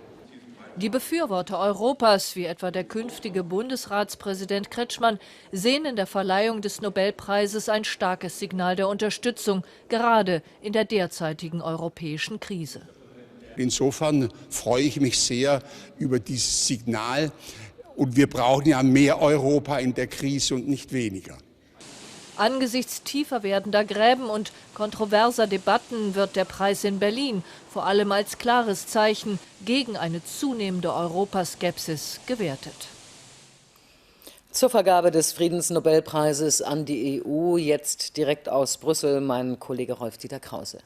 Die Befürworter Europas, wie etwa der künftige Bundesratspräsident Kretschmann, sehen in der Verleihung des Nobelpreises ein starkes Signal der Unterstützung, gerade in der derzeitigen europäischen Krise. Insofern freue ich mich sehr über dieses Signal. Und wir brauchen ja mehr Europa in der Krise und nicht weniger. Angesichts tiefer werdender Gräben und kontroverser Debatten wird der Preis in Berlin vor allem als klares Zeichen gegen eine zunehmende Europaskepsis gewertet. Zur Vergabe des Friedensnobelpreises an die EU jetzt direkt aus Brüssel mein Kollege Rolf-Dieter Krause.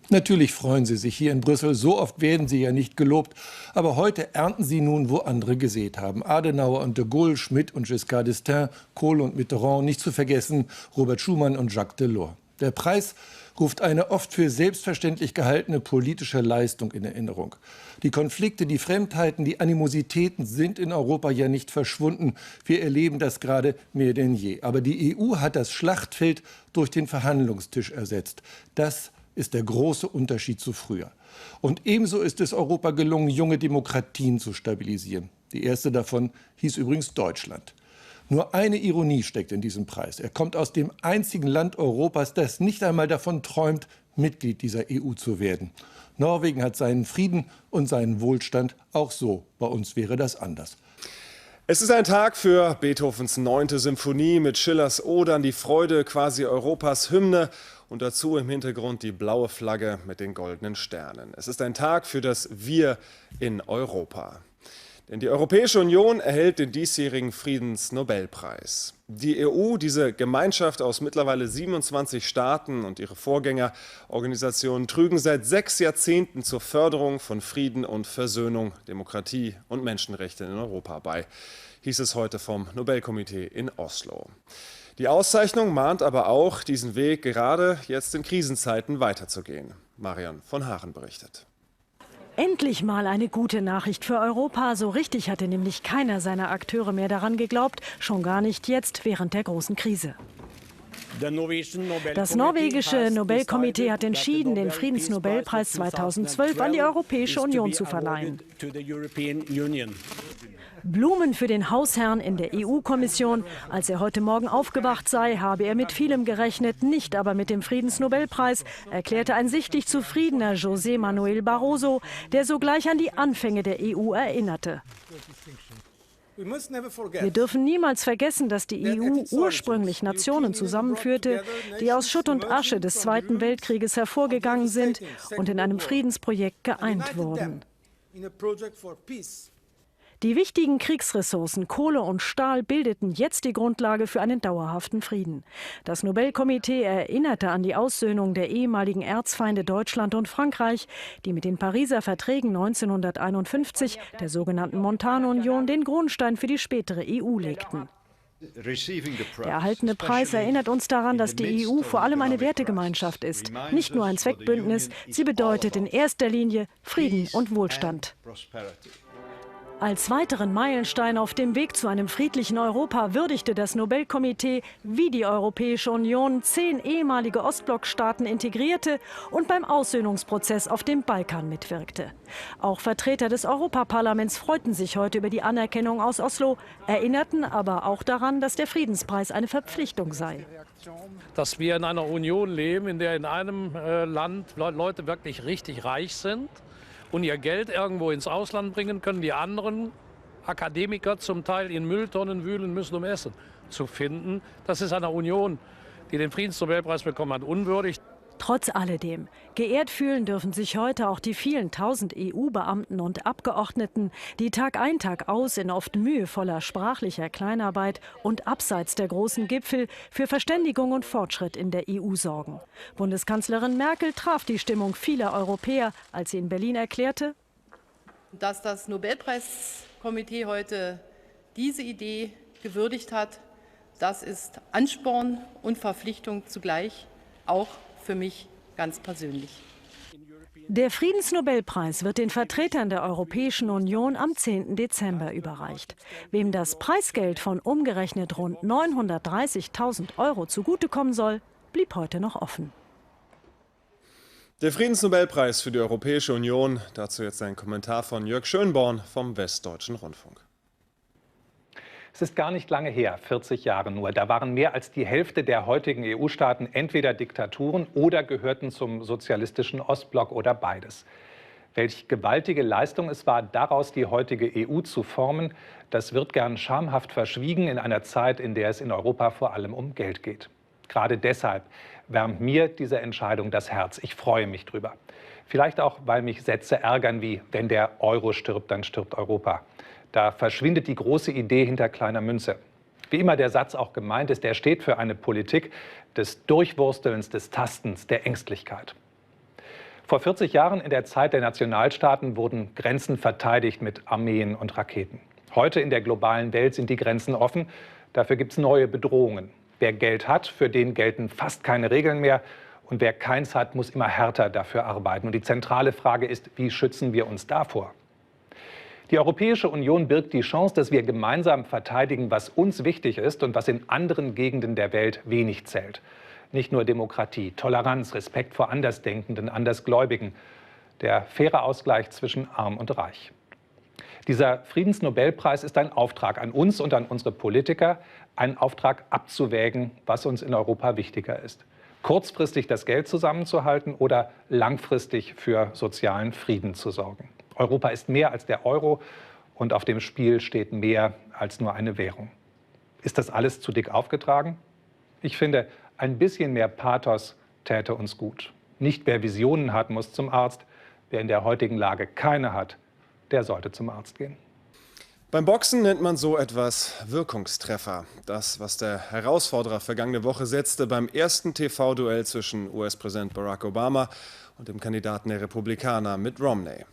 Natürlich freuen Sie sich hier in Brüssel. So oft werden Sie ja nicht gelobt. Aber heute ernten Sie nun, wo andere gesät haben. Adenauer und de Gaulle, Schmidt und Giscard d'Estaing, Kohl und Mitterrand, nicht zu vergessen Robert Schuman und Jacques Delors. Der Preis ruft eine oft für selbstverständlich gehaltene politische Leistung in Erinnerung. Die Konflikte, die Fremdheiten, die Animositäten sind in Europa ja nicht verschwunden. Wir erleben das gerade mehr denn je. Aber die EU hat das Schlachtfeld durch den Verhandlungstisch ersetzt. Das ist der große Unterschied zu früher. Und ebenso ist es Europa gelungen, junge Demokratien zu stabilisieren. Die erste davon hieß übrigens Deutschland. Nur eine Ironie steckt in diesem Preis. Er kommt aus dem einzigen Land Europas, das nicht einmal davon träumt, Mitglied dieser EU zu werden. Norwegen hat seinen Frieden und seinen Wohlstand. Auch so, bei uns wäre das anders. Es ist ein Tag für Beethovens 9. Symphonie mit Schillers Ode an die Freude, quasi Europas Hymne. Und dazu im Hintergrund die blaue Flagge mit den goldenen Sternen. Es ist ein Tag für das Wir in Europa. Denn die Europäische Union erhält den diesjährigen Friedensnobelpreis. Die EU, diese Gemeinschaft aus mittlerweile 27 Staaten und ihre Vorgängerorganisationen trügen seit 6 Jahrzehnten zur Förderung von Frieden und Versöhnung, Demokratie und Menschenrechte in Europa bei, hieß es heute vom Nobelkomitee in Oslo. Die Auszeichnung mahnt aber auch, diesen Weg gerade jetzt in Krisenzeiten weiterzugehen. Marion von Haaren berichtet. Endlich mal eine gute Nachricht für Europa. So richtig hatte nämlich keiner seiner Akteure mehr daran geglaubt, schon gar nicht jetzt während der großen Krise. Das norwegische Nobelkomitee hat entschieden, den Friedensnobelpreis 2012 an die Europäische Union zu verleihen. Blumen für den Hausherrn in der EU-Kommission. Als er heute Morgen aufgewacht sei, habe er mit vielem gerechnet, nicht aber mit dem Friedensnobelpreis, erklärte ein sichtlich zufriedener José Manuel Barroso, der sogleich an die Anfänge der EU erinnerte. Wir dürfen niemals vergessen, dass die EU ursprünglich Nationen zusammenführte, die aus Schutt und Asche des Zweiten Weltkrieges hervorgegangen sind und in einem Friedensprojekt geeint wurden. Die wichtigen Kriegsressourcen Kohle und Stahl bildeten jetzt die Grundlage für einen dauerhaften Frieden. Das Nobelkomitee erinnerte an die Aussöhnung der ehemaligen Erzfeinde Deutschland und Frankreich, die mit den Pariser Verträgen 1951, der sogenannten Montanunion, den Grundstein für die spätere EU legten. Der erhaltene Preis erinnert uns daran, dass die EU vor allem eine Wertegemeinschaft ist, nicht nur ein Zweckbündnis. Sie bedeutet in erster Linie Frieden und Wohlstand. Als weiteren Meilenstein auf dem Weg zu einem friedlichen Europa würdigte das Nobelkomitee, wie die Europäische Union 10 ehemalige Ostblockstaaten integrierte und beim Aussöhnungsprozess auf dem Balkan mitwirkte. Auch Vertreter des Europaparlaments freuten sich heute über die Anerkennung aus Oslo, erinnerten aber auch daran, dass der Friedenspreis eine Verpflichtung sei. Dass wir in einer Union leben, in der in einem Land Leute wirklich richtig reich sind und ihr Geld irgendwo ins Ausland bringen können, die anderen Akademiker zum Teil in Mülltonnen wühlen müssen, um Essen zu finden. Das ist einer Union, die den Friedensnobelpreis bekommen hat, unwürdig. Trotz alledem, geehrt fühlen dürfen sich heute auch die vielen tausend EU-Beamten und Abgeordneten, die Tag ein, Tag aus in oft mühevoller sprachlicher Kleinarbeit und abseits der großen Gipfel für Verständigung und Fortschritt in der EU sorgen. Bundeskanzlerin Merkel traf die Stimmung vieler Europäer, als sie in Berlin erklärte, dass das Nobelpreiskomitee heute diese Idee gewürdigt hat, das ist Ansporn und Verpflichtung zugleich, auch für mich ganz persönlich. Der Friedensnobelpreis wird den Vertretern der Europäischen Union am 10. Dezember überreicht. Wem das Preisgeld von umgerechnet rund 930.000 € zugutekommen soll, blieb heute noch offen. Der Friedensnobelpreis für die Europäische Union. Dazu jetzt ein Kommentar von Jörg Schönborn vom Westdeutschen Rundfunk. Es ist gar nicht lange her, 40 Jahre nur. Da waren mehr als die Hälfte der heutigen EU-Staaten entweder Diktaturen oder gehörten zum sozialistischen Ostblock oder beides. Welch gewaltige Leistung es war, daraus die heutige EU zu formen, das wird gern schamhaft verschwiegen in einer Zeit, in der es in Europa vor allem um Geld geht. Gerade deshalb wärmt mir diese Entscheidung das Herz. Ich freue mich drüber. Vielleicht auch, weil mich Sätze ärgern wie, wenn der Euro stirbt, dann stirbt Europa. Da verschwindet die große Idee hinter kleiner Münze. Wie immer der Satz auch gemeint ist, der steht für eine Politik des Durchwurstelns, des Tastens, der Ängstlichkeit. Vor 40 Jahren in der Zeit der Nationalstaaten wurden Grenzen verteidigt mit Armeen und Raketen. Heute in der globalen Welt sind die Grenzen offen. Dafür gibt es neue Bedrohungen. Wer Geld hat, für den gelten fast keine Regeln mehr. Und wer keins hat, muss immer härter dafür arbeiten. Und die zentrale Frage ist, wie schützen wir uns davor? Die Europäische Union birgt die Chance, dass wir gemeinsam verteidigen, was uns wichtig ist und was in anderen Gegenden der Welt wenig zählt. Nicht nur Demokratie, Toleranz, Respekt vor Andersdenkenden, Andersgläubigen, der faire Ausgleich zwischen Arm und Reich. Dieser Friedensnobelpreis ist ein Auftrag an uns und an unsere Politiker, ein Auftrag abzuwägen, was uns in Europa wichtiger ist. Kurzfristig das Geld zusammenzuhalten oder langfristig für sozialen Frieden zu sorgen. Europa ist mehr als der Euro und auf dem Spiel steht mehr als nur eine Währung. Ist das alles zu dick aufgetragen? Ich finde, ein bisschen mehr Pathos täte uns gut. Nicht wer Visionen hat, muss zum Arzt. Wer in der heutigen Lage keine hat, der sollte zum Arzt gehen. Beim Boxen nennt man so etwas Wirkungstreffer. Das, was der Herausforderer vergangene Woche setzte beim ersten TV-Duell zwischen US-Präsident Barack Obama und dem Kandidaten der Republikaner Mitt Romney.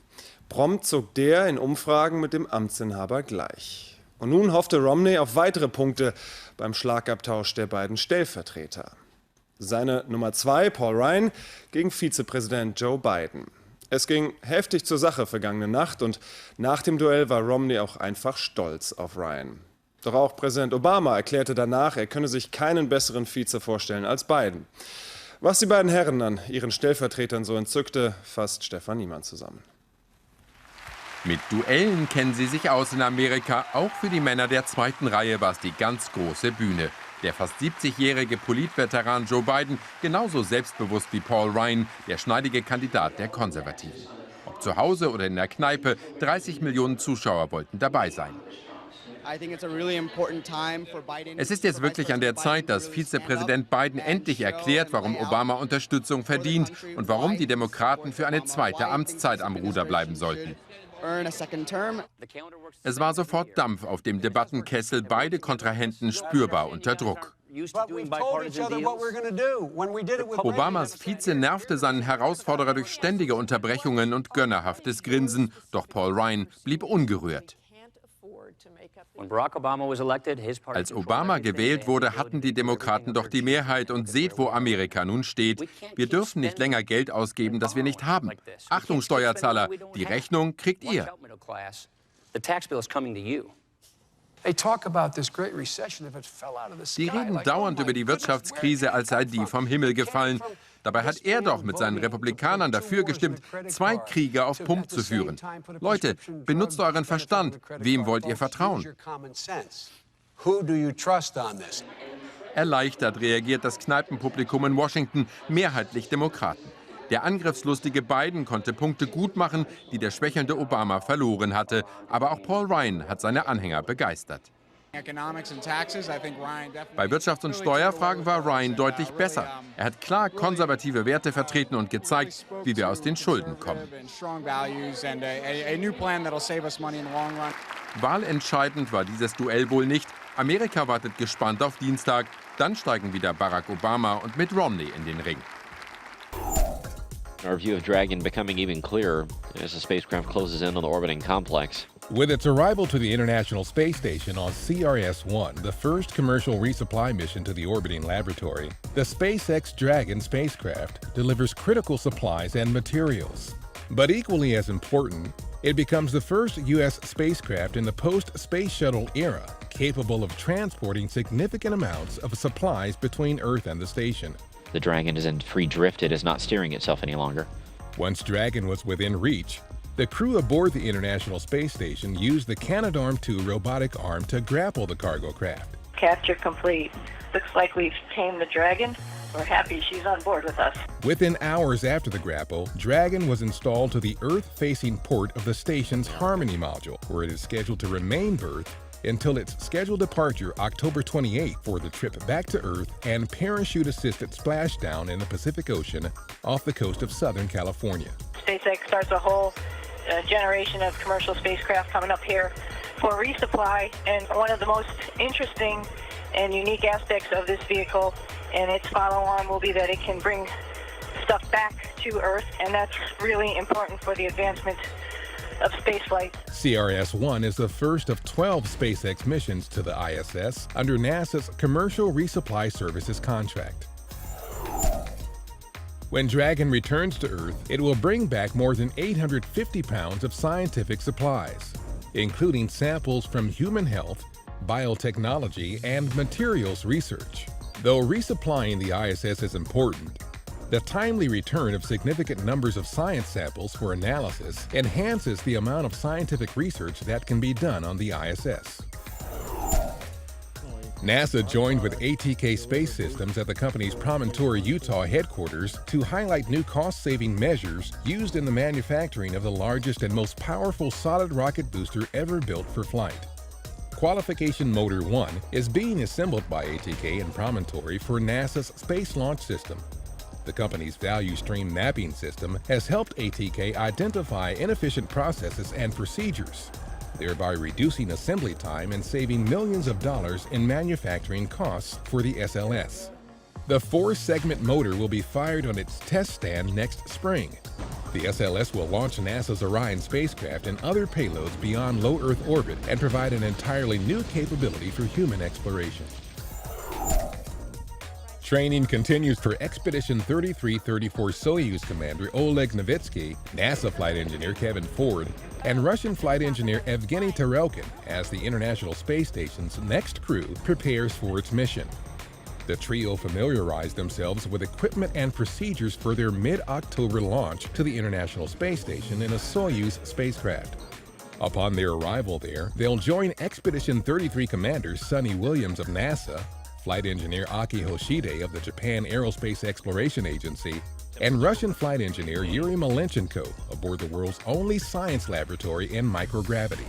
Prompt zog der in Umfragen mit dem Amtsinhaber gleich. Und nun hoffte Romney auf weitere Punkte beim Schlagabtausch der beiden Stellvertreter. Seine Nummer 2, Paul Ryan, gegen Vizepräsident Joe Biden. Es ging heftig zur Sache vergangene Nacht und nach dem Duell war Romney auch einfach stolz auf Ryan. Doch auch Präsident Obama erklärte danach, er könne sich keinen besseren Vize vorstellen als Biden. Was die beiden Herren an ihren Stellvertretern so entzückte, fasst Stefan Niemann zusammen. Mit Duellen kennen sie sich aus in Amerika. Auch für die Männer der zweiten Reihe war es die ganz große Bühne. Der fast 70-jährige Politveteran Joe Biden, genauso selbstbewusst wie Paul Ryan, der schneidige Kandidat der Konservativen. Ob zu Hause oder in der Kneipe, 30 Millionen Zuschauer wollten dabei sein. Es ist jetzt wirklich an der Zeit, dass Vizepräsident Biden endlich erklärt, warum Obama Unterstützung verdient und warum die Demokraten für eine zweite Amtszeit am Ruder bleiben sollten. Es war sofort Dampf auf dem Debattenkessel, beide Kontrahenten spürbar unter Druck. Obamas Vize nervte seinen Herausforderer durch ständige Unterbrechungen und gönnerhaftes Grinsen, doch Paul Ryan blieb ungerührt. Als Obama gewählt wurde, hatten die Demokraten doch die Mehrheit und seht, wo Amerika nun steht. Wir dürfen nicht länger Geld ausgeben, das wir nicht haben. Achtung, Steuerzahler, die Rechnung kriegt ihr. Sie reden dauernd über die Wirtschaftskrise, als sei die vom Himmel gefallen. Dabei hat er doch mit seinen Republikanern dafür gestimmt, 2 Kriege auf Pump zu führen. Leute, benutzt euren Verstand. Wem wollt ihr vertrauen? Erleichtert reagiert das Kneipenpublikum in Washington, mehrheitlich Demokraten. Der angriffslustige Biden konnte Punkte gut machen, die der schwächelnde Obama verloren hatte. Aber auch Paul Ryan hat seine Anhänger begeistert. Bei Wirtschafts- und Steuerfragen war Ryan deutlich besser. Er hat klar konservative Werte vertreten und gezeigt, wie wir aus den Schulden kommen. Wahlentscheidend war dieses Duell wohl nicht. Amerika wartet gespannt auf Dienstag. Dann steigen wieder Barack Obama und Mitt Romney in den Ring. Our view of Dragon becoming even clearer as the spacecraft closes in on the orbiting complex. With its arrival to the International Space Station on CRS-1, the first commercial resupply mission to the orbiting laboratory, the SpaceX Dragon spacecraft delivers critical supplies and materials. But equally as important, it becomes the first U.S. spacecraft in the post-space shuttle era capable of transporting significant amounts of supplies between Earth and the station. The Dragon isn't free drift, it is not steering itself any longer. Once Dragon was within reach, the crew aboard the International Space Station used the Canadarm2 robotic arm to grapple the cargo craft. Capture complete. Looks like we've tamed the Dragon. We're happy she's on board with us. Within hours after the grapple, Dragon was installed to the Earth-facing port of the station's Harmony module, where it is scheduled to remain berthed until its scheduled departure October 28 for the trip back to Earth and parachute-assisted splashdown in the Pacific Ocean off the coast of Southern California. SpaceX starts a whole generation of commercial spacecraft coming up here for resupply, and one of the most interesting and unique aspects of this vehicle and its follow-on will be that it can bring stuff back to Earth, and that's really important for the advancement of spaceflight. CRS-1 is the first of 12 SpaceX missions to the ISS under NASA's Commercial Resupply Services contract. When Dragon returns to Earth, it will bring back more than 850 pounds of scientific supplies, including samples from human health, biotechnology, and materials research. Though resupplying the ISS is important, the timely return of significant numbers of science samples for analysis enhances the amount of scientific research that can be done on the ISS. NASA joined with ATK Space Systems at the company's Promontory, Utah headquarters to highlight new cost-saving measures used in the manufacturing of the largest and most powerful solid rocket booster ever built for flight. Qualification Motor 1 is being assembled by ATK in Promontory for NASA's Space Launch System. The company's value stream mapping system has helped ATK identify inefficient processes and procedures, thereby reducing assembly time and saving millions of dollars in manufacturing costs for the SLS. The 4-segment motor will be fired on its test stand next spring. The SLS will launch NASA's Orion spacecraft and other payloads beyond low Earth orbit and provide an entirely new capability for human exploration. Training continues for Expedition 3334 Soyuz Commander Oleg Novitsky, NASA flight engineer Kevin Ford, and Russian flight engineer Evgeny Tarelkin as the International Space Station's next crew prepares for its mission. The trio familiarized themselves with equipment and procedures for their mid-October launch to the International Space Station in a Soyuz spacecraft. Upon their arrival there, they'll join Expedition 33 Commander Sonny Williams of NASA, flight engineer Aki Hoshide of the Japan Aerospace Exploration Agency, and Russian flight engineer Yuri Malenchenko aboard the world's only science laboratory in microgravity.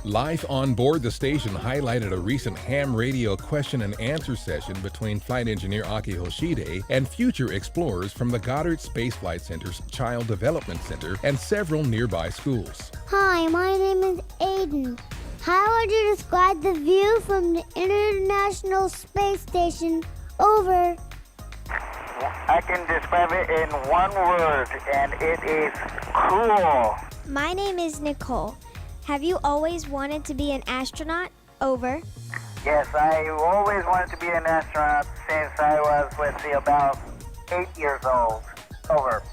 Life on board the station highlighted a recent ham radio question and answer session between flight engineer Aki Hoshide and future explorers from the Goddard Space Flight Center's Child Development Center and several nearby schools. Hi, my name is Aiden. How would you describe the view from the International Space Station? Over. I can describe it in one word, and it is cool. My name is Nicole. Have you always wanted to be an astronaut? Over. Yes, I always wanted to be an astronaut since I was, about 8 years old. Over.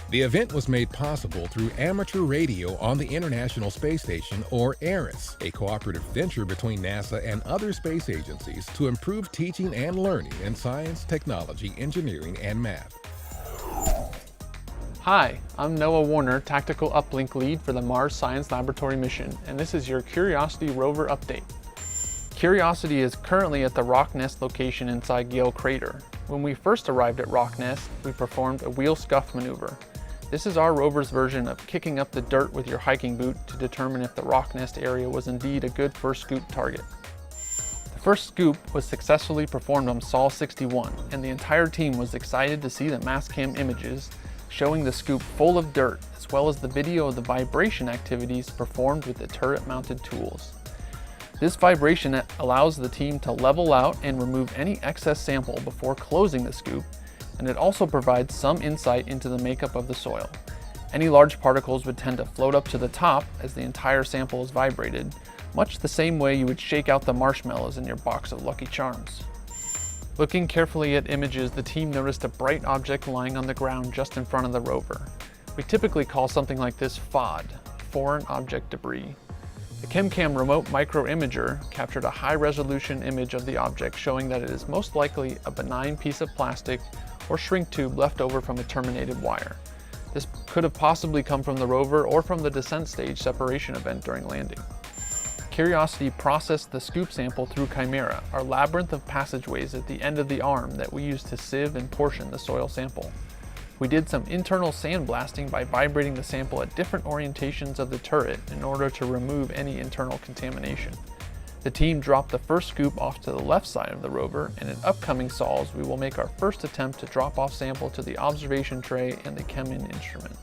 The event was made possible through amateur radio on the International Space Station, or ARISS, a cooperative venture between NASA and other space agencies to improve teaching and learning in science, technology, engineering, and math. Hi, I'm Noah Warner, Tactical Uplink Lead for the Mars Science Laboratory mission, and this is your Curiosity rover update. Curiosity is currently at the Rocknest location inside Gale Crater. When we first arrived at Rocknest, we performed a wheel scuff maneuver. This is our rover's version of kicking up the dirt with your hiking boot to determine if the Rocknest area was indeed a good first scoop target. The first scoop was successfully performed on Sol 61, and the entire team was excited to see the Mastcam images showing the scoop full of dirt, as well as the video of the vibration activities performed with the turret-mounted tools. This vibration allows the team to level out and remove any excess sample before closing the scoop, and it also provides some insight into the makeup of the soil. Any large particles would tend to float up to the top as the entire sample is vibrated, much the same way you would shake out the marshmallows in your box of Lucky Charms. Looking carefully at images, the team noticed a bright object lying on the ground just in front of the rover. We typically call something like this FOD, Foreign Object Debris. The ChemCam remote micro-imager captured a high-resolution image of the object showing that it is most likely a benign piece of plastic or shrink tube left over from a terminated wire. This could have possibly come from the rover or from the descent stage separation event during landing. Curiosity processed the scoop sample through Chimera, our labyrinth of passageways at the end of the arm that we use to sieve and portion the soil sample. We did some internal sandblasting by vibrating the sample at different orientations of the turret in order to remove any internal contamination. The team dropped the first scoop off to the left side of the rover, and in upcoming sols we will make our first attempt to drop off sample to the observation tray and the ChemIn instrument.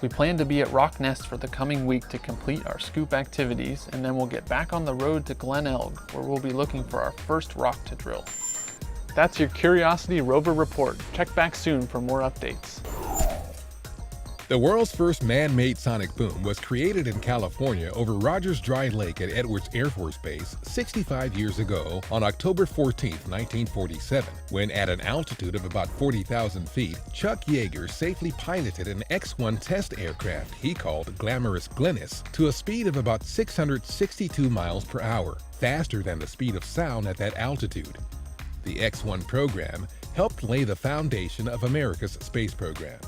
We plan to be at Rocknest for the coming week to complete our scoop activities, and then we'll get back on the road to Glen Elg, where we'll be looking for our first rock to drill. That's your Curiosity rover report. Check back soon for more updates. The world's first man-made sonic boom was created in California over Rogers Dry Lake at Edwards Air Force Base 65 years ago on October 14, 1947, when at an altitude of about 40,000 feet, Chuck Yeager safely piloted an X-1 test aircraft he called Glamorous Glennis to a speed of about 662 miles per hour, faster than the speed of sound at that altitude. The X-1 program helped lay the foundation of America's space program.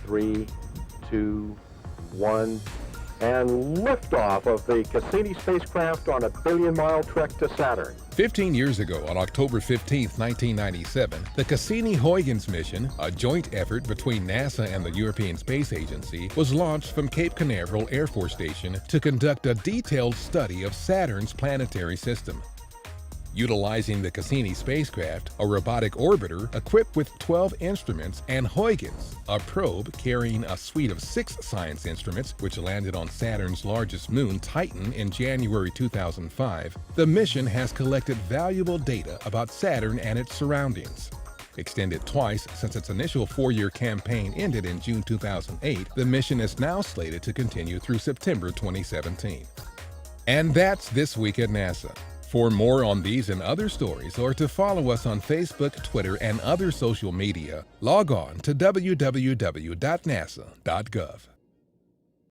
3, 2, 1, and liftoff of the Cassini spacecraft on a billion-mile trek to Saturn. 15 years ago, on October 15, 1997, the Cassini-Huygens mission, a joint effort between NASA and the European Space Agency, was launched from Cape Canaveral Air Force Station to conduct a detailed study of Saturn's planetary system. Utilizing the Cassini spacecraft, a robotic orbiter equipped with 12 instruments, and Huygens, a probe carrying a suite of 6 science instruments, which landed on Saturn's largest moon, Titan, in January 2005, the mission has collected valuable data about Saturn and its surroundings. Extended twice since its initial 4-year campaign ended in June 2008, the mission is now slated to continue through September 2017. And that's This Week at NASA. For more on these and other stories, or to follow us on Facebook, Twitter, and other social media, log on to www.nasa.gov.